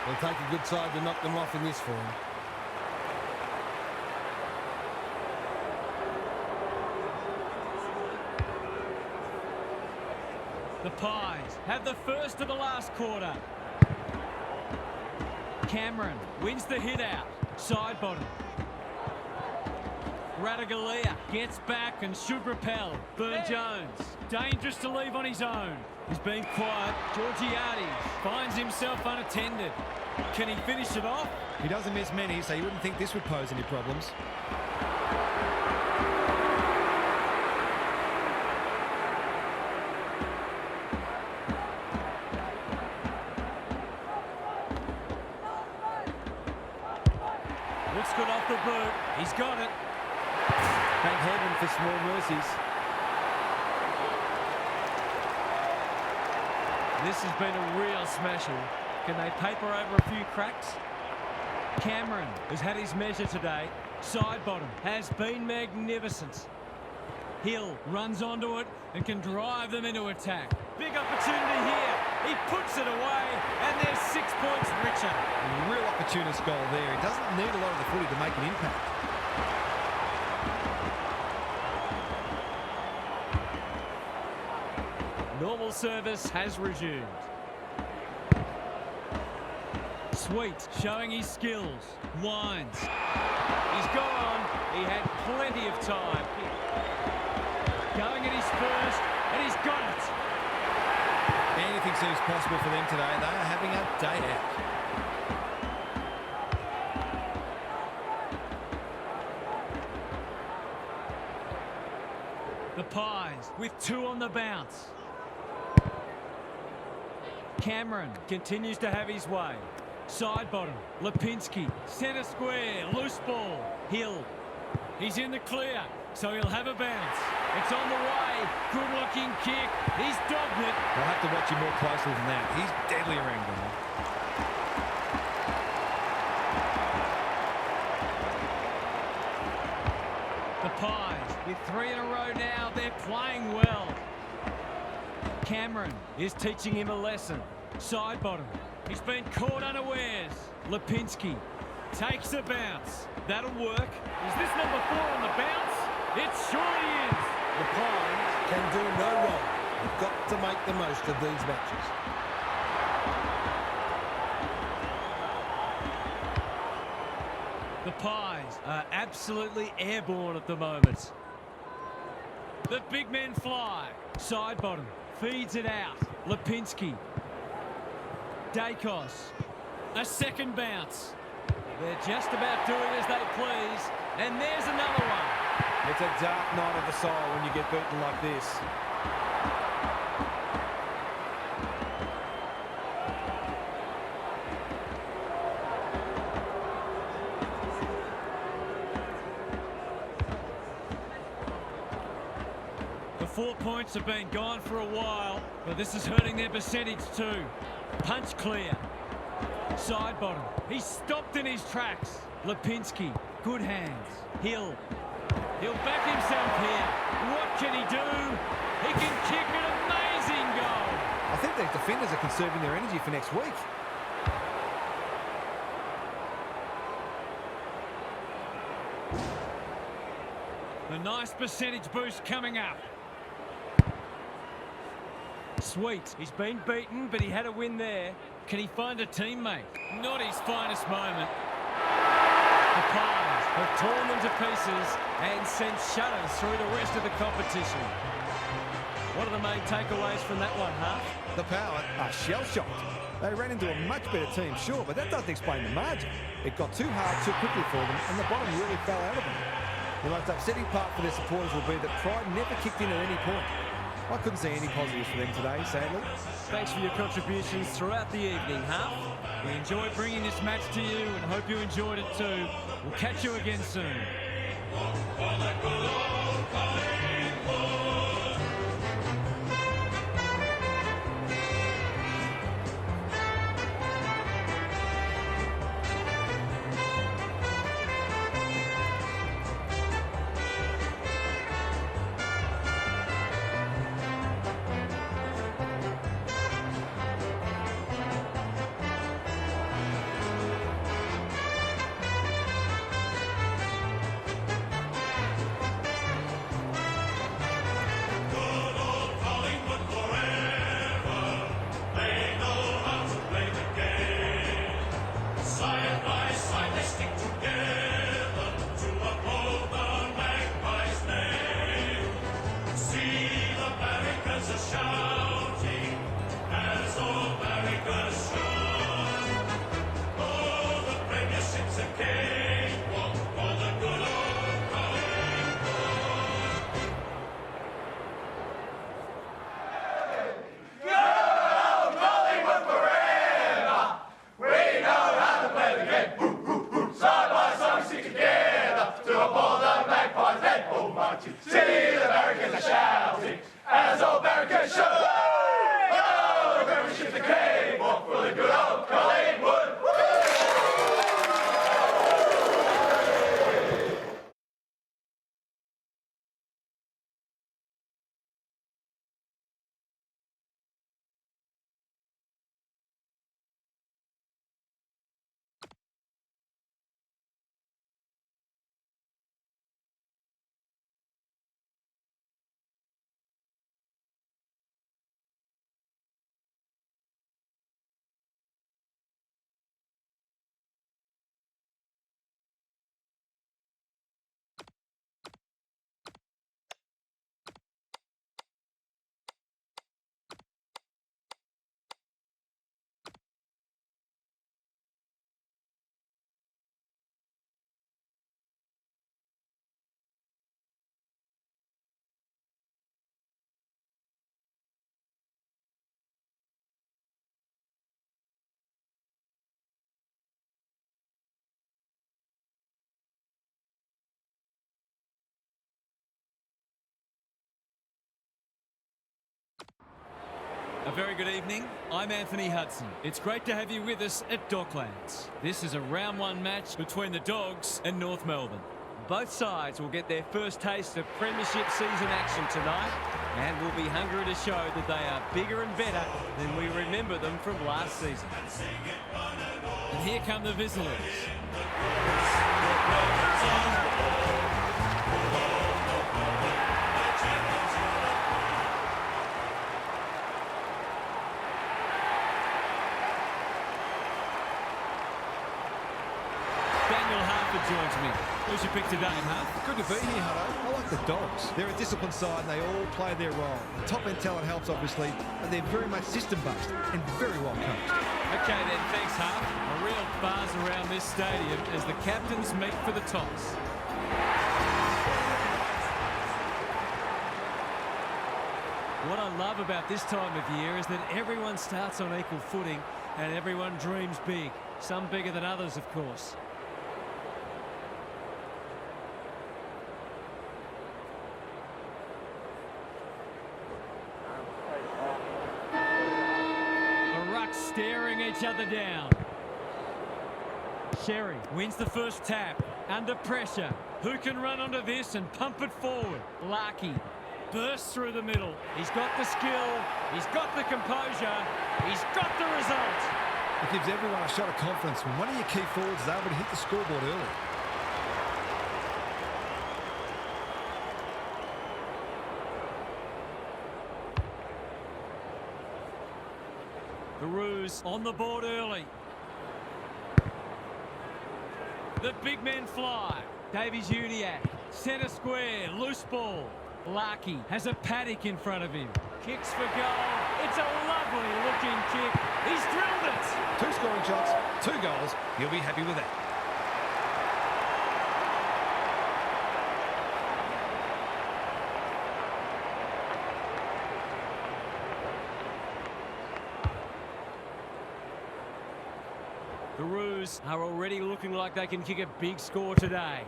S3: It'll take a good side to knock them off in this form.
S4: The Pies have the first of the last quarter. Cameron wins the hit out. Side bottom. Radaglia gets back and should repel. Burne-Jones, dangerous to leave on his own. He's been quiet. Georgiades finds himself unattended. Can he finish it off?
S5: He doesn't miss many, so you wouldn't think this would pose any problems.
S4: Looks good off the boot. He's got it.
S2: Thank heaven for small mercies.
S4: This has been a real smasher. Can they paper over a few cracks? Cameron has had his measure today. Side bottom has been magnificent. Hill runs onto it and can drive them into attack. Big opportunity here. He puts it away and they're 6 points richer.
S5: A real opportunist goal there. He doesn't need a lot of the footy to make an impact.
S4: Normal service has resumed. Sweet showing his skills. Wines. He's gone. He had plenty of time. Going at his first, and he's got it.
S5: Anything seems possible for them today. They are having a day out.
S4: The Pies with 2 on the bounce. Cameron continues to have his way. Side bottom, Lipinski, centre square, loose ball. Hill, he's in the clear, so he'll have a bounce. It's on the way, good looking kick, he's dogged it.
S5: They'll have to watch him more closely than that. He's deadly around goal.
S4: The Pies with 3 in a row now, they're playing well. Cameron is teaching him a lesson. Side bottom, He's been caught unawares. Lipinski takes a bounce. That'll work. Is this number 4 on the bounce? It surely is.
S3: The Pies can do no wrong. They've got to make the most of these matches.
S4: The Pies are absolutely airborne at the moment. The big men fly. Side bottom. Feeds it out. Lipinski. Dacos. A second bounce. They're just about doing as they please. And there's another one.
S2: It's a dark night of the soul when you get beaten like this.
S4: The 4 points have been gone for a while, but this is hurting their percentage too. Punch clear. Side bottom. He's stopped in his tracks. Lipinski. Good hands. Hill. He'll back himself here. What can he do? He can kick an amazing goal.
S2: I think these defenders are conserving their energy for next week.
S4: A nice percentage boost coming up. Sweet. He's been beaten, but he had a win there. Can he find a teammate? Not his finest moment. The Pies have torn them to pieces and sent shudders through the rest of the competition. What are the main takeaways from that one, Huff?
S2: The Power are shell-shocked. They ran into a much better team, sure, but that doesn't explain the margin. It got too hard too quickly for them, and the bottom really fell out of them. The most upsetting part for their supporters will be that pride never kicked in at any point. I couldn't see any positives for them today, sadly.
S4: Thanks for your contributions throughout the evening, Huff. We enjoyed bringing this match to you and hope you enjoyed it too. We'll catch you again soon. A very good evening. I'm Anthony Hudson. It's great to have you with us at Docklands. This is a round one match between the Dogs and North Melbourne. Both sides will get their first taste of premiership season action tonight. and will be hungry to show that they are bigger and better than we remember them from last season. And here come the visitors. Joins me. Who's your pick today, Huff?
S5: Good to be here, Hutto. I like the Dogs. They're a disciplined side and they all play their role. The top-end talent helps, obviously, but they're very much system-based and very well coached.
S4: Okay then, thanks, Huff. A real buzz around this stadium as the captains meet for the toss. What I love about this time of year is that everyone starts on equal footing and everyone dreams big. Some bigger than others, of course. Staring each other down. Sherry wins the first tap. Under pressure. Who can run onto this and pump it forward? Larky bursts through the middle. He's got the skill. He's got the composure. He's got the result.
S5: It gives everyone a shot of confidence when one of your key forwards is able to hit the scoreboard early.
S4: The Roos on the board early. The big men fly. Davies Uniacke, centre square, loose ball. Larky has a paddock in front of him. Kicks for goal. It's a lovely looking kick. He's drilled it.
S5: 2 scoring shots, 2 goals. He'll be happy with that.
S4: The Roos are already looking like they can kick a big score today.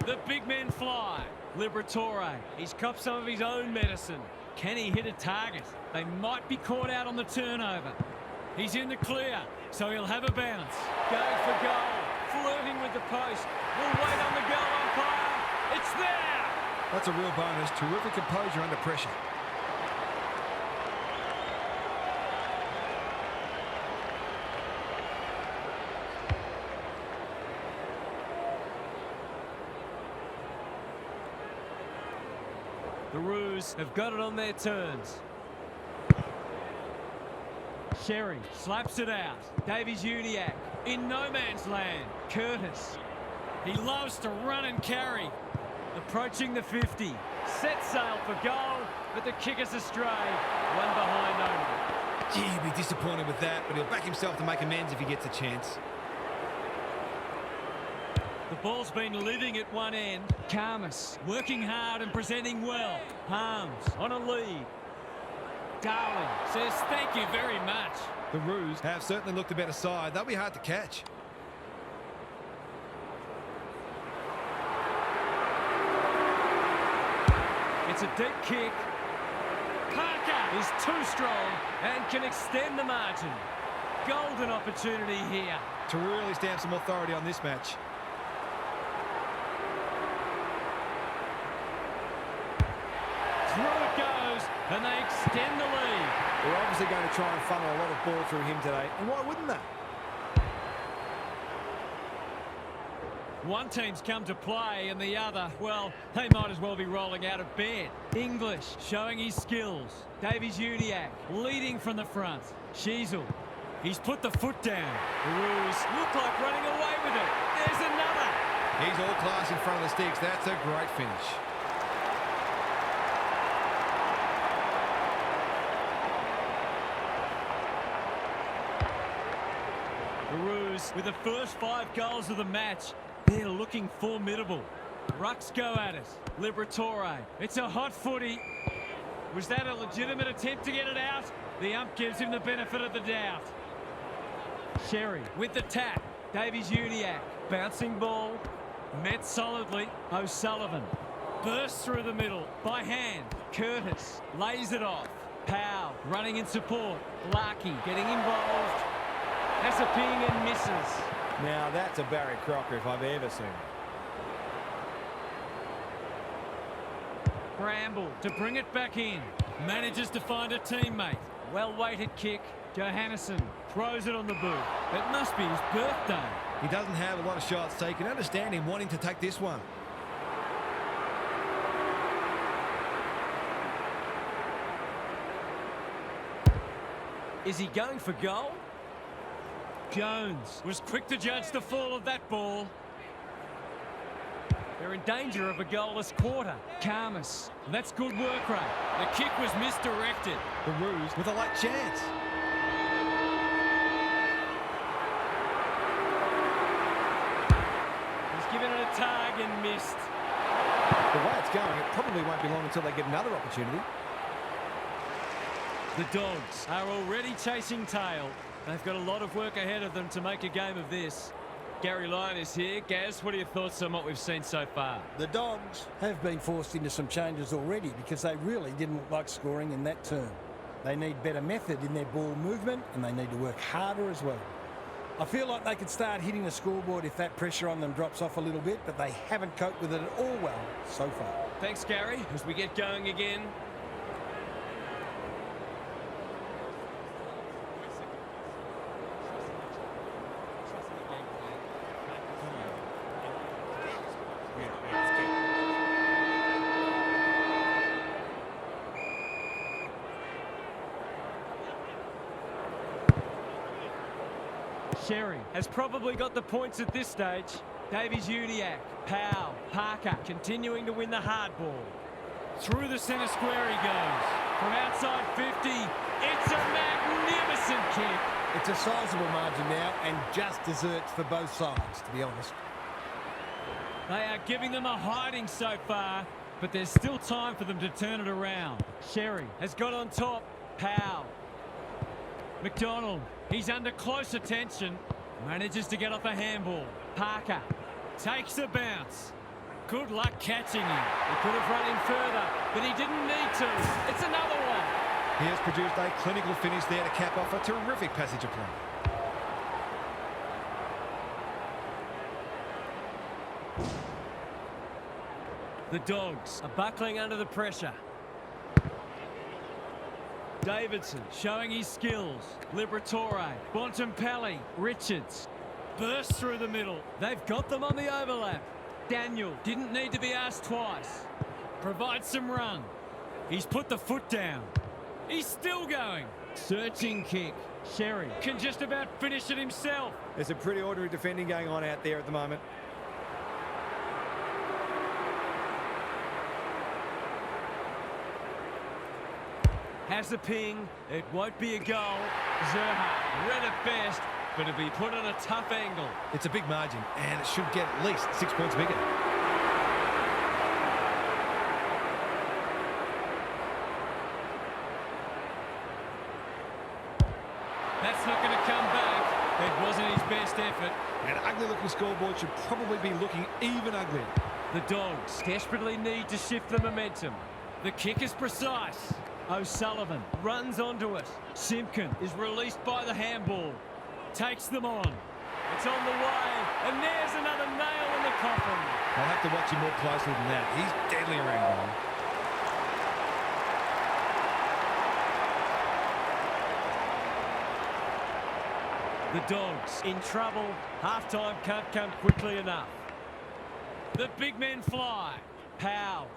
S4: The big men fly. Liberatore, he's copped some of his own medicine. Can he hit a target? They might be caught out on the turnover. He's in the clear, so he'll have a bounce. Going for goal, flirting with the post. We'll wait on the goal umpire. It's there!
S5: That's a real bonus. Terrific composure under pressure.
S4: The Roos have got it on their terms. Sherry slaps it out. Davies Uniacke in no man's land. Curtis. He loves to run and carry. Approaching the 50. Set sail for goal, but the kick is astray. One behind only.
S5: Gee, he'll be disappointed with that, but he'll back himself to make amends if he gets a chance.
S4: The ball's been living at one end. Karmas working hard and presenting well. Harms on a lead. Darling says thank you very much.
S5: The Roos have certainly looked a better side. They'll be hard to catch.
S4: It's a deep kick. Parker is too strong and can extend the margin. Golden opportunity here.
S5: To really stamp some authority on this match.
S4: Through it goes, and they extend the lead.
S2: They're obviously going to try and funnel a lot of ball through him today, and why wouldn't they?
S4: One team's come to play, and the other, well, they might as well be rolling out of bed. English showing his skills. Davies Uniacke leading from the front. Sheasel, he's put the foot down. The Roos look like running away with it. There's another.
S5: He's all class in front of the sticks. That's a great finish.
S4: The Roos with the first 5 goals of the match. They're looking formidable. Rucks go at it. Liberatore. It's a hot footy. Was that a legitimate attempt to get it out? The ump gives him the benefit of the doubt. Sherry with the tap. Davies Uniacke. Bouncing ball. Met solidly. O'Sullivan. Bursts through the middle. By hand. Curtis lays it off. Powell running in support. Larky getting involved. Hasaping and misses.
S2: Now that's a Barry Crocker if I've ever seen it.
S4: Scramble to bring it back in. Manages to find a teammate. Well-weighted kick. Johannesson throws it on the boot. It must be his birthday.
S5: He doesn't have a lot of shots, so you can understand him wanting to take this one.
S4: Is he going for goal? Jones was quick to judge the fall of that ball. They're in danger of a goalless quarter. Karmas. That's good work rate. The kick was misdirected.
S5: The Roos with a late chance.
S4: He's given it a tag and missed.
S2: The way it's going, it probably won't be long until they get another opportunity.
S4: The Dogs are already chasing tail. They've got a lot of work ahead of them to make a game of this. Gary Lyon is here. Gaz, what are your thoughts on what we've seen so far?
S3: The Dogs have been forced into some changes already because they really didn't look like scoring in that term. They need better method in their ball movement and they need to work harder as well. I feel like they could start hitting the scoreboard if that pressure on them drops off a little bit, but they haven't coped with it at all well so far.
S4: Thanks, Gary. As we get going again. Sherry has probably got the points at this stage. Davies Uniacke, Powell, Parker continuing to win the hard ball. Through the centre square he goes. From outside 50, it's a magnificent kick.
S7: It's a sizable margin now and just desserts for both sides, to be honest.
S4: They are giving them a hiding so far, but there's still time for them to turn it around. Sherry has got on top. Powell. McDonald, he's under close attention. Manages to get off a handball. Parker takes a bounce. Good luck catching him. He could have run in further, but he didn't need to. It's another one.
S5: He has produced a clinical finish there to cap off a terrific passage of play.
S4: The Dogs are buckling under the pressure. Davidson showing his skills. Liberatore, Bontempelli, Richards. Burst through the middle. They've got them on the overlap. Daniel didn't need to be asked twice. Provides some run. He's put the foot down. He's still going. Searching kick. Sherry can just about finish it himself.
S2: There's a pretty ordinary defending going on out there at the moment.
S4: Has the ping. It won't be a goal. Zerha read it best, but it'll be put on a tough angle.
S5: It's a big margin, and it should get at least 6 points bigger.
S4: That's not going to come back. It wasn't his best effort.
S5: An ugly-looking scoreboard should probably be looking even uglier.
S4: The Dogs desperately need to shift the momentum. The kick is precise. O'Sullivan runs onto it. Simpkin is released by the handball. Takes them on. It's on the way. And there's another nail in the coffin.
S5: I'll have to watch him more closely than that. He's deadly around goal.
S4: The Dogs in trouble. Half-time can't come quickly enough. The big men fly. Powell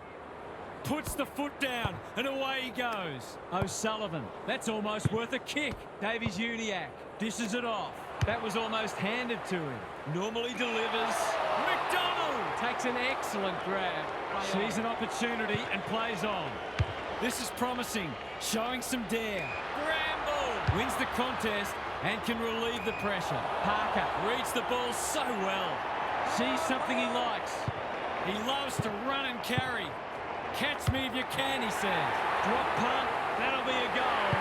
S4: puts the foot down and away he goes. O'Sullivan, that's almost worth a kick. Davies Uniacke dishes it off. That was almost handed to him. Normally delivers. McDonald takes an excellent grab. Sees an opportunity and plays on. This is promising, showing some dare. Bramble wins the contest and can relieve the pressure. Parker reads the ball so well. Sees something he likes. He loves to run and carry. Catch me if you can, he says. Drop punt, that'll be a goal.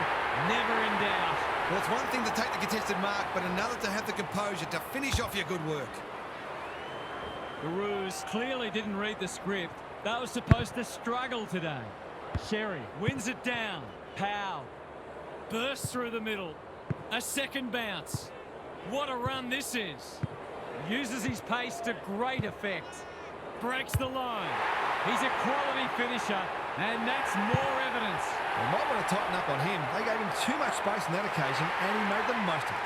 S4: Never in doubt.
S5: Well, it's one thing to take the contested mark, but another to have the composure to finish off your good work.
S4: The Roos clearly didn't read the script. They were supposed to struggle today. Sherry wins it down. Powell bursts through the middle. A second bounce. What a run this is. Uses his pace to great effect. Breaks the line. He's a quality finisher And that's more evidence.
S5: They might want to tighten up on him. They gave him too much space on that occasion, and he made the most of it.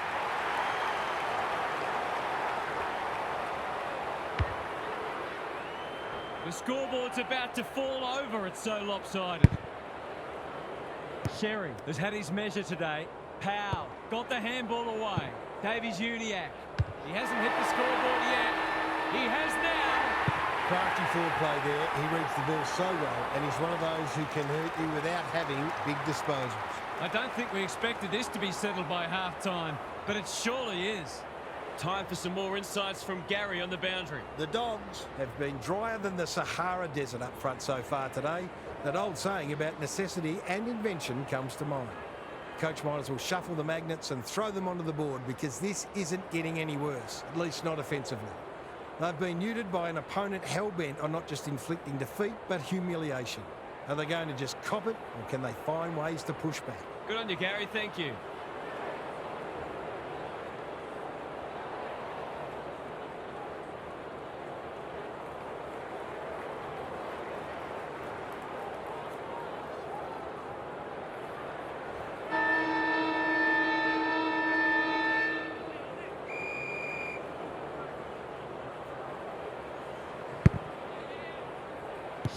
S4: The scoreboard's about to fall over. It's so lopsided. Sherry has had his measure today. Powell got the handball away. Davies-Uniacke. He hasn't hit the scoreboard yet. He has now.
S7: Crafty forward play there. He reads the ball so well, and he's one of those who can hurt you without having big disposals.
S4: I don't think we expected this to be settled by half-time, but it surely is. Time for some more insights from Gary on the boundary.
S3: The Dogs have been drier than the Sahara Desert up front so far today. That old saying about necessity and invention comes to mind. Coach might as well shuffle the magnets and throw them onto the board because this isn't getting any worse, at least not offensively. They've been neutered by an opponent hell-bent on not just inflicting defeat, but humiliation. Are they going to just cop it, or can they find ways to push back?
S4: Good on you, Gary. Thank you.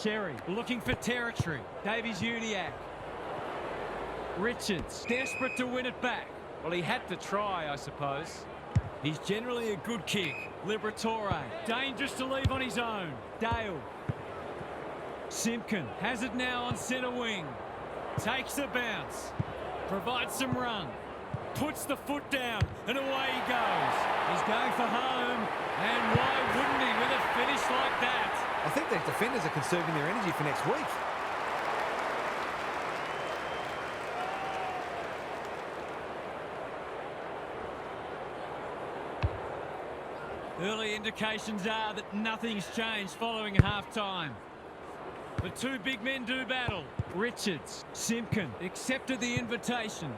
S4: Sherry looking for territory. Davies-Uniacke. Richards desperate to win it back. Well, he had to try, I suppose. He's generally a good kick. Liberatore dangerous to leave on his own. Dale. Simpkin has it now on centre wing. Takes the bounce. Provides some run. Puts the foot down and away he goes. He's going for home. And why wouldn't he with a finish like that?
S5: I think these defenders are conserving their energy for next week.
S4: Early indications are that nothing's changed following half-time. The two big men do battle. Richards, Simpkin accepted the invitation.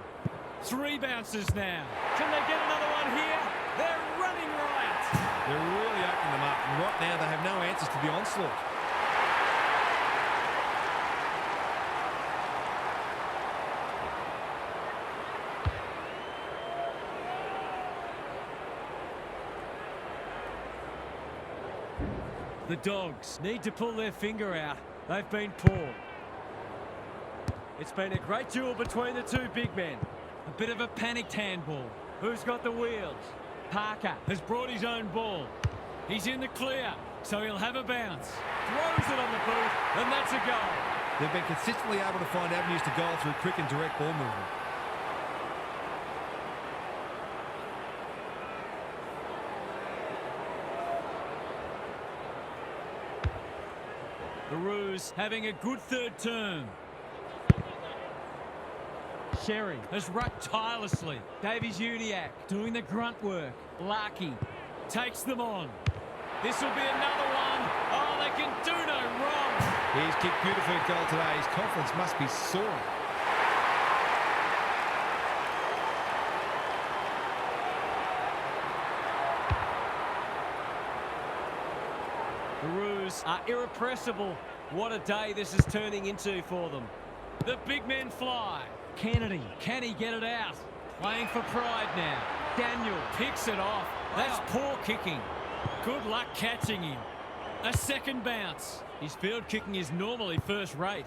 S4: 3 bounces now. Can they get another one here? They're running riot.
S5: They're really opening them up, and right now they have no answers to the onslaught.
S4: The Dogs need to pull their finger out. They've been poor. It's been a great duel between the two big men. A bit of a panicked handball. Who's got the wheels? Parker has brought his own ball. He's in the clear, so he'll have a bounce. Throws it on the boot, and that's a goal.
S5: They've been consistently able to find avenues to goal through quick and direct ball movement.
S4: The Roos having a good third term. Sherry has rucked tirelessly. Davies-Uniacke doing the grunt work. Larkey takes them on. This will be another one. Oh, they can do no wrong.
S5: He's kicked beautifully at goal today. His confidence must be soaring.
S4: The Roos are irrepressible. What a day this is turning into for them. The big men fly. Kennedy, can he get it out? Playing for pride now. Daniel picks it off. That's poor kicking. Good luck catching him. A second bounce. His field kicking is normally first rate.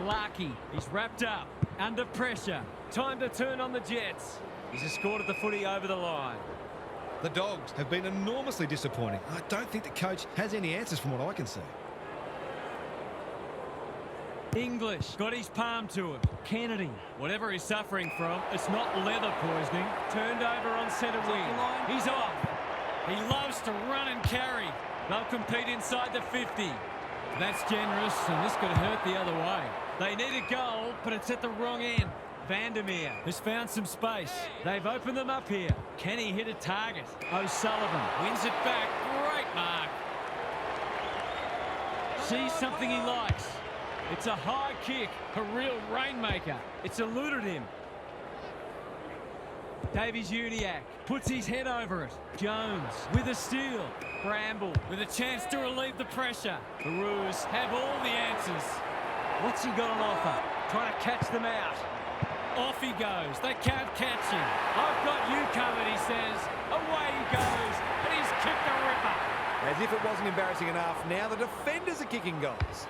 S4: Larkey, he's wrapped up. Under pressure. Time to turn on the Jets. He's escorted the footy over the line.
S5: The Dogs have been enormously disappointing. I don't think the coach has any answers from what I can see.
S4: English got his palm to it. Kennedy, whatever he's suffering from, it's not leather poisoning. Turned over on centre wing. He's off. He loves to run and carry. They'll compete inside the 50. That's generous, and this could hurt the other way. They need a goal, but it's at the wrong end. Vandermeer has found some space. They've opened them up here. Can he hit a target? O'Sullivan wins it back. Great mark. Sees something he likes. It's a high kick, a real rainmaker. It's eluded him. Davies-Uniacke puts his head over it. Jones with a steal. Bramble with a chance to relieve the pressure. The Roos have all the answers. What's he got on offer? Trying to catch them out. Off he goes. They can't catch him. I've got you covered, he says. Away he goes, and he's kicked a ripper.
S2: As if it wasn't embarrassing enough, now the defenders are kicking goals.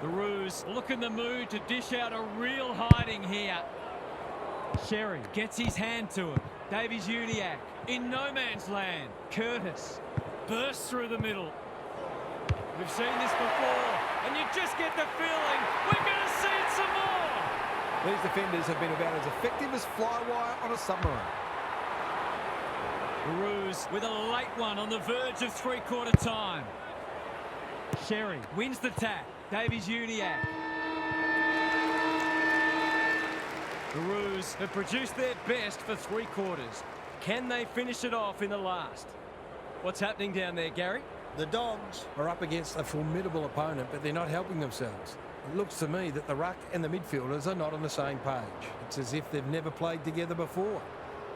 S4: The Roos look in the mood to dish out a real hiding here. Sherry gets his hand to it. Davies-Uniacke in no man's land. Curtis bursts through the middle. We've seen this before, and you just get the feeling we're going to see it some more.
S2: These defenders have been about as effective as flywire on a submarine.
S4: The Roos with a late one on the verge of three-quarter time. Sherry wins the tap. Davies-Uniacke. The Roos have produced their best for three quarters. Can they finish it off in the last? What's happening down there, Gary?
S3: The Dogs are up against a formidable opponent, but they're not helping themselves. It looks to me that the ruck and the midfielders are not on the same page. It's as if they've never played together before.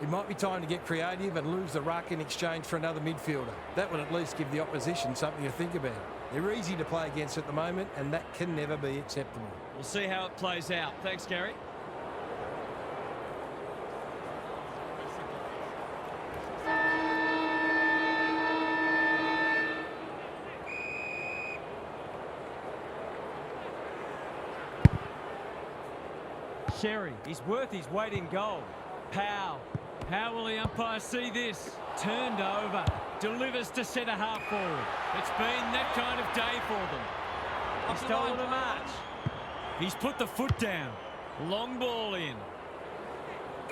S3: It might be time to get creative and lose the ruck in exchange for another midfielder. That would at least give the opposition something to think about. They're easy to play against at the moment, and that can never be acceptable.
S4: We'll see how it plays out. Thanks, Gary. Sherry, he's worth his weight in gold. Powell. How will the umpire see this? Turned over. Delivers to centre half forward. It's been that kind of day for them. He's stolen a march. He's put the foot down. Long ball in.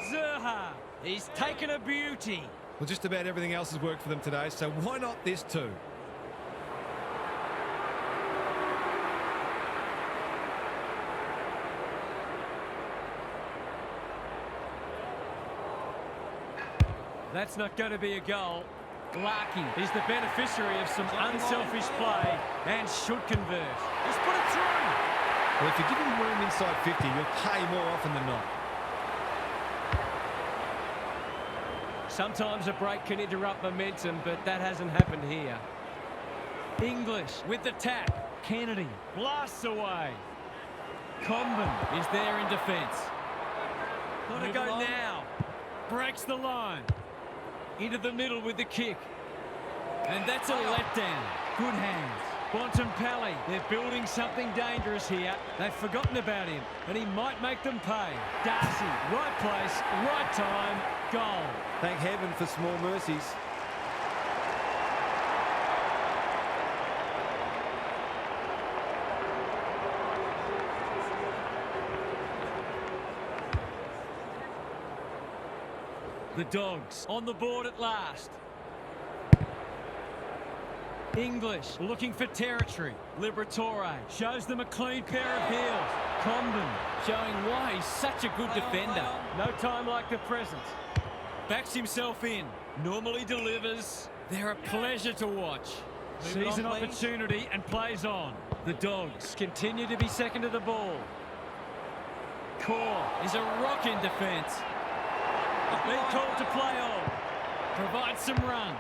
S4: Zerha. He's taken a beauty.
S5: Well, just about everything else has worked for them today, so why not this too?
S4: That's not going to be a goal. Larky is the beneficiary of some unselfish play and should convert. He's put it through.
S5: Well, if you give him room inside 50, you'll pay more often than not.
S4: Sometimes a break can interrupt momentum, but that hasn't happened here. English with the tap. Kennedy blasts away. Comben is there in defence. Got to go now. Breaks the line. Into the middle with the kick. And that's a letdown. Good hands. Bontempelli, they're building something dangerous here. They've forgotten about him, and he might make them pay. Darcy, right place, right time, goal.
S2: Thank heaven for small mercies.
S4: The Dogs on the board at last. English looking for territory. Liberatore shows them a clean pair of heels. Comben showing why he's such a good defender. No time like the present. Backs himself in. Normally delivers. They're a pleasure to watch. Sees an opportunity and plays on. The Dogs continue to be second to the ball. Core is a rock in defence. Been called to play on. Provides some run.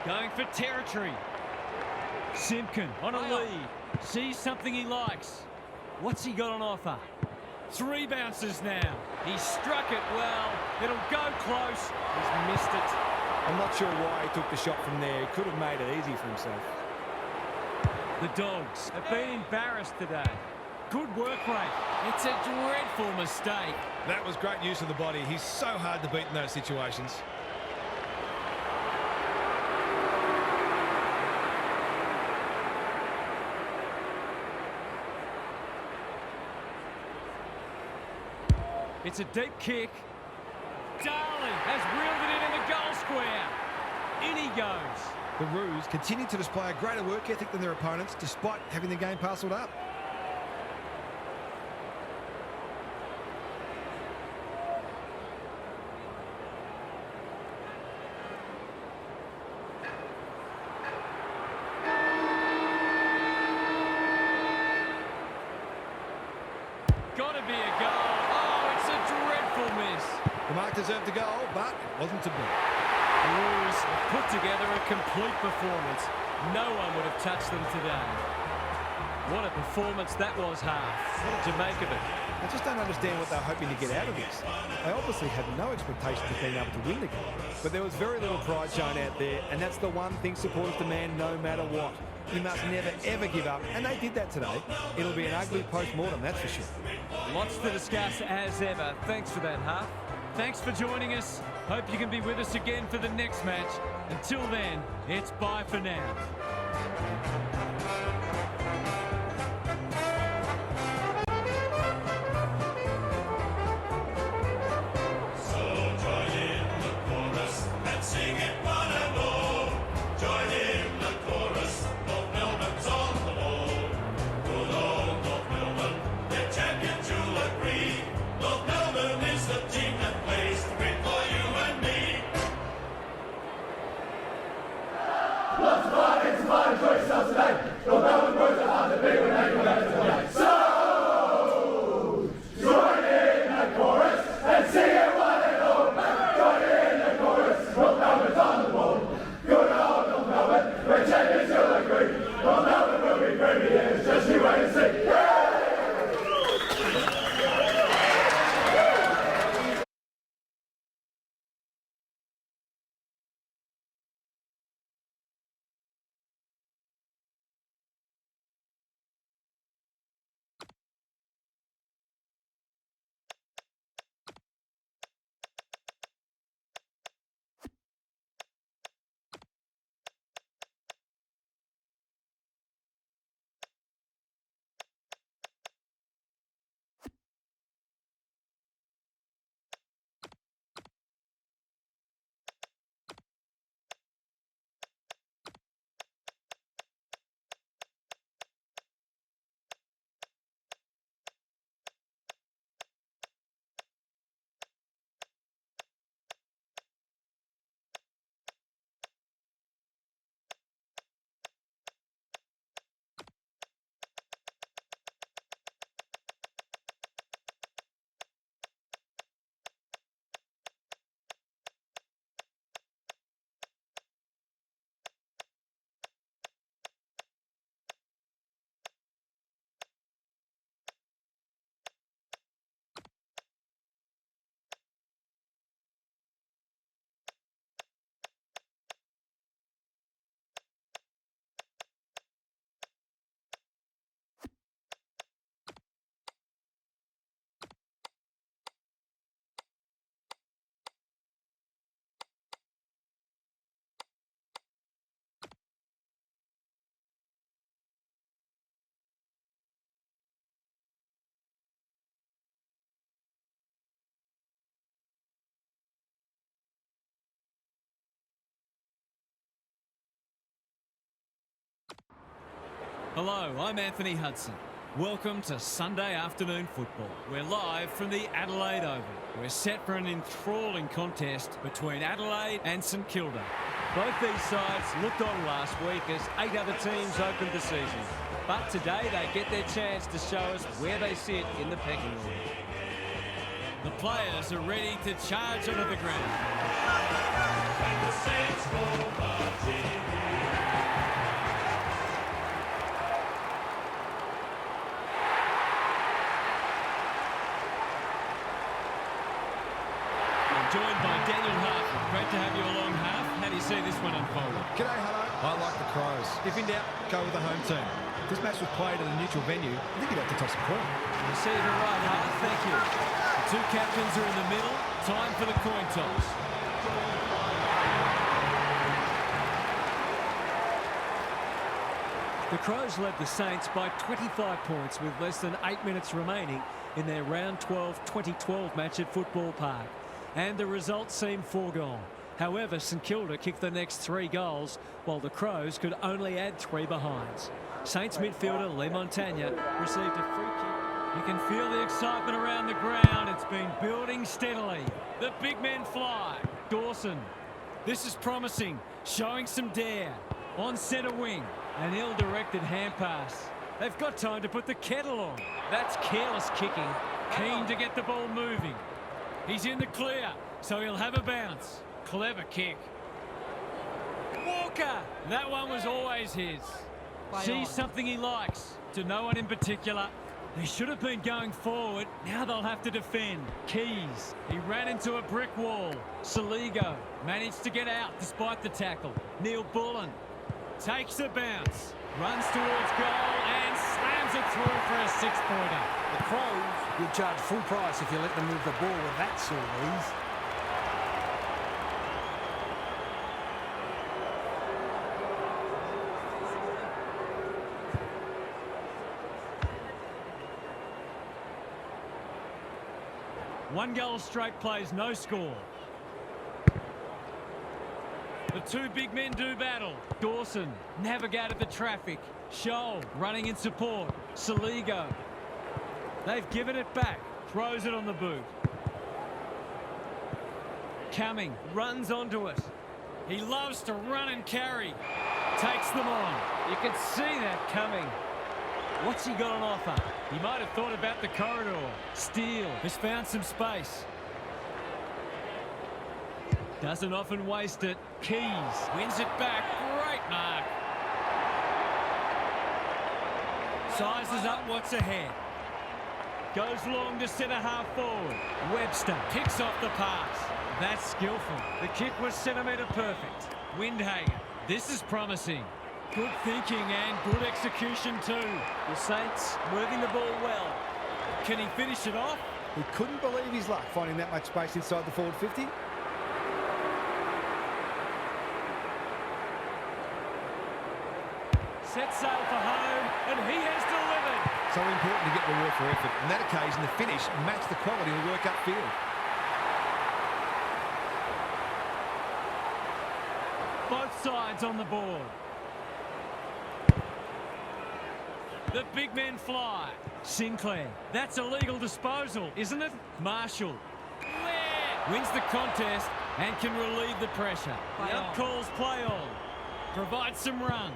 S4: Going for territory. Simpkin on a lead. Sees something he likes. What's he got on offer? 3 bounces now. He struck it well. It'll go close. He's missed it.
S2: I'm not sure why he took the shot from there. He could have made it easy for himself.
S4: The Dogs have been embarrassed today. Good work rate. It's a dreadful mistake.
S5: That was great use of the body. He's so hard to beat in those situations.
S4: It's a deep kick. Darling has reeled it in the goal square. In he goes.
S5: The Roos continue to display a greater work ethic than their opponents, despite having the game parcelled up.
S4: Got to be a goal. Oh, it's a dreadful miss.
S5: mark deserved a goal, but it wasn't to be.
S4: The Roos have put together a complete performance. No one would have touched them today. What a performance that was, Half. What did you make of it?
S2: I just don't understand what they're hoping to get out of this. They obviously had no expectation of being able to win the game. But there was very little pride shown out there, and that's the one thing supporters demand no matter what. You must never, ever give up, and they did that today. It'll be an ugly post-mortem, that's for sure.
S4: Lots to discuss as ever. Thanks for that, Half. Thanks for joining us. Hope you can be with us again for the next match. Until then, it's bye for now. Hello, I'm Anthony Hudson. Welcome to Sunday afternoon football. We're live from the Adelaide Oval. We're set for an enthralling contest between Adelaide and St Kilda. Both these sides looked on last week as 8 other teams opened the season. But today they get their chance to show us where they sit in the pecking order. The players are ready to charge onto the ground. Joined by Daniel Harper. Great to have you along, Half. How do you see this one unfold?
S5: G'day, hello. I like the Crows. If in doubt, go with the home team. If this match was played at a neutral venue, I think you'd have to toss a coin.
S4: Receiver right, Half. Thank you. The two captains are in the middle. Time for the coin toss.
S1: The Crows led the Saints by 25 points with less than 8 minutes remaining in their Round 12 2012 match at Football Park. And the result seemed foregone. However, St Kilda kicked the next 3 goals, while the Crows could only add 3 behinds. Saints midfielder Lee Montagna received a free kick. You can feel the excitement around the ground. It's been building steadily. The big men fly. Dawson. This is promising, showing some dare. On centre wing, an ill-directed hand pass. They've got time to put the kettle on. That's careless kicking. Keen to get the ball moving. He's in the clear.
S4: so he'll have a bounce. Clever kick. Walker! That one was always his. Sees something he likes. To no one in particular. They should have been going forward. Now they'll have to defend. Keys. He ran into a brick wall. Saligo managed to get out despite the tackle. Neil Bullen takes the bounce. Runs towards goal and slams it through for a six-pointer.
S3: The Crows will charge full price if you let them move the ball with that sort of ease.
S4: One goal straight plays, no score. The two big men do battle. Dawson navigated the traffic. Scholl running in support. Saligo. They've given it back. Throws it on the boot. Cumming runs onto it. He loves to run and carry. Takes them on. You can see that coming. What's he got on offer? He might have thought about the corridor. Steele has found some space. Doesn't often waste it. Keys wins it back. Great mark. Sizes up what's ahead. Goes long to centre half forward. Webster picks off the pass. That's skillful. The kick was centimetre perfect. Windhager. This is promising. Good thinking and good execution too. The Saints moving the ball well. Can he finish it off?
S2: He couldn't believe his luck finding that much space inside the forward 50.
S4: Set sail for home, and he has delivered.
S5: So important to get reward for effort. On that occasion, the finish matched the quality of the work upfield.
S4: Both sides on the board. The big men fly. Sinclair. That's a legal disposal, isn't it? Marshall. Wins the contest and can relieve the pressure. The ump calls play on. Provides some run.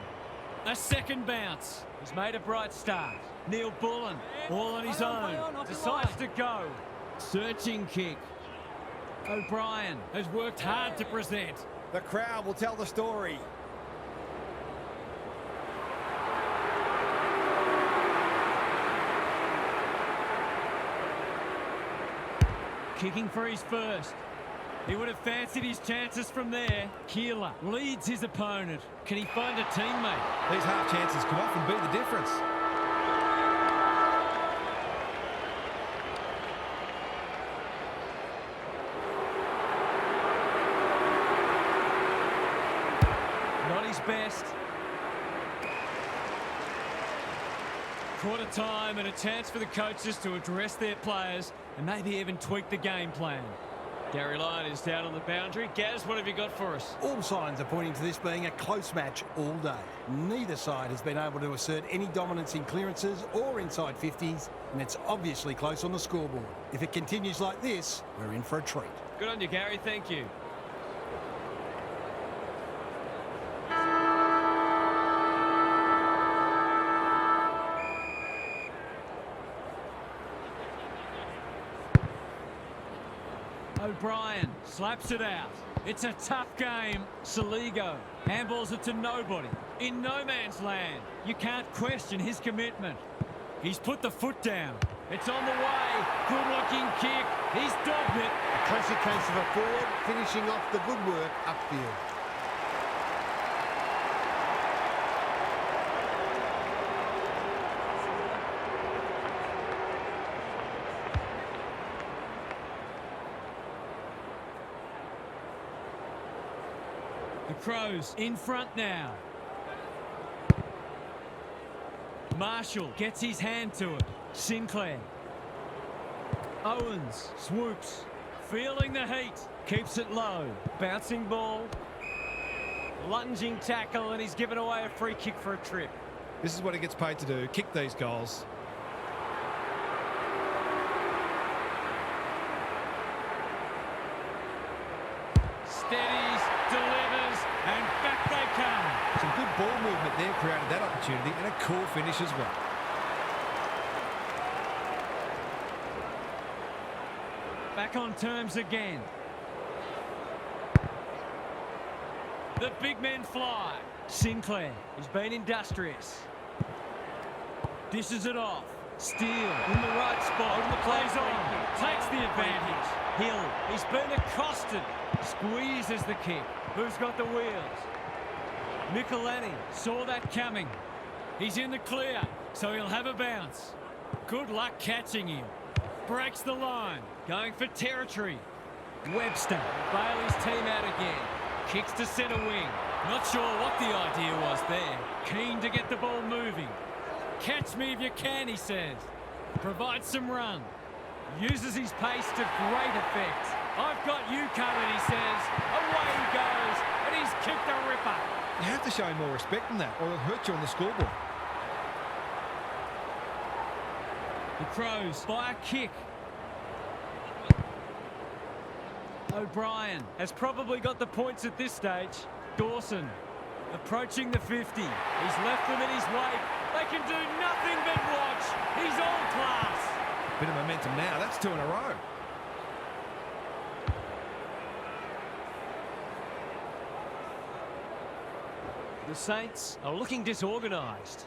S4: A second bounce. He's made a bright start. Neil Bullen, all on his own. Decides to go. Searching kick. O'Brien has worked hard to present.
S2: The crowd will tell the story.
S4: Kicking for his first. He would have fancied his chances from there. Keeler leads his opponent. Can he find a teammate?
S5: These half chances can often be the difference.
S4: Not his best. Quarter time and a chance for the coaches to address their players and maybe even tweak the game plan. Gary Lyon is down on the boundary. Gaz, what have you got for us?
S3: All signs are pointing to this being a close match all day. Neither side has been able to assert any dominance in clearances or inside 50s, and it's obviously close on the scoreboard. If it continues like this, we're in for a treat.
S4: Good on you, Gary. Thank you. O'Brien slaps it out. It's a tough game. Saligo handballs it to nobody. In no man's land. You can't question his commitment. He's put the foot down. It's on the way. Good-looking kick. He's dogged it.
S7: A classic case of a forward finishing off the good work upfield.
S4: The Crows in front now. Marshall gets his hand to it. Sinclair. Owens swoops. Feeling the heat. Keeps it low. Bouncing ball. Lunging tackle, and he's given away a free kick for a trip.
S5: This is what he gets paid to do, kick these goals.
S4: Steadies, delivers, and back they come.
S5: Some good ball movement there created that opportunity, and a cool finish as well.
S4: Back on terms again. The big men fly.
S1: Sinclair, he's been industrious.
S4: Dishes it off. Steele in the right spot. Plays on. Takes the advantage.
S1: Hill, he's been accosted. Squeezes the kick.
S4: Who's got the wheels?
S1: Michelini
S4: Saw that coming. He's in the clear, so he'll have a bounce. Good luck catching him. Breaks the line. Going for territory.
S1: Webster.
S4: Bailey's team out again. Kicks to centre wing. Not sure what the idea was there. Keen to get the ball moving. Catch me if you can, he says. Provides some run. Uses his pace to great effect. I've got you covered, he says. Away he goes, and he's kicked a ripper.
S5: You have to show him more respect than that, or it'll hurt you on the scoreboard.
S4: The Crows by a kick.
S1: O'Brien has probably got the points at this stage. Dawson approaching the 50. He's left them in his wake.
S4: They can do nothing but watch. He's all class.
S5: Bit of momentum now. That's 2 in a row.
S1: The Saints are looking disorganised.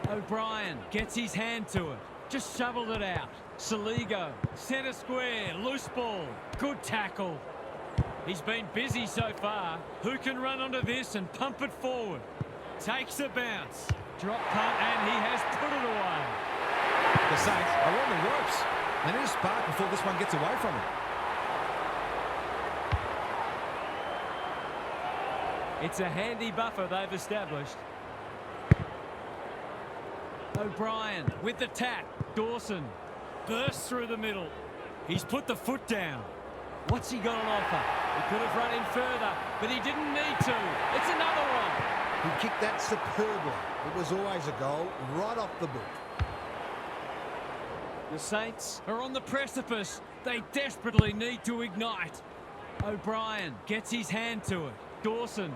S1: O'Brien gets his hand to it. Just shoveled it out. Saligo, centre square, loose ball. Good tackle.
S4: He's been busy so far. Who can run onto this and pump it forward? Takes a bounce.
S1: Drop punt, and he has put it away.
S5: The Saints are on the ropes. They need a spark before this one gets away from them.
S1: It's a handy buffer they've established. O'Brien with the tap. Dawson
S4: Bursts through the middle. He's put the foot down.
S1: What's he got on offer?
S4: He could have run in further, but he didn't need to. It's another one.
S7: He kicked that superbly. It was always a goal, right off the boot.
S1: The Saints
S4: Are on the precipice. They desperately need to ignite.
S1: O'Brien gets his hand to it. Dawson.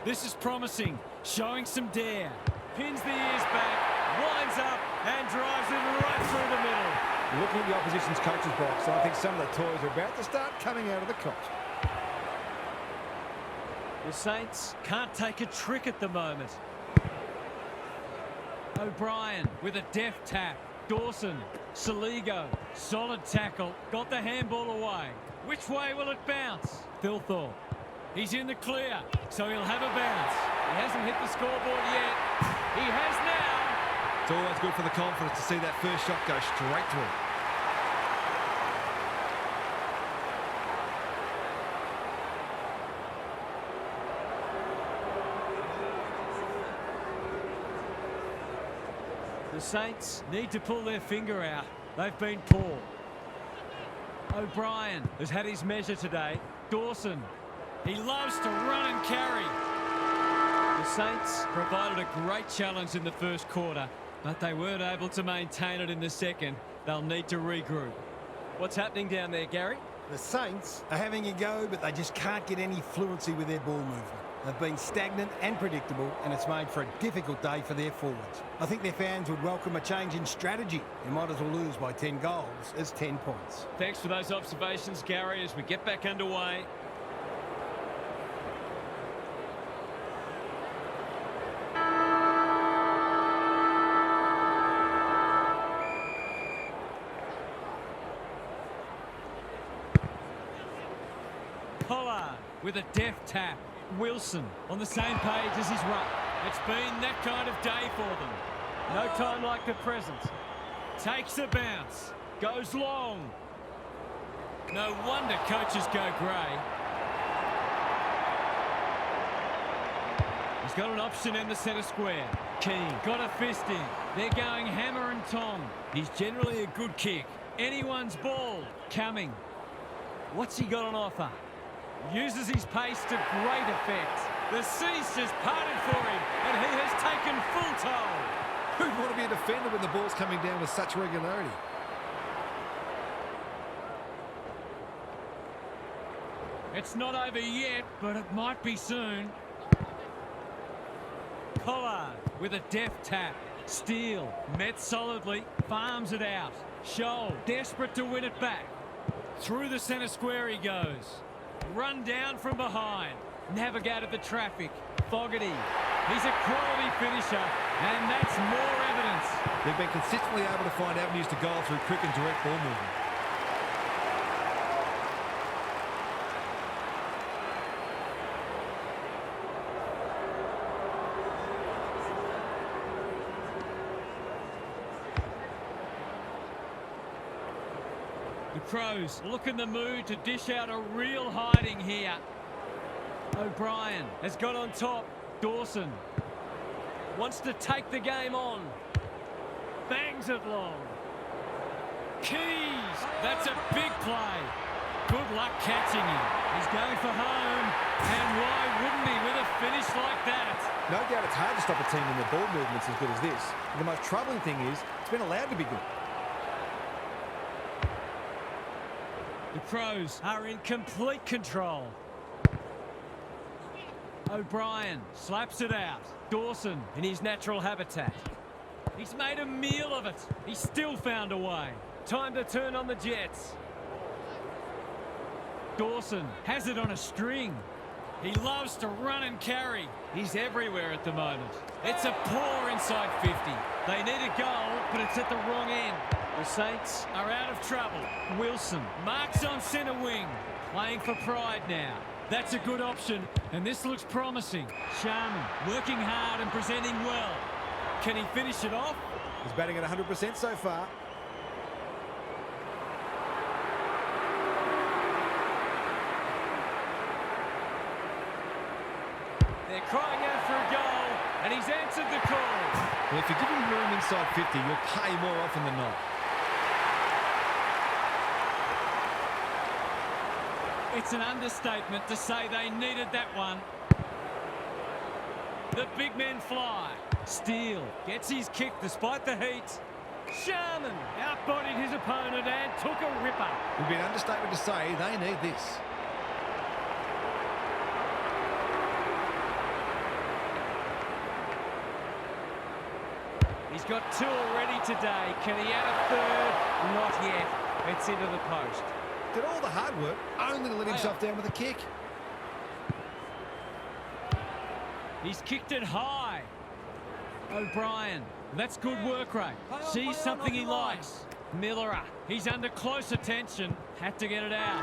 S4: This is promising, showing some dare. Pins the ears back, winds up, and drives it right through the middle.
S2: Looking at the opposition's coach's box, and I think some of the toys are about to start coming out of the cot.
S1: The Saints can't take a trick at the moment. O'Brien with a deft tap. Dawson, Saligo, solid tackle, got the handball away.
S4: Which way will it bounce?
S1: Thilthorpe.
S4: He's in the clear, so he'll have a bounce. He hasn't hit the scoreboard yet. He has now.
S5: It's always good for the confidence to see that first shot go straight through.
S1: The Saints need to pull their finger out. They've been poor. O'Brien has had his measure today. Dawson.
S4: He loves to run and carry.
S1: The Saints
S4: Provided a great challenge in the first quarter, but they weren't able to maintain it in the second. They'll need to regroup.
S1: What's happening down there, Gary?
S3: The Saints are having a go, but they just can't get any fluency with their ball movement. They've been stagnant and predictable, and it's made for a difficult day for their forwards. I think their fans would welcome a change in strategy. They might as well lose by 10 goals as 10 points.
S4: Thanks for those observations, Gary, as we get back underway.
S1: Pollard with a deft tap. Wilson on the same page as his run.
S4: It's been that kind of day for them.
S1: No time like the present.
S4: Takes a bounce. Goes long. No wonder coaches go grey.
S1: He's got an option in the centre square. Keane got a fist in. They're going hammer and tong.
S4: He's generally a good kick.
S1: Anyone's ball. Coming. What's he got on offer? Uses his pace to great effect.
S4: The seas just parted for him, and he has taken full toll.
S5: Who'd want to be a defender when the ball's coming down with such regularity?
S4: It's not over yet, but it might be soon.
S1: Pollard with a deft tap. Steele met solidly, farms it out. Scholl desperate to win it back.
S4: Through the centre square he goes. Run down from behind. Navigated the traffic. Fogarty. He's a quality finisher, and that's more evidence.
S5: They've been consistently able to find avenues to goal through quick and direct ball movement.
S4: The Crows look in the mood to dish out a real hiding here. O'Brien has got on top. Dawson wants to take the game on. Bangs it long. Keys. That's a big play. Good luck catching him. He's going for home. And why wouldn't he with a finish like that?
S2: No doubt it's hard to stop a team when their ball movement's as good as this. And the most troubling thing is it's been allowed to be good.
S4: The Crows are in complete control. O'Brien slaps it out. Dawson in his natural habitat. He's made a meal of it. He's still found a way. Time to turn on the Jets. Dawson has it on a string. He loves to run and carry. He's everywhere at the moment. It's a poor inside 50. They need a goal, but it's at the wrong end. The Saints are out of trouble. Wilson marks on centre wing. Playing for pride now. That's a good option, and this looks promising. Sharman working hard and presenting well. Can he finish it off?
S2: He's batting at 100% so far.
S4: They're crying out for a goal, and he's answered the call.
S5: Well, if you're giving room inside 50, you'll pay more often than not.
S4: It's an understatement to say they needed that one. The big men fly. Steele gets his kick despite the heat. Sharman outbodied his opponent and took a ripper.
S5: It would be an understatement to say they need this.
S4: He's got two already today. Can he add a third? Not yet. It's into the post.
S5: Did all the hard work only to let himself down with a kick.
S4: He's kicked it high. O'Brien, that's good work rate. Sees something he likes. Miller, he's under close attention. Had to get it out.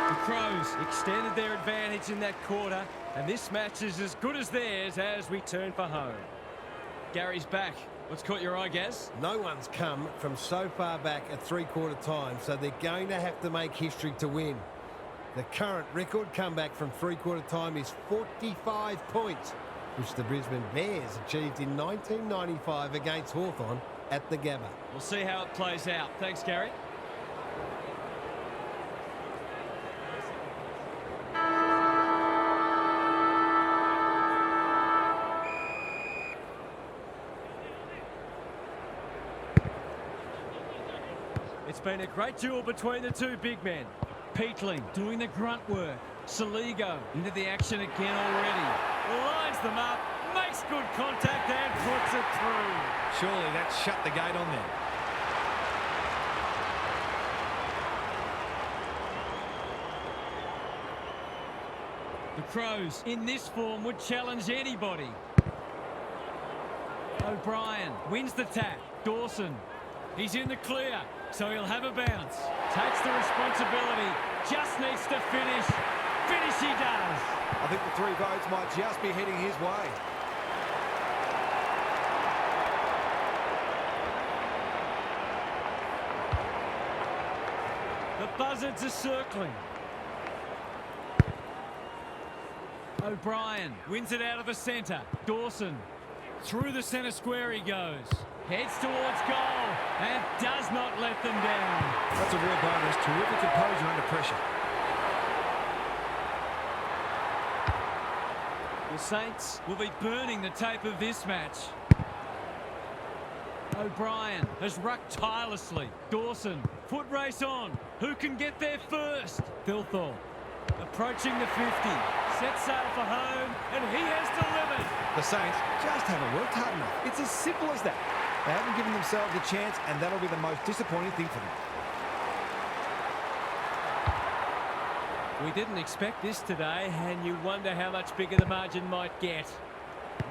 S4: The Crows extended their advantage in that quarter, and this match is as good as theirs as we turn for home. Gary's back. What's caught your eye, Gaz?
S7: No one's come from so far back at three-quarter time, so they're going to have to make history to win. The current record comeback from three-quarter time is 45 points, which the Brisbane Bears achieved in 1995 against Hawthorn at the Gabba.
S4: We'll see how it plays out. Thanks, Gary. It's been a great duel between the two big men. Peatling doing the grunt work. Saligo into the action again already. Lines them up, makes good contact and puts it through.
S5: Surely that shut the gate on them.
S4: The Crows in this form would challenge anybody. O'Brien wins the tap. Dawson, he's in the clear, so he'll have a bounce. Takes the responsibility, just needs to finish. Finish he does.
S2: I think the 3 votes might just be heading his way.
S4: The buzzards are circling. O'Brien wins it out of the centre. Dawson through the centre square he goes. Heads towards goal and does not let them down.
S5: That's a real bonus. Terrific composure under pressure.
S4: The Saints will be burning the tape of this match. O'Brien has rucked tirelessly. Dawson, foot race on. Who can get there first? Thilthorpe approaching the 50. Set sail for home, and he has delivered.
S2: The Saints just haven't worked hard enough. It's as simple as that. They haven't given themselves a chance, and that'll be the most disappointing thing for them.
S4: We didn't expect this today, and you wonder how much bigger the margin might get.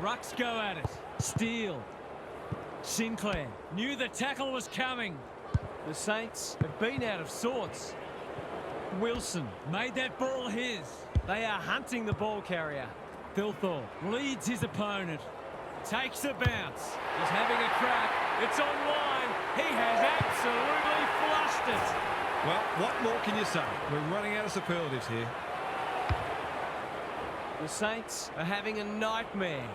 S4: Rucks go at it. Steele. Sinclair knew the tackle was coming. The Saints have been out of sorts. Wilson made that ball his. They are hunting the ball carrier. Thilthorpe leads his opponent. Takes a bounce. He's having a crack. It's online. He has absolutely flushed it.
S5: Well, what more can you say? We're running out of superlatives here.
S4: The Saints are having a nightmare.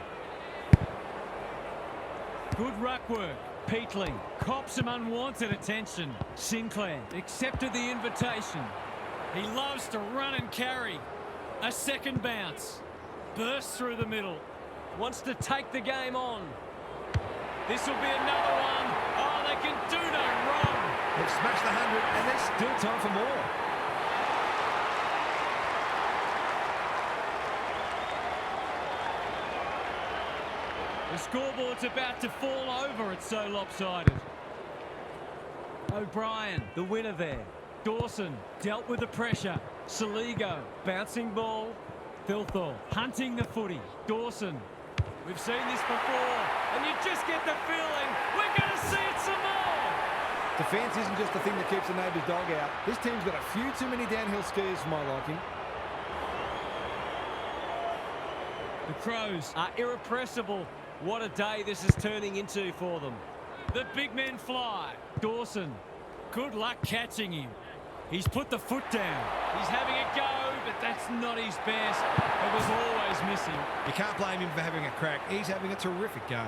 S4: Good ruck work. Peatling cops some unwanted attention. Sinclair accepted the invitation. He loves to run and carry. A second bounce. Bursts through the middle. Wants to take the game on. This will be another one. Oh, they can do no wrong.
S5: They've smashed the 100 and there's still time for more.
S4: The scoreboard's about to fall over. It's so lopsided. O'Brien, the winner there. Dawson dealt with the pressure. Saligo, bouncing ball. Thilthorpe hunting the footy. Dawson. We've seen this before, and you just get the feeling we're going to see it some more.
S2: Defence isn't just the thing that keeps the neighbour's dog out. This team's got a few too many downhill skiers for my liking.
S4: The Crows are irrepressible. What a day this is turning into for them. The big men fly. Dawson, good luck catching him. He's put the foot down. He's having a go, but that's not his best. It was always missing.
S5: You can't blame him for having a crack. He's having a terrific game.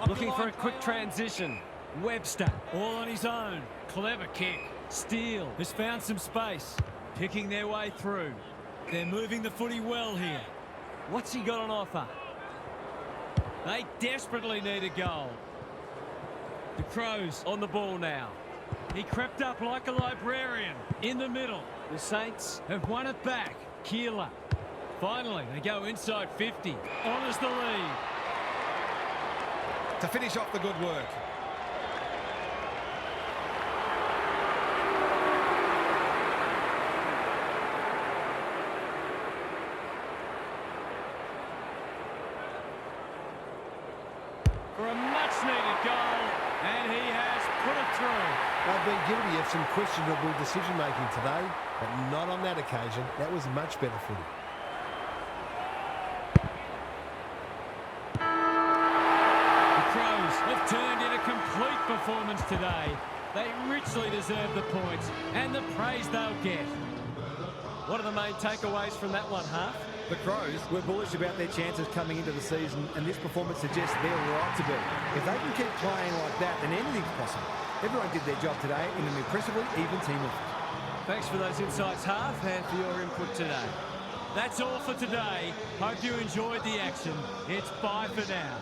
S4: Looking for a quick transition. Webster, all on his own. Clever kick. Steele has found some space. Picking their way through. They're moving the footy well here. What's he got on offer? They desperately need a goal. The Crows on the ball now. He crept up like a librarian in the middle. The Saints have won it back. Keeler. Finally, they go inside 50. Honours the lead.
S5: To finish off the good work.
S4: For a much-needed goal, and he has put it through.
S7: They've been guilty of some questionable decision-making today, but not on that occasion. That was much better footy.
S4: The Crows have turned in a complete performance today. They richly deserve the points and the praise they'll get. What are the main takeaways from that one, Half?
S2: The Crows were bullish about their chances coming into the season, and this performance suggests they're right to be. If they can keep playing like that, then anything's possible. Everyone did their job today in an impressively even team effort.
S4: Thanks for those insights, Half, and for your input today. That's all for today. Hope you enjoyed the action. It's bye for now.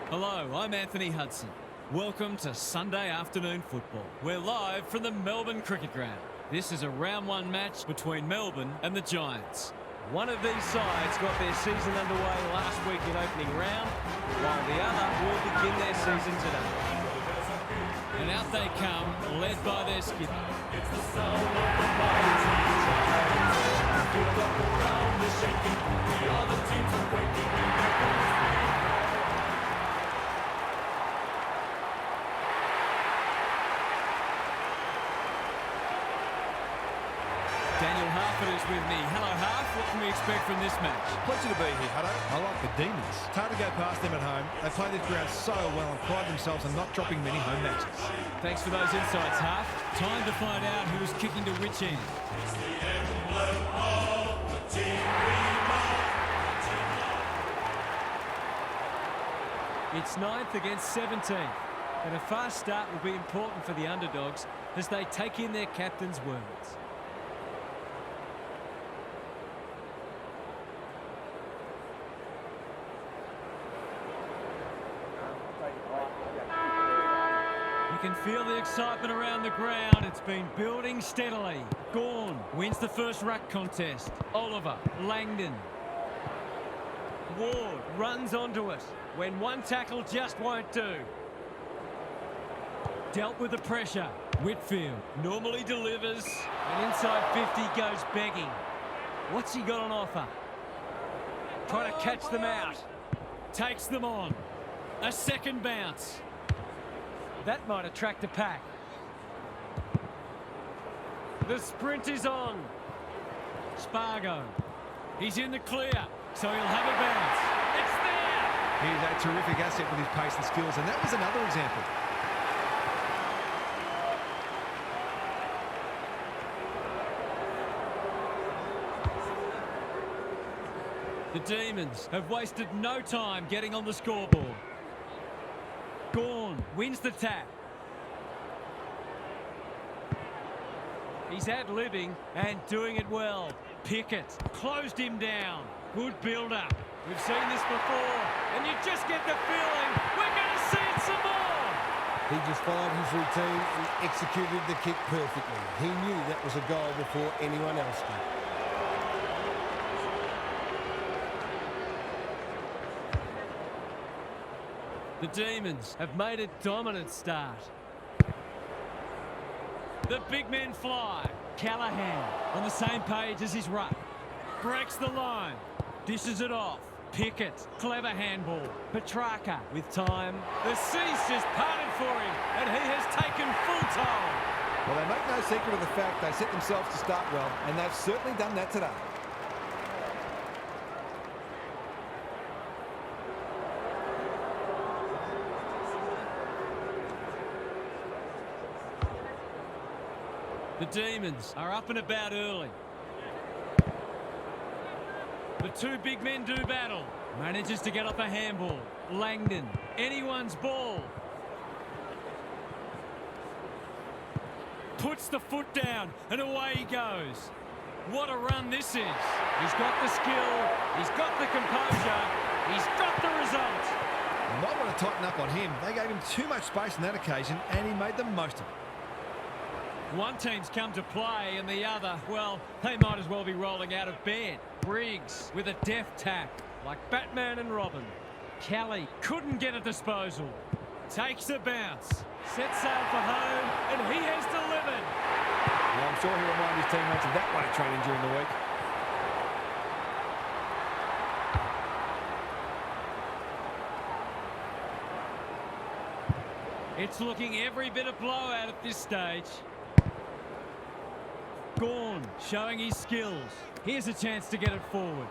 S4: Hello, I'm Anthony Hudson. Welcome to Sunday afternoon football. We're live from the Melbourne Cricket Ground. This is a round one match between Melbourne and the Giants. One of these sides got their season underway last week in opening round, while the other will begin their season today. And out they come, led by their skipper.
S6: It's the sound of the mighty Giants. Feel the ground is shaking. We are the teams are waking.
S4: Daniel Harford is with me. Hello, Harf. What can we expect from this match?
S5: Pleasure to be here, Hutto. I like the Demons. It's hard to go past them at home. They play this ground so well and pride themselves on not dropping many home matches.
S4: Thanks for those insights, Harf. Time to find out who is kicking to which end.
S6: It's the emblem of the team we love.
S1: It's 9th against 17th. And a fast start will be important for the underdogs as they take in their captain's words. You can feel the excitement around the ground. It's been building steadily. Gawn wins the first ruck contest. Oliver, Langdon. Ward runs onto it when one tackle just won't do. Dealt with the pressure. Whitfield normally delivers, and inside 50 goes begging. What's he got on offer? Trying to catch them out. Takes them on. A second bounce. That might attract a pack. The sprint is on. Spargo. He's in the clear, so he'll have a bounce. It's there!
S5: He's a terrific asset with his pace and skills, and that was another example.
S1: The Demons have wasted no time getting on the scoreboard. Gawn wins the tap. He's ad-libbing and doing it well. Pickett closed him down. Good build-up. We've seen this before, and you just get the feeling we're going to see it some more.
S7: He just followed his routine and executed the kick perfectly. He knew that was a goal before anyone else did.
S1: The Demons have made a dominant start. The big men fly. Callahan on the same page as his ruck. Breaks the line. Dishes it off. Pickett. Clever handball. Petrarca with time. The sea's just parted for him, and he has taken full toll.
S2: Well, they make no secret of the fact they set themselves to start well, and they've certainly done that today.
S1: The Demons are up and about early. The two big men do battle. Manages to get off a handball. Langdon, anyone's ball. Puts the foot down and away he goes. What a run this is. He's got the skill, he's got the composure, he's got the result.
S5: You might want to tighten up on him. They gave him too much space on that occasion, and he made the most of it.
S1: One team's come to play and the other, well, they might as well be rolling out of bed. Briggs with a deft tap, like Batman and Robin. Kelly couldn't get a disposal. Takes a bounce. Sets sail for home, and he has delivered.
S2: Well, I'm sure he'll remind his teammates of that way of training during the week.
S1: It's looking every bit of blowout at this stage. Gawn showing his skills. Here's a chance to get it forward.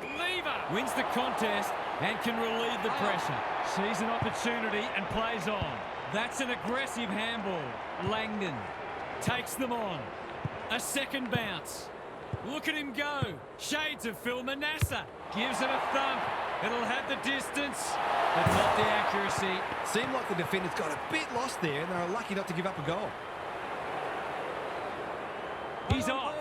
S1: Lever wins the contest and can relieve the pressure. Sees an opportunity and plays on. That's an aggressive handball. Langdon takes them on. A second bounce. Look at him go. Shades of Phil Manasseh. Gives it a thump. It'll have the distance, but not the accuracy.
S5: Seemed like the defenders got a bit lost there, and they were lucky not to give up a goal.
S1: He's off.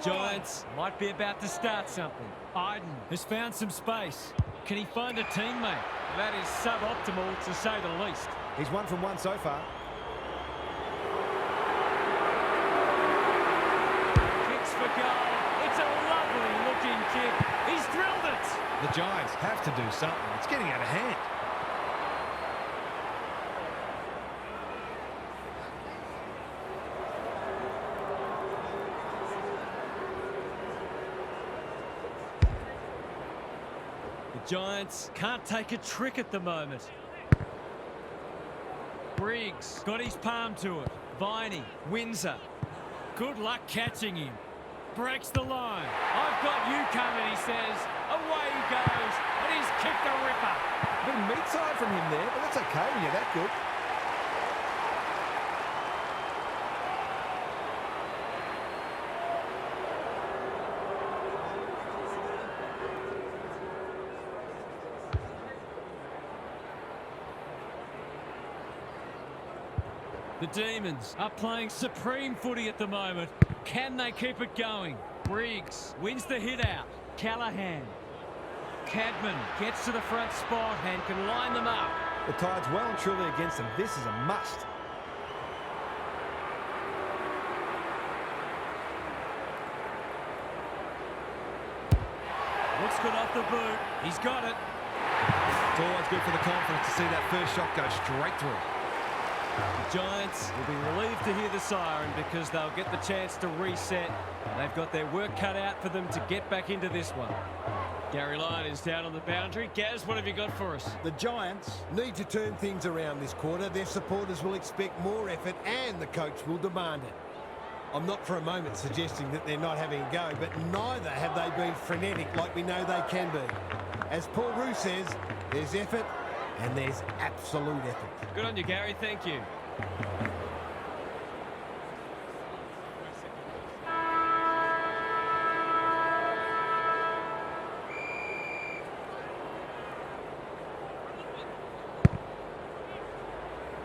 S1: The Giants might be about to start something. Iden has found some space.
S4: Can he find a teammate? That is suboptimal, to say the least.
S2: He's 1 from 1 so far.
S4: Kicks for goal. It's a lovely looking kick. He's drilled it.
S5: The Giants have to do something. It's getting out of hand.
S4: The Giants can't take a trick at the moment. Briggs got his palm to it. Viney, Windsor. Good luck catching him. Breaks the line. I've got you coming, he says. Away he goes, and he's kicked a ripper.
S2: A bit of meat side from him there, but that's okay when you're that good.
S4: The Demons are playing supreme footy at the moment. Can they keep it going? Briggs wins the hit out. Callahan. Cadman gets to the front spot and can line them up.
S2: The Tide's well and truly against them. This is a must.
S4: Looks good off the boot. He's got it.
S5: It's always good for the confidence to see that first shot go straight through.
S4: The Giants will be relieved to hear the siren because they'll get the chance to reset. They've got their work cut out for them to get back into this one. Gary Lyon is down on the boundary. Gaz, what have you got for us?
S7: The Giants need to turn things around this quarter. Their supporters will expect more effort and the coach will demand it. I'm not for a moment suggesting that they're not having a go, but neither have they been frenetic like we know they can be. As Paul Roux says, there's effort and there's absolute effort.
S4: Good on you, Gary. Thank you.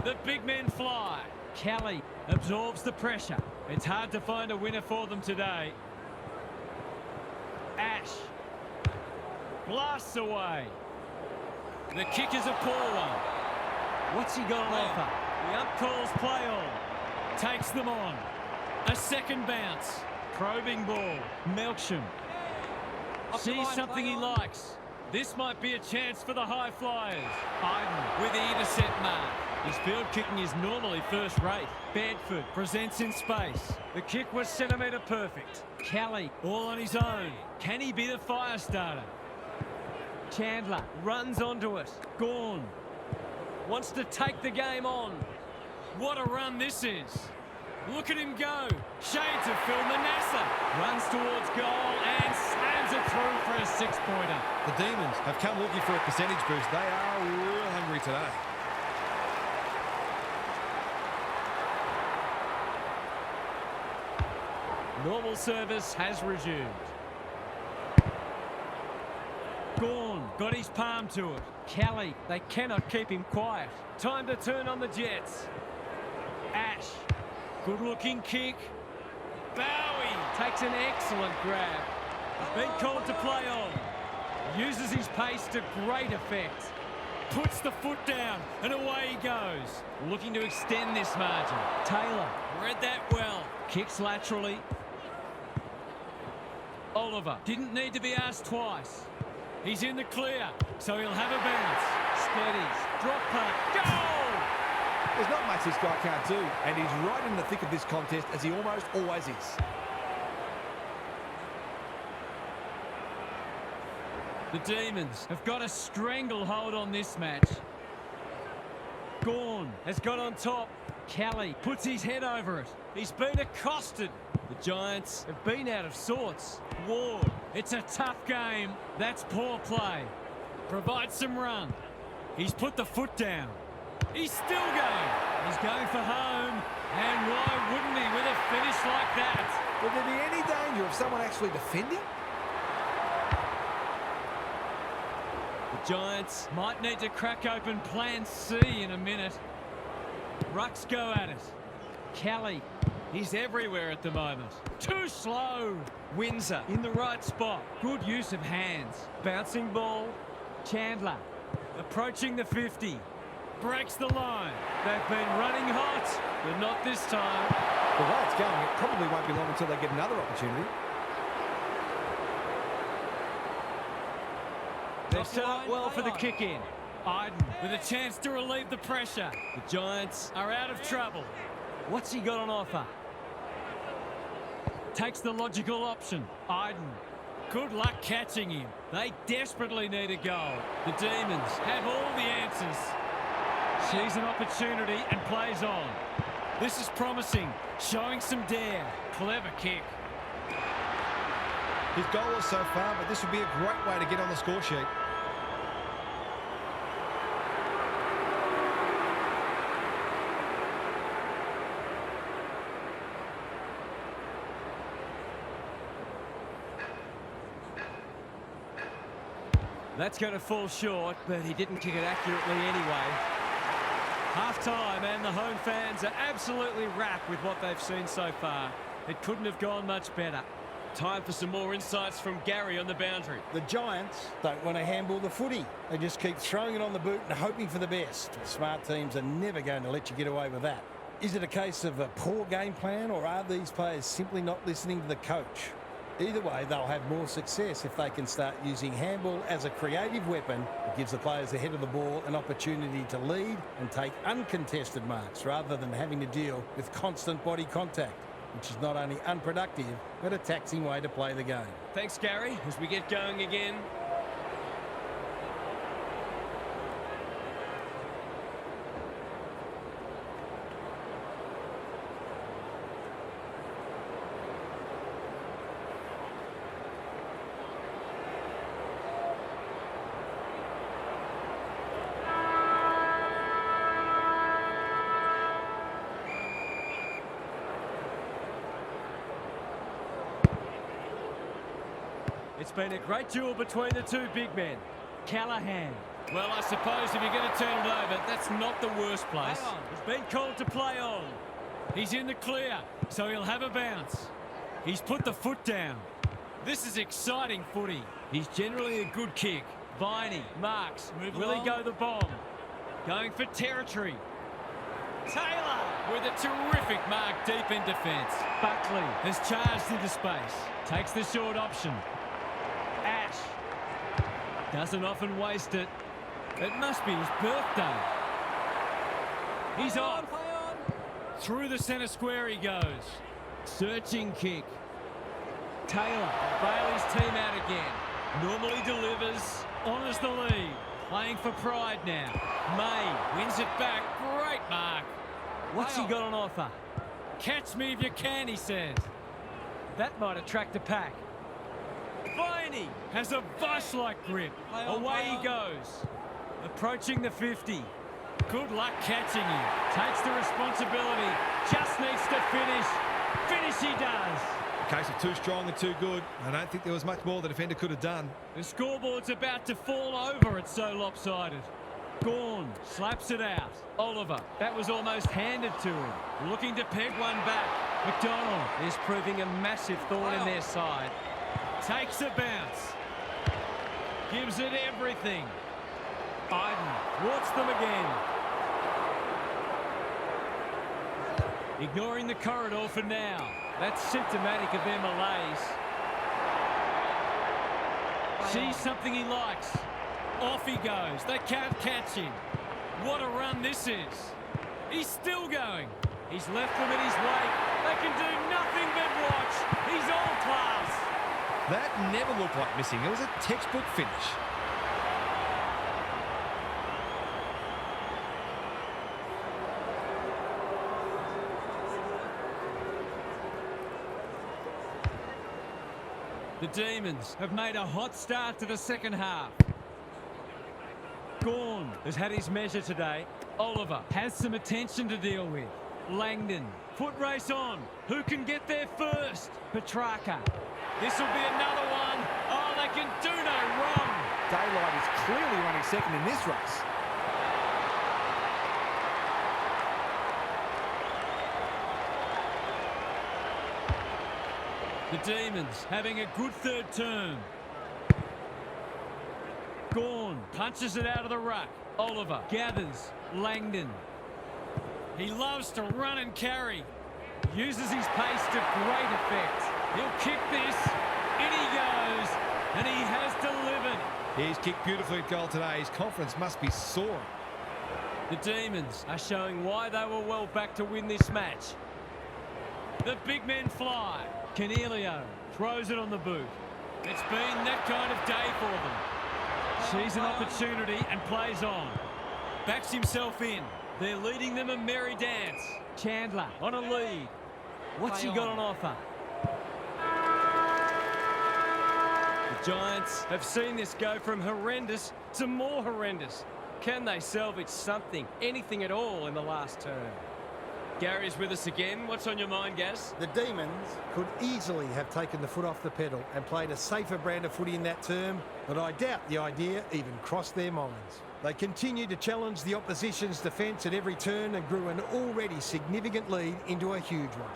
S4: The big men fly. Kelly absorbs the pressure. It's hard to find a winner for them today. Ash blasts away. The kick is a poor one. What's he got on offer? The ump calls play on. Takes them on. A second bounce. Probing ball. Melksham sees something he likes. This might be a chance for the high flyers. Biden with the intercept mark. His field kicking is normally first rate. Bedford presents in space. The kick was centimetre perfect. Kelly all on his own. Can he be the fire starter? Chandler runs onto it. Gawn wants to take the game on. What a run this is. Look at him go. Shades of Phil Manassa. Runs towards goal and slams it through for a six-pointer.
S5: The Demons have come looking for a percentage boost. They are real hungry today.
S4: Normal service has resumed. Gawn got his palm to it. Kelly, they cannot keep him quiet. Time to turn on the Jets. Ash, good looking kick. Bowie takes an excellent grab. Been called to play on. Uses his pace to great effect. Puts the foot down and away he goes. Looking to extend this margin. Taylor read that well. Kicks laterally. Oliver didn't need to be asked twice. He's in the clear, so he'll have a bounce. Steadies, drop punt, goal!
S2: There's not much this guy can't do, and he's right in the thick of this contest, as he almost always is.
S4: The Demons have got a stranglehold on this match. Gawn has got on top. Kelly puts his head over it. He's been accosted. The Giants have been out of sorts. Ward, it's a tough game. That's poor play. Provides some run. He's put the foot down. He's still going. He's going for home. And why wouldn't he with a finish like that?
S2: Would there be any danger of someone actually defending?
S4: The Giants might need to crack open plan C in a minute. Rucks go at it. Kelly, he's everywhere at the moment. Too slow. Windsor in the right spot. Good use of hands. Bouncing ball.
S1: Chandler.
S4: Approaching the 50. Breaks the line. They've been running hot, but not this time.
S2: The way it's going, it probably won't be long until they get another opportunity.
S4: They've set up well for the kick-in. Iden with a chance to relieve the pressure. The Giants are out of trouble. What's he got on offer? Takes the logical option. Iden. Good luck catching him. They desperately need a goal. The Demons have all the answers. Sees an opportunity and plays on. This is promising, showing some dare. Clever kick.
S5: His goal was so far, but this would be a great way to get on the score sheet.
S4: That's going to fall short, but he didn't kick it accurately anyway. Half-time, and the home fans are absolutely wrapped with what they've seen so far. It couldn't have gone much better. Time for some more insights from Gary on the boundary.
S3: The Giants don't want to handball the footy. They just keep throwing it on the boot and hoping for the best. Smart teams are never going to let you get away with that. Is it a case of a poor game plan, or are these players simply not listening to the coach? Either way, they'll have more success if they can start using handball as a creative weapon. It gives the players ahead of the ball an opportunity to lead and take uncontested marks rather than having to deal with constant body contact, which is not only unproductive, but a taxing way to play the game.
S4: Thanks, Gary, as we get going again. It's been a great duel between the two big men. Callahan. Well, I suppose if you're going to turn it over, that's not the worst place. He's been called to play on. He's in the clear, so he'll have a bounce. He's put the foot down. This is exciting footy. He's generally a good kick. Viney marks. Will he go the bomb? Going for territory. Taylor with a terrific mark deep in defence. Buckley has charged into space. Takes the short option. Ash doesn't often waste it. It must be his birthday. He's off. Through the centre square he goes. Searching kick. Taylor bail his team out again. Normally delivers. Honours the lead. Playing for pride now. May wins it back. Great mark. What's he got on offer? Catch me if you can, he says. That might attract a pack. Viney has a vice-like grip. Away he goes. Approaching the 50. Good luck catching him. Takes the responsibility. Just needs to finish. Finish he does.
S5: Case of too strong and too good. I don't think there was much more the defender could have done.
S4: The scoreboard's about to fall over. It's so lopsided. Gawn slaps it out. Oliver, that was almost handed to him. Looking to peg one back. McDonald is proving a massive thorn in their side. Takes a bounce. Gives it everything. Iden thwarts them again. Ignoring the corridor for now. That's symptomatic of their malaise. Sees something he likes. Off he goes. They can't catch him. What a run this is. He's still going. He's left them in his wake. They can do nothing but watch. He's all class.
S5: That never looked like missing. It was a textbook finish.
S4: The Demons have made a hot start to the second half. Gawn has had his measure today. Oliver has some attention to deal with. Langdon, foot race on. Who can get there first? Petrarca. This will be another one. Oh, they can do no wrong.
S2: Daylight is clearly running second in this race.
S4: The Demons having a good third term. Gawn Punches it out of the ruck. Oliver gathers. Langdon. He loves to run and carry. Uses his pace to great effect. He'll kick this. In he goes. And he has delivered.
S5: He's kicked beautifully at goal today. His confidence must be soaring.
S4: The Demons are showing why they were well back to win this match. The big men fly. Canelio throws it on the boot. It's been that kind of day for them. Sees an opportunity and plays on. Backs himself in. They're leading them a merry dance. Chandler on a lead. What's he got on offer? The Giants have seen this go from horrendous to more horrendous. Can they salvage something, anything at all in the last term? Gary's with us again. What's on your mind, Gaz?
S7: The Demons could easily have taken the foot off the pedal and played a safer brand of footy in that term, but I doubt the idea even crossed their minds. They continued to challenge the opposition's defence at every turn and grew an already significant lead into a huge one.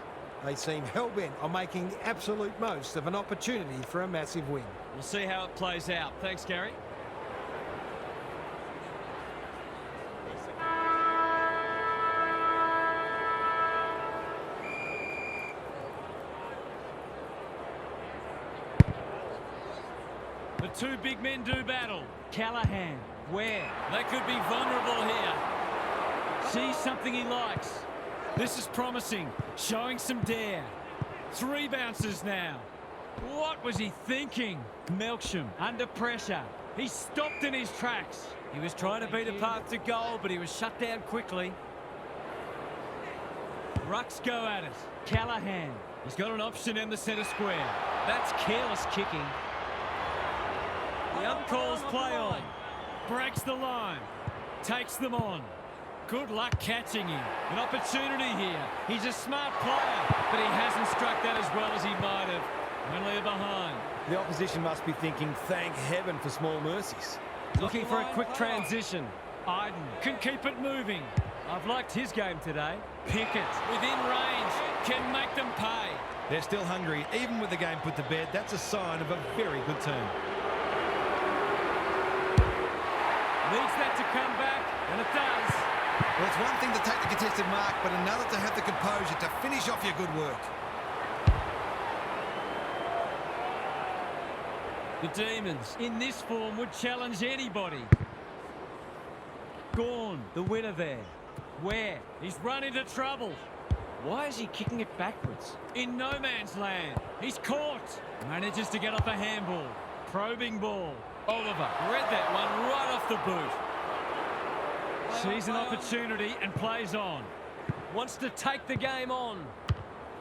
S7: They seem hell-bent on making the absolute most of an opportunity for a massive win.
S4: We'll see how it plays out. Thanks, Gary. The two big men do battle. Callahan, where? They could be vulnerable here. Sees something he likes. This is promising, showing some dare. 3 bounces now. What was he thinking? Melksham under pressure. He stopped in his tracks. He was trying to beat a path to goal, but he was shut down quickly. Rucks go at it. Callahan. He's got an option in the centre square. That's careless kicking. The ump calls play on. Breaks the line. Takes them on. Good luck catching him. An opportunity here. He's a smart player, but he hasn't struck that as well as he might have. Only a behind.
S2: The opposition must be thinking, thank heaven for small mercies.
S4: Looking for a quick transition. Iden can keep it moving. I've liked his game today. Pickett within range can make them pay.
S5: They're still hungry, even with the game put to bed. That's a sign of a very good team.
S4: Needs that to come back, and it does.
S5: Well, it's one thing to take the contested mark, but another to have the composure to finish off your good work.
S4: The Demons, in this form, would challenge anybody. Gawn, the winner there. Where? He's run into trouble. Why is he kicking it backwards? In no man's land. He's caught. Manages to get off a handball. Probing ball. Oliver read that one right off the boot. Sees an opportunity and plays on. Wants to take the game on.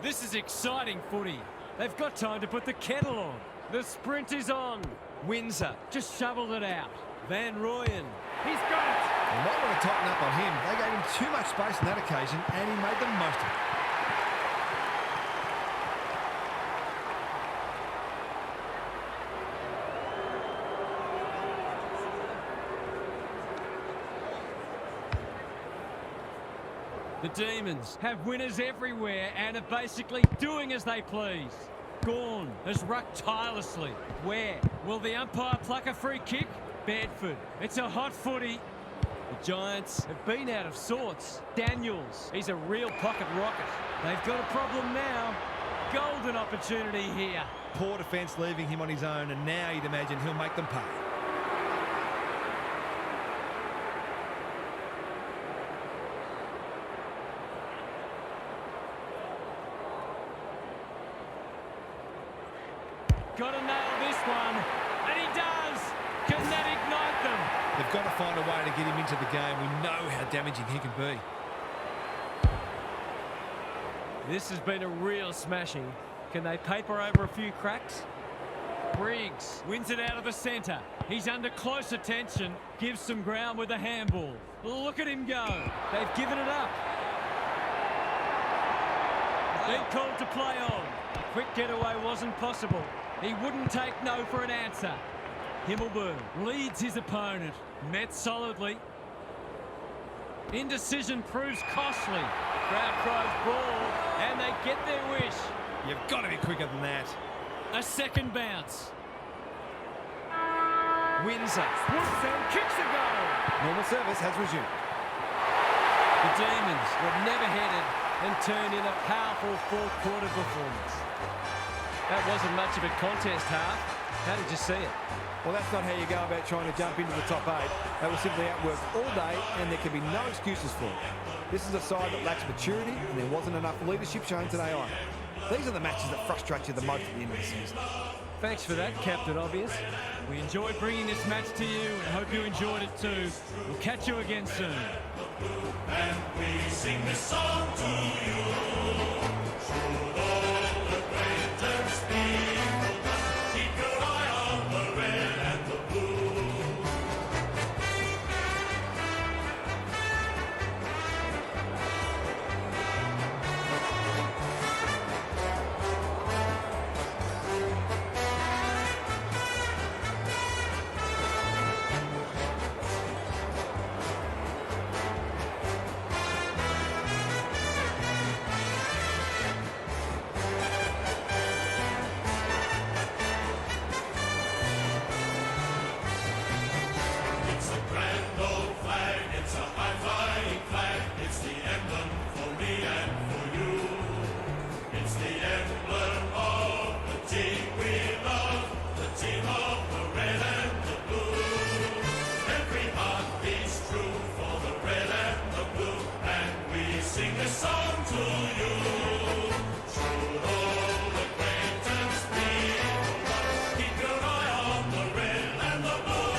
S4: This is exciting footy. They've got time to put the kettle on. The sprint is on. Windsor just shoveled it out. Van Rooyen. He's got it.
S5: They might want to tighten up on him. They gave him too much space on that occasion, and he made the most of it.
S4: The Demons have winners everywhere and are basically doing as they please. Gawn has rucked tirelessly. Where? Will the umpire pluck a free kick? Bedford. It's a hot footy. The Giants have been out of sorts. Daniels, he's a real pocket rocket. They've got a problem now. Golden opportunity here.
S5: Poor defence leaving him on his own, and now you'd imagine he'll make them pay.
S4: Got to nail this one, and he does. Can that ignite them?
S5: They've got to find a way to get him into the game. We know how damaging he can be.
S4: This has been a real smashing. Can they paper over a few cracks? Briggs wins it out of the centre. He's under close attention. Gives some ground with a handball. Look at him go. They've given it up. Been called to play on. Quick getaway wasn't possible. He wouldn't take no for an answer. Himmelberg leads his opponent. Met solidly. Indecision proves costly. Crowd cries ball, and they get their wish.
S5: You've got to be quicker than that.
S4: A second bounce.
S1: Windsor swoops and kicks a goal.
S2: Normal service has resumed.
S4: The Demons were never headed and turned in a powerful fourth quarter performance. That wasn't much of a contest, half. How did you see it?
S2: Well, that's not how you go about trying to jump into the top 8. They were simply outworked all day, and there can be no excuses for it. This is a side that lacks maturity, and there wasn't enough leadership shown today either. These are the matches that frustrate you the most at the end of the season.
S4: Thanks for that, Captain Obvious.
S1: We enjoyed bringing this match to you and hope you enjoyed it too. We'll catch you again soon.
S6: And we sing this song to you. Should all acquaintance be, keep your eye on the red and the blue. It's a grand old flag, it's a high-flying flag, it's the emblem for me and for you. It's the emblem of the team we love, the team of the red and the blue. Every heart beats true for the red and the blue, and we sing this song to you. Should all acquaintance be, keep your eye on the red and the blue.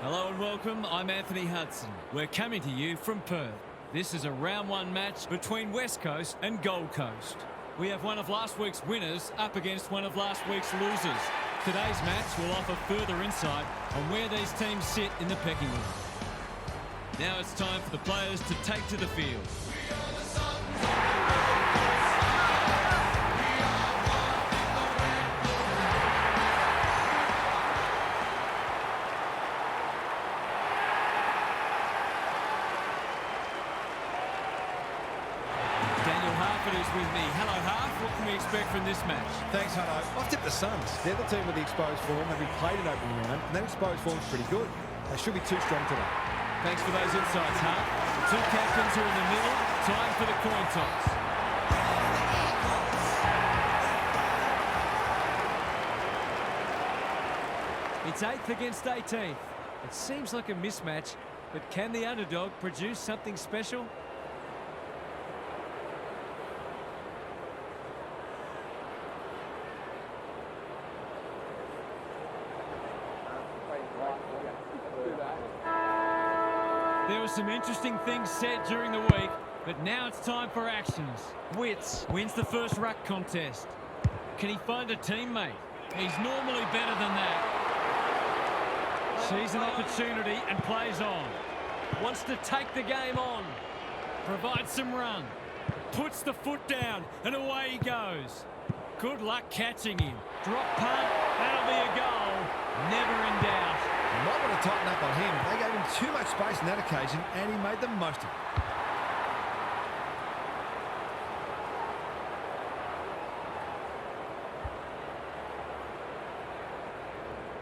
S4: Hello and welcome, I'm Anthony Hudson. We're coming to you from Perth. This is a round 1 match between West Coast and Gold Coast. We have one of last week's winners up against one of last week's losers. Today's match will offer further insight on where these teams sit in the pecking order. Now it's time for the players to take to the field. Is with me. Hello, Half. What can we expect from this match?
S5: Thanks, Hutto. I've tipped the Suns.
S2: They're the team with the exposed form, having played an opening round, and that exposed form's pretty good. They should be too strong today.
S4: Thanks for those insights, Half. The two captains are in the middle. Time for the coin toss.
S1: It's 8th against 18th. It seems like a mismatch, but can the underdog produce something special? There were some interesting things said during the week, but now it's time for actions. Wits wins the first ruck contest.
S4: Can he find a teammate? He's normally better than that. Sees an opportunity and plays on. Wants to take the game on. Provides some run. Puts the foot down and away he goes. Good luck catching him. Drop punt. That'll be a goal. Never in doubt.
S5: You might want to tighten up on him. They gave him too much space on that occasion, and he made the most of it.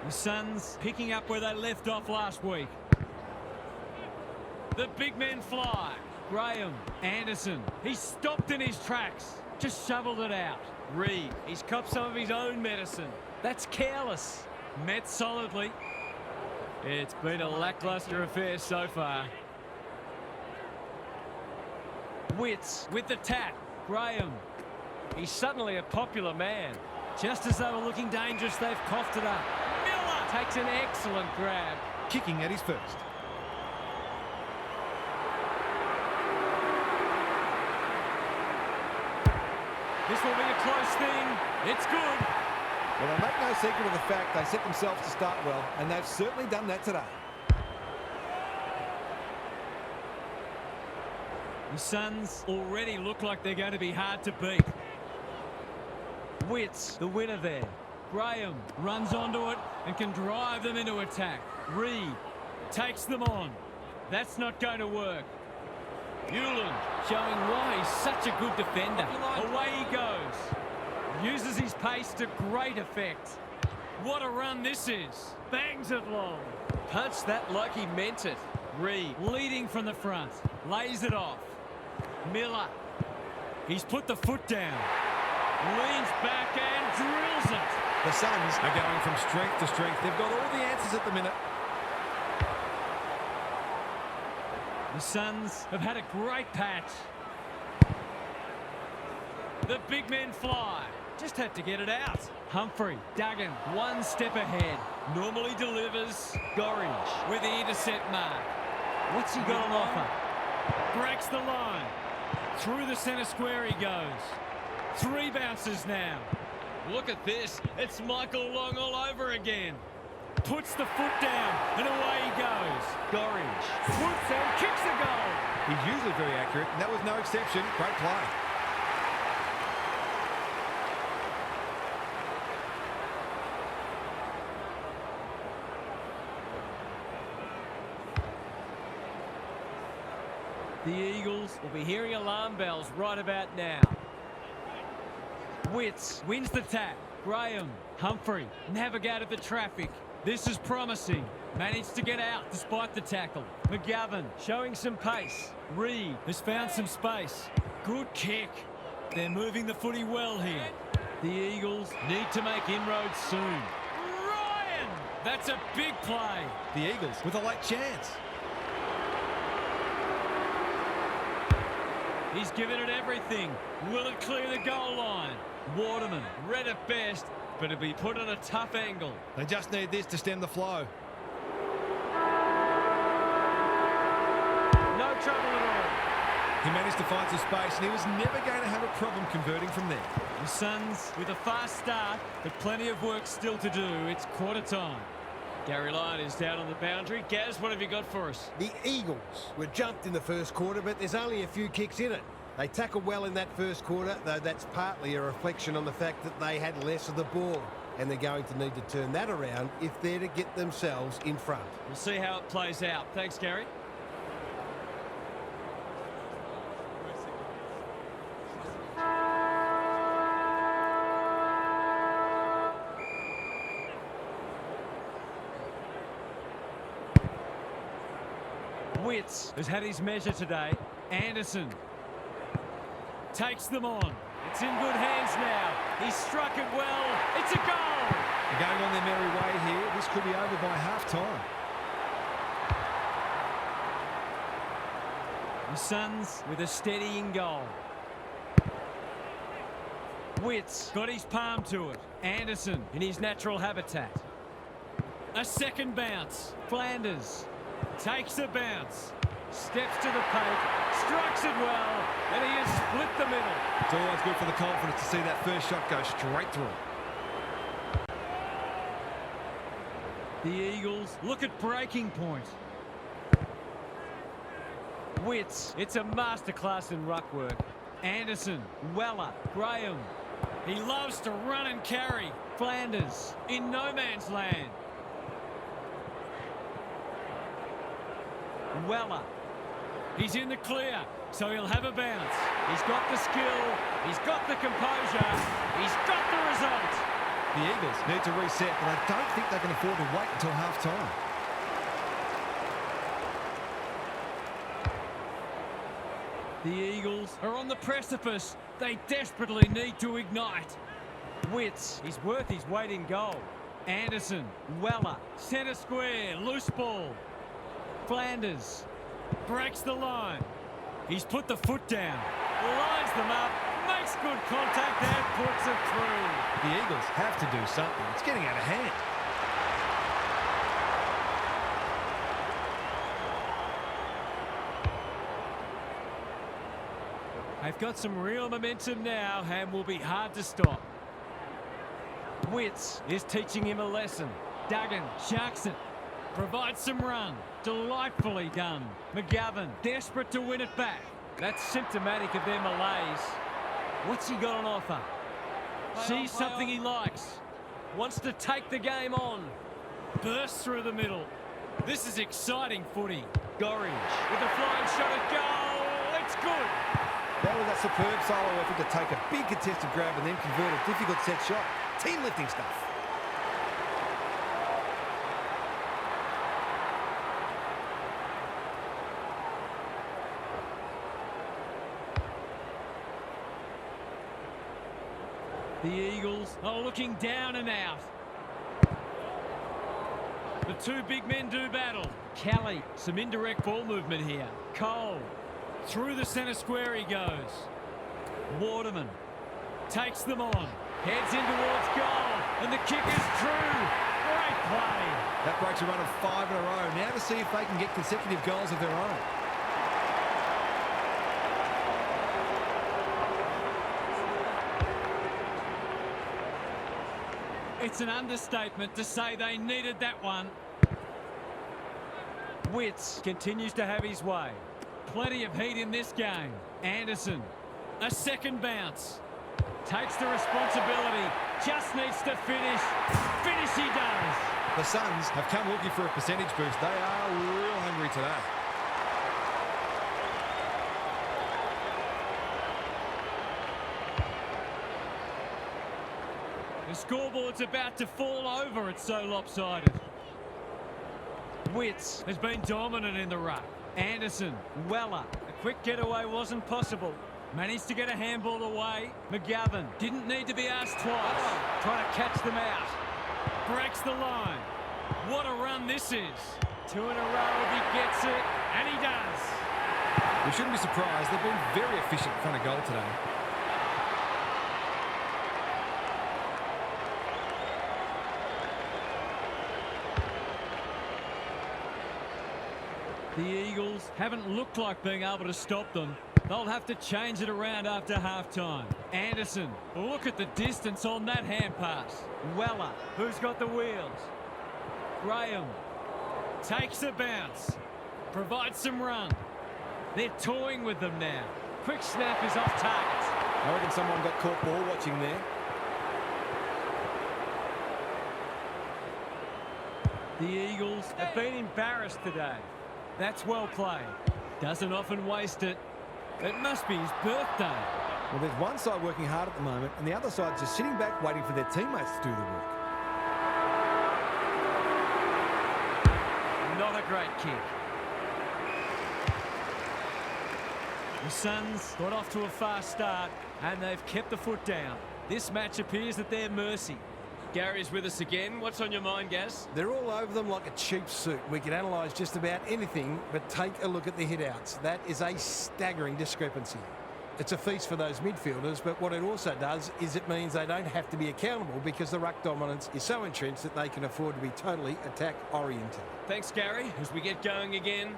S4: The Suns picking up where they left off last week. The big men fly. Graham, Anderson. He's stopped in his tracks. Just shoveled it out. Reed, he's copped some of his own medicine. That's careless. Met solidly. It's been a lackluster affair so far. Witts with the tap. Graham. He's suddenly a popular man. Just as they were looking dangerous, they've coughed it up. Miller takes an excellent grab.
S5: Kicking at his first.
S4: This will be a close thing. It's good.
S2: Well, they make no secret of the fact they set themselves to start well, and they've certainly done that today.
S4: The Suns already look like they're going to be hard to beat. Witts, the winner there. Graham runs onto it and can drive them into attack. Reed takes them on. That's not going to work. Hewland showing why he's such a good defender. Away he goes. Uses his pace to great effect. What a run this is. Bangs it long. Punched that like he meant it. Reed leading from the front. Lays it off. Miller. He's put the foot down. Leans back and drills it.
S5: The Suns are going from strength to strength. They've got all the answers at the minute.
S4: The Suns have had a great patch. The big men fly. Just had to get it out. Humphrey, Duggan, one step ahead. Normally delivers. Gorringe with the intercept mark. What's he got on offer? Breaks the line. Through the centre square he goes. 3 bounces now. Look at this. It's Michael Long all over again. Puts the foot down and away he goes. Gorringe puts and kicks a goal.
S5: He's usually very accurate, and that was no exception. Great play.
S4: The Eagles will be hearing alarm bells right about now. Witts wins the tap. Graham, Humphrey navigated the traffic. This is promising. Managed to get out despite the tackle. McGovern showing some pace. Reed has found some space. Good kick. They're moving the footy well here. The Eagles need to make inroads soon. Ryan! That's a big play.
S5: The Eagles with a late chance.
S4: He's given it everything. Will it clear the goal line? Waterman read it best, but it'll be put on a tough angle.
S5: They just need this to stem the flow.
S4: No trouble at all.
S5: He managed to find some space, and he was never going to have a problem converting from there.
S4: The Suns with a fast start, but plenty of work still to do. It's quarter time. Gary Lyon is down on the boundary. Gaz, what have you got for us?
S7: The Eagles were jumped in the first quarter, but there's only a few kicks in it. They tackled well in that first quarter, though that's partly a reflection on the fact that they had less of the ball, and they're going to need to turn that around if they're to get themselves in front.
S4: We'll see how it plays out. Thanks, Gary. Witts has had his measure today. Anderson takes them on. It's in good hands now. He struck it well. It's a goal.
S5: They're going on their merry way here. This could be over by half-time.
S4: The Suns with a steadying goal. Witts got his palm to it. Anderson in his natural habitat. A second bounce. Flanders takes a bounce. Steps to the paint, strikes it well, and he has split the middle.
S5: It's always good for the confidence to see that first shot go straight through.
S4: The Eagles look at breaking point. Witts, it's a masterclass in ruck work. Anderson, Weller, Graham. He loves to run and carry. Flanders in no man's land. Weller. He's in the clear, so he'll have a bounce. He's got the skill. He's got the composure. He's got the result.
S5: The Eagles need to reset, but I don't think they can afford to wait until half-time.
S4: The Eagles are on the precipice. They desperately need to ignite. Witts, he's worth his weight in gold. Anderson, Weller, centre square, loose ball. Flanders breaks the line. He's put the foot down, lines them up, makes good contact and puts it through.
S5: The Eagles have to do something. It's getting out of hand.
S4: They've got some real momentum now and will be hard to stop. Witts is teaching him a lesson. Duggan sharks it. Provides some run. Delightfully done. McGovern desperate to win it back. That's symptomatic of their malaise. What's he got on offer? Sees something he likes. Wants to take the game on. Bursts through the middle. This is exciting footy. Gorringe with a flying shot at goal. It's good.
S2: That was a superb solo effort to take a big contested grab and then convert a difficult set shot. Team lifting stuff.
S4: The Eagles are looking down and out. The two big men do battle. Kelly, some indirect ball movement here. Cole, through the centre square he goes. Waterman takes them on. Heads in towards goal. And the kick is true. Great play.
S5: That breaks a run of 5 in a row. Now to see if they can get consecutive goals of their own.
S4: It's an understatement to say they needed that one. Witts continues to have his way. Plenty of heat in this game. Anderson, a second bounce. Takes the responsibility. Just needs to finish. Finish he does.
S5: The Suns have come looking for a percentage boost. They are real hungry today.
S4: The scoreboard's about to fall over. It's so lopsided. Witts has been dominant in the ruck. Anderson, Weller. A quick getaway wasn't possible. Managed to get a handball away. McGovern didn't need to be asked twice. Trying to catch them out. Breaks the line. What a run this is. 2 in a row if he gets it. And he does.
S5: We shouldn't be surprised. They've been very efficient in front of goal today.
S4: The Eagles haven't looked like being able to stop them. They'll have to change it around after half-time. Anderson, look at the distance on that hand pass. Weller, who's got the wheels? Graham takes a bounce. Provides some run. They're toying with them now. Quick snap is off target.
S2: I reckon someone got caught ball watching there.
S4: The Eagles have been embarrassed today. That's well played. Doesn't often waste it. It must be his birthday.
S2: Well, there's one side working hard at the moment, and the other side just sitting back waiting for their teammates to do the work.
S4: Not a great kick. The Suns got off to a fast start, and they've kept the foot down. This match appears at their mercy. Gary's with us again. What's on your mind, Gaz?
S3: They're all over them like a cheap suit. We can analyse just about anything, but take a look at the hit-outs. That is a staggering discrepancy. It's a feast for those midfielders, but what it also does is it means they don't have to be accountable because the ruck dominance is so entrenched that they can afford to be totally attack-oriented.
S4: Thanks, Gary. As we get going again.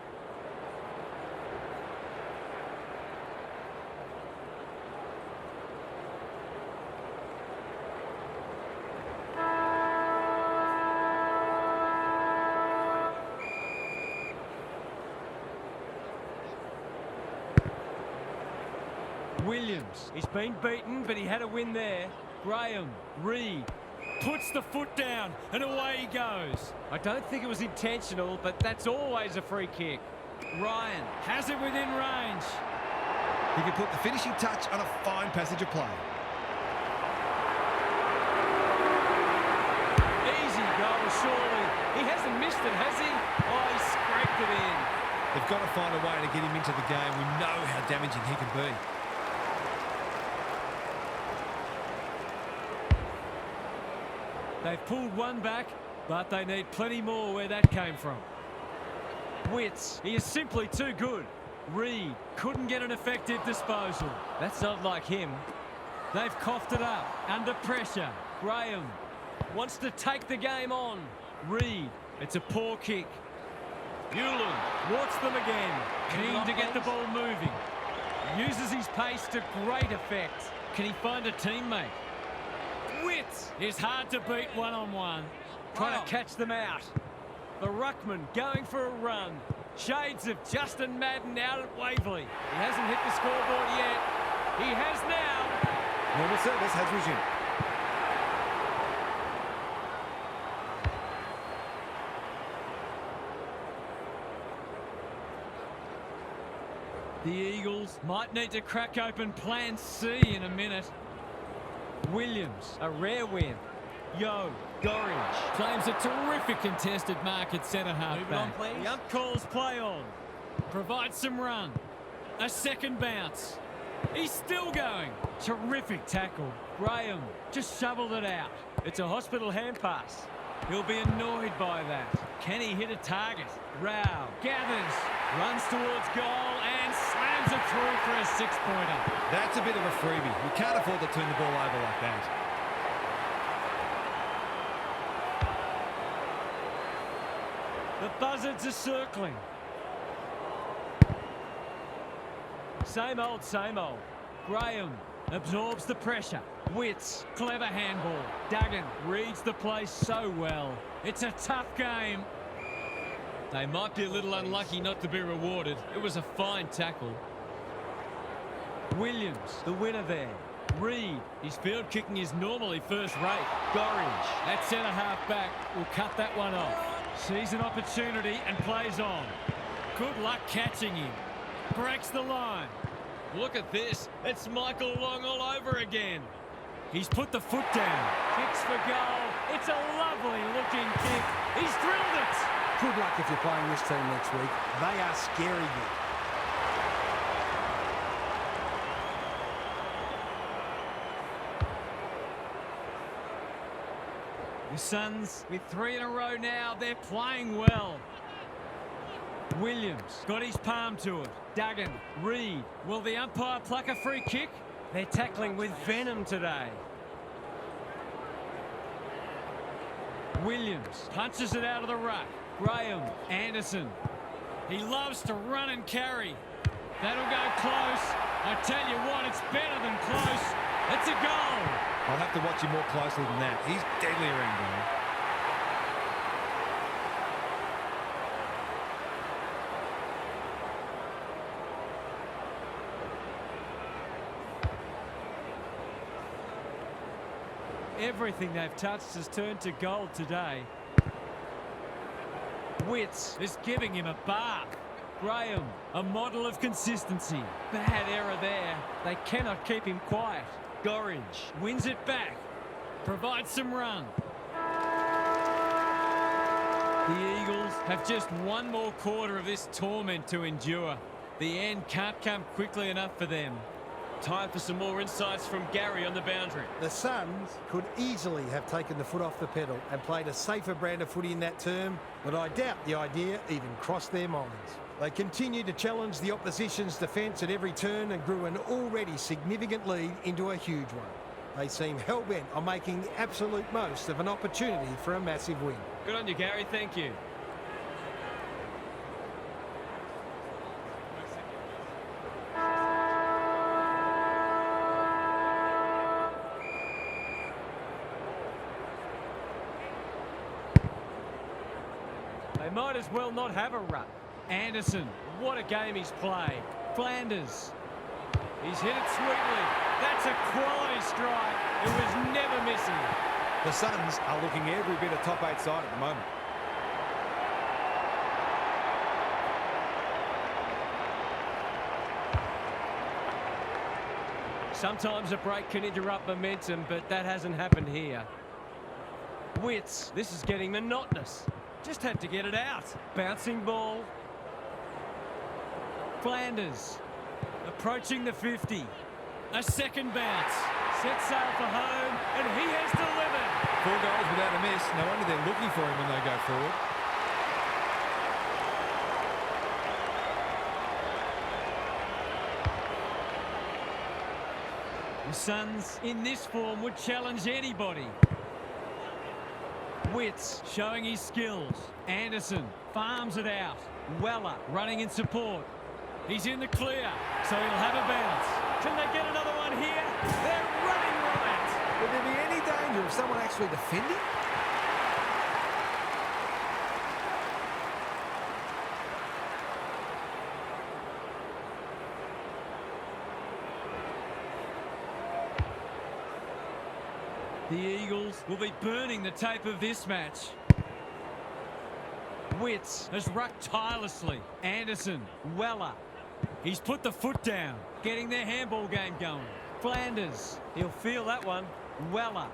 S4: Williams, he's been beaten, but he had a win there. Graham, Reed, puts the foot down, and away he goes. I don't think it was intentional, but that's always a free kick. Ryan has it within range.
S5: He can put the finishing touch on a fine passage of play.
S4: Easy goal, surely. He hasn't missed it, has he? Oh, he scraped it in.
S5: They've got to find a way to get him into the game. We know how damaging he can be.
S1: They've pulled one back, but they need plenty more where that came from. Witts, he is simply too good. Reed couldn't get an effective disposal. That's not like him. They've coughed it up under pressure. Graham wants to take the game on. Reed, it's a poor kick. Hewland wants them again. Keen to get the ball moving. Uses his pace to great effect. Can he find a teammate? Witts is hard to beat one-on-one. Trying to catch them out. The ruckman going for a run. Shades of Justin Madden out at Waverley. He hasn't hit the scoreboard yet. He has now.
S2: Normal service has resumed.
S1: The Eagles might need to crack open plan C in a minute. Williams, a rare win. Yo, Gorringe claims a terrific contested mark at centre-half back. The ump calls play on. Provides some run. A second bounce. He's still going. Terrific tackle. Graham just shoveled it out. It's a hospital hand pass. He'll be annoyed by that. Can he hit a target? Rao gathers, runs towards goal and slams it through for a six-pointer.
S5: That's a bit of a freebie. You can't afford to turn the ball over like that.
S1: The buzzards are circling. Same old, same old. Graham absorbs the pressure. Witts, clever handball. Duggan reads the play so well. It's a tough game.
S4: They might be a little unlucky not to be rewarded. It was a fine tackle.
S1: Williams, the winner there. Reed,
S4: His field kicking is normally first rate.
S1: Gorringe, at centre-half back, will cut that one off. Sees an opportunity and plays on. Good luck catching him. Breaks the line.
S4: Look at this. It's Michael Long all over again.
S1: He's put the foot down. Kicks for goal. It's a lovely looking kick. He's drilled it.
S3: Good luck if you're playing this team next week. They are scary good.
S1: The Suns, with 3 in a row now, they're playing well. Williams got his palm to it. Duggan, Reed. Will the umpire pluck a free kick? They're tackling with venom today. Williams punches it out of the ruck. Graham, Anderson. He loves to run and carry. That'll go close. I tell you what, it's better than close. It's a goal.
S5: I'll have to watch him more closely than that. He's deadly around goal.
S1: Everything they've touched has turned to gold today. Witts is giving him a bath. Graham, a model of consistency. Bad error there. They cannot keep him quiet. Gorringe wins it back. Provides some run. The Eagles have just one more quarter of this torment to endure. The end can't come quickly enough for them.
S4: Time for some more insights from Gary on the boundary.
S7: The Suns could easily have taken the foot off the pedal and played a safer brand of footy in that term, but I doubt the idea even crossed their minds. They continued to challenge the opposition's defence at every turn and grew an already significant lead into a huge one. They seem hell-bent on making the absolute most of an opportunity for a massive win.
S4: Good on you, Gary. Thank you.
S1: They might as well not have a run. Anderson, what a game he's played. Flanders.
S4: He's hit it sweetly. That's a quality strike. It was never missing.
S2: The Suns are looking every bit of top 8 side at the moment.
S4: Sometimes a break can interrupt momentum, but that hasn't happened here. Wits, this is getting monotonous. Just had to get it out. Bouncing ball. Flanders approaching the 50. A second bounce. Set sail for home, and he has delivered.
S5: 4 goals without a miss. No wonder they're looking for him when they go forward.
S4: The Suns, in this form, would challenge anybody. Wits showing his skills. Anderson farms it out. Weller running in support. He's in the clear, so he'll have a bounce. Can they get another one here? They're running right.
S2: Would there be any danger of someone actually defending?
S4: The Eagles will be burning the tape of this match. Wits has rucked tirelessly. Anderson, Weller. He's put the foot down, getting their handball game going. Flanders, he'll feel that one. Weller.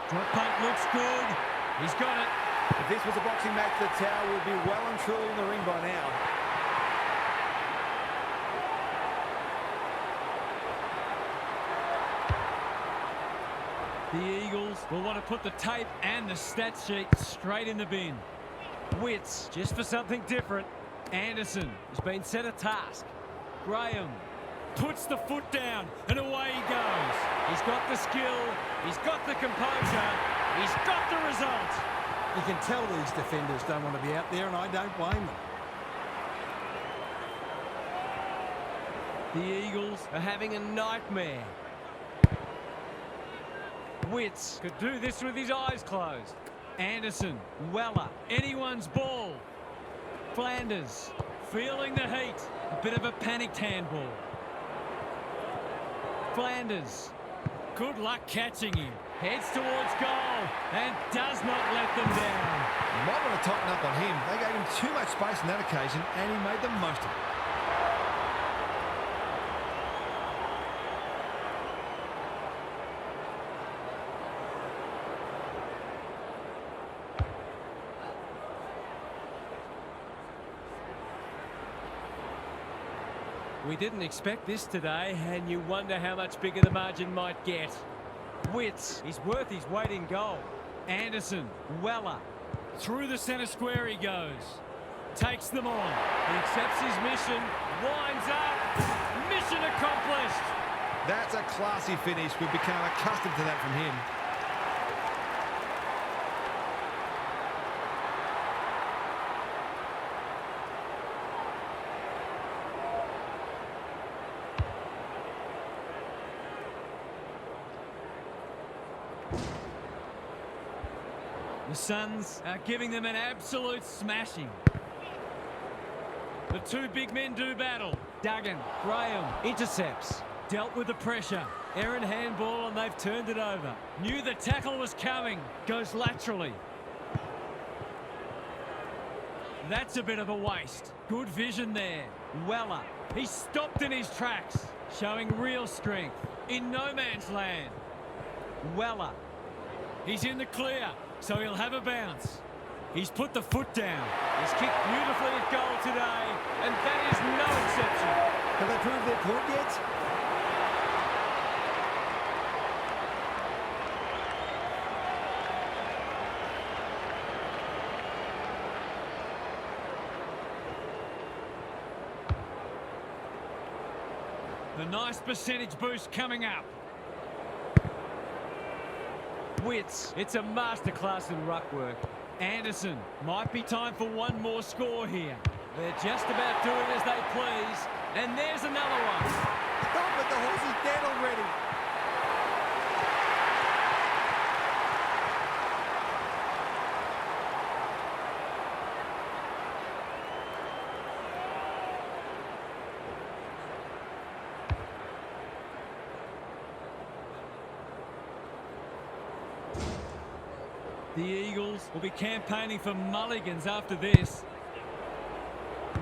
S4: Drop punt looks good. He's got it.
S2: If this was a boxing match, the Tower would be well and truly in the ring by now.
S4: The Eagles will want to put the tape and the stat sheet straight in the bin. Wits, just for something different. Anderson has been set a task. Graham puts the foot down, and away he goes. He's got the skill, he's got the composure, he's got the result.
S3: You can tell these defenders don't want to be out there, and I don't blame them.
S4: The Eagles are having a nightmare. Wits could do this with his eyes closed. Anderson, Weller, anyone's ball. Flanders, feeling the heat. A bit of a panicked handball. Flanders, good luck catching him. Heads towards goal and does not let them down.
S5: You might want to tighten up on him. They gave him too much space on that occasion, and he made the most of it.
S4: We didn't expect this today, and you wonder how much bigger the margin might get. Wits, he's worth his weight in gold. Anderson, Weller, through the centre square he goes. Takes them on. He accepts his mission, winds up. Mission accomplished.
S5: That's a classy finish. We've become accustomed to that from him.
S4: The Suns are giving them an absolute smashing. The two big men do battle. Duggan, Graham, intercepts. Dealt with the pressure. Errant handball, and they've turned it over. Knew the tackle was coming. Goes laterally. That's a bit of a waste. Good vision there. Weller. He's stopped in his tracks. Showing real strength. In no man's land. Weller. He's in the clear, so he'll have a bounce. He's put the foot down. He's kicked beautifully at goal today, and that is no exception.
S2: Have they proved their point yet?
S4: The nice percentage boost coming up. Wits, it's a masterclass in ruck work. Anderson, might be time for one more score here. They're just about doing as they please, and there's another one.
S2: Oh, but the horse is dead already.
S4: The Eagles will be campaigning for mulligans after this.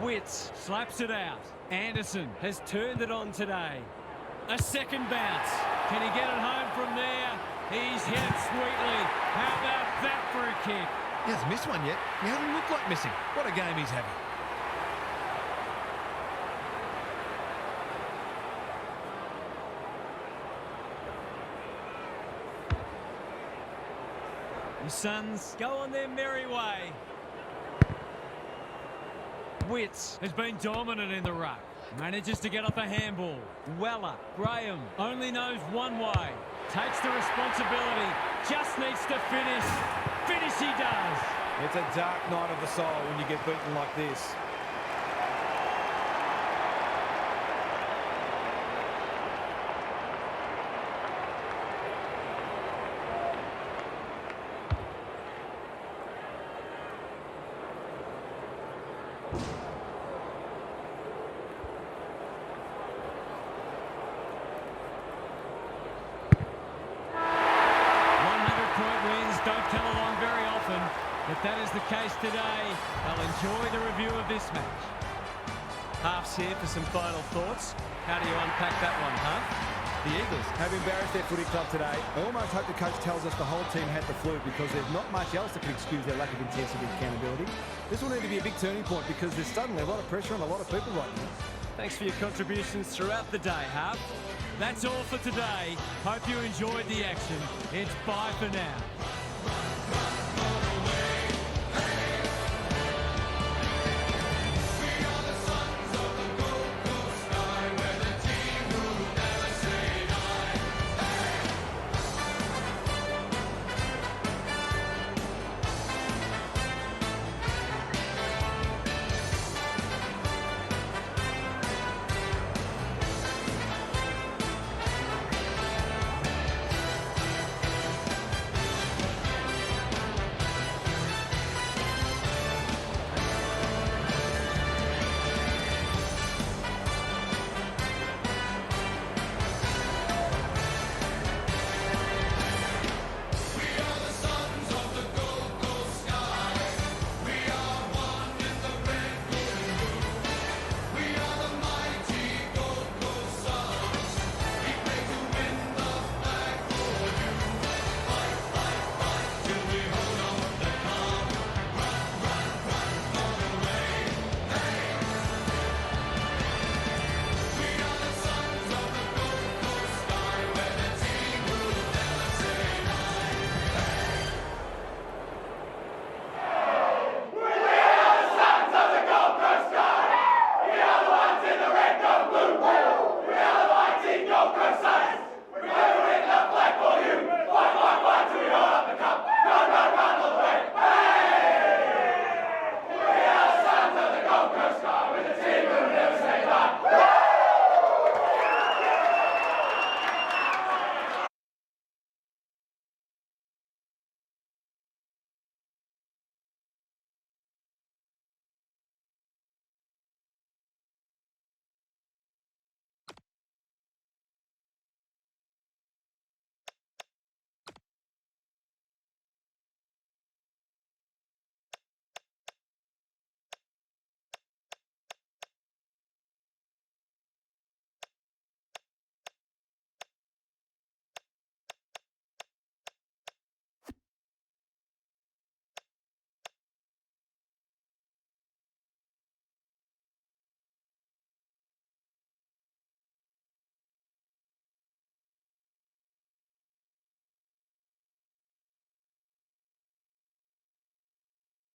S4: Witts slaps it out. Anderson has turned it on today. A second bounce. Can he get it home from there? He's hit it sweetly. How about that for a kick?
S5: He hasn't missed one yet. He hasn't looked like missing. What a game he's having.
S4: The Suns go on their merry way. Witts has been dominant in the ruck. Manages to get off a handball. Weller, Graham, only knows one way. Takes the responsibility. Just needs to finish. Finish he does.
S2: It's a dark night of the soul when you get beaten like this.
S4: Don't come along very often, but that is the case today. They'll enjoy the review of this match. Half's here for some final thoughts. How do you unpack that one, Huff?
S2: The Eagles have embarrassed their footy club today. I almost hope the coach tells us the whole team had the flu because there's not much else that could excuse their lack of intensity and accountability. This will need to be a big turning point because there's suddenly a lot of pressure on a lot of people right now.
S4: Thanks for your contributions throughout the day, Huff. That's all for today. Hope you enjoyed the action. It's bye for now.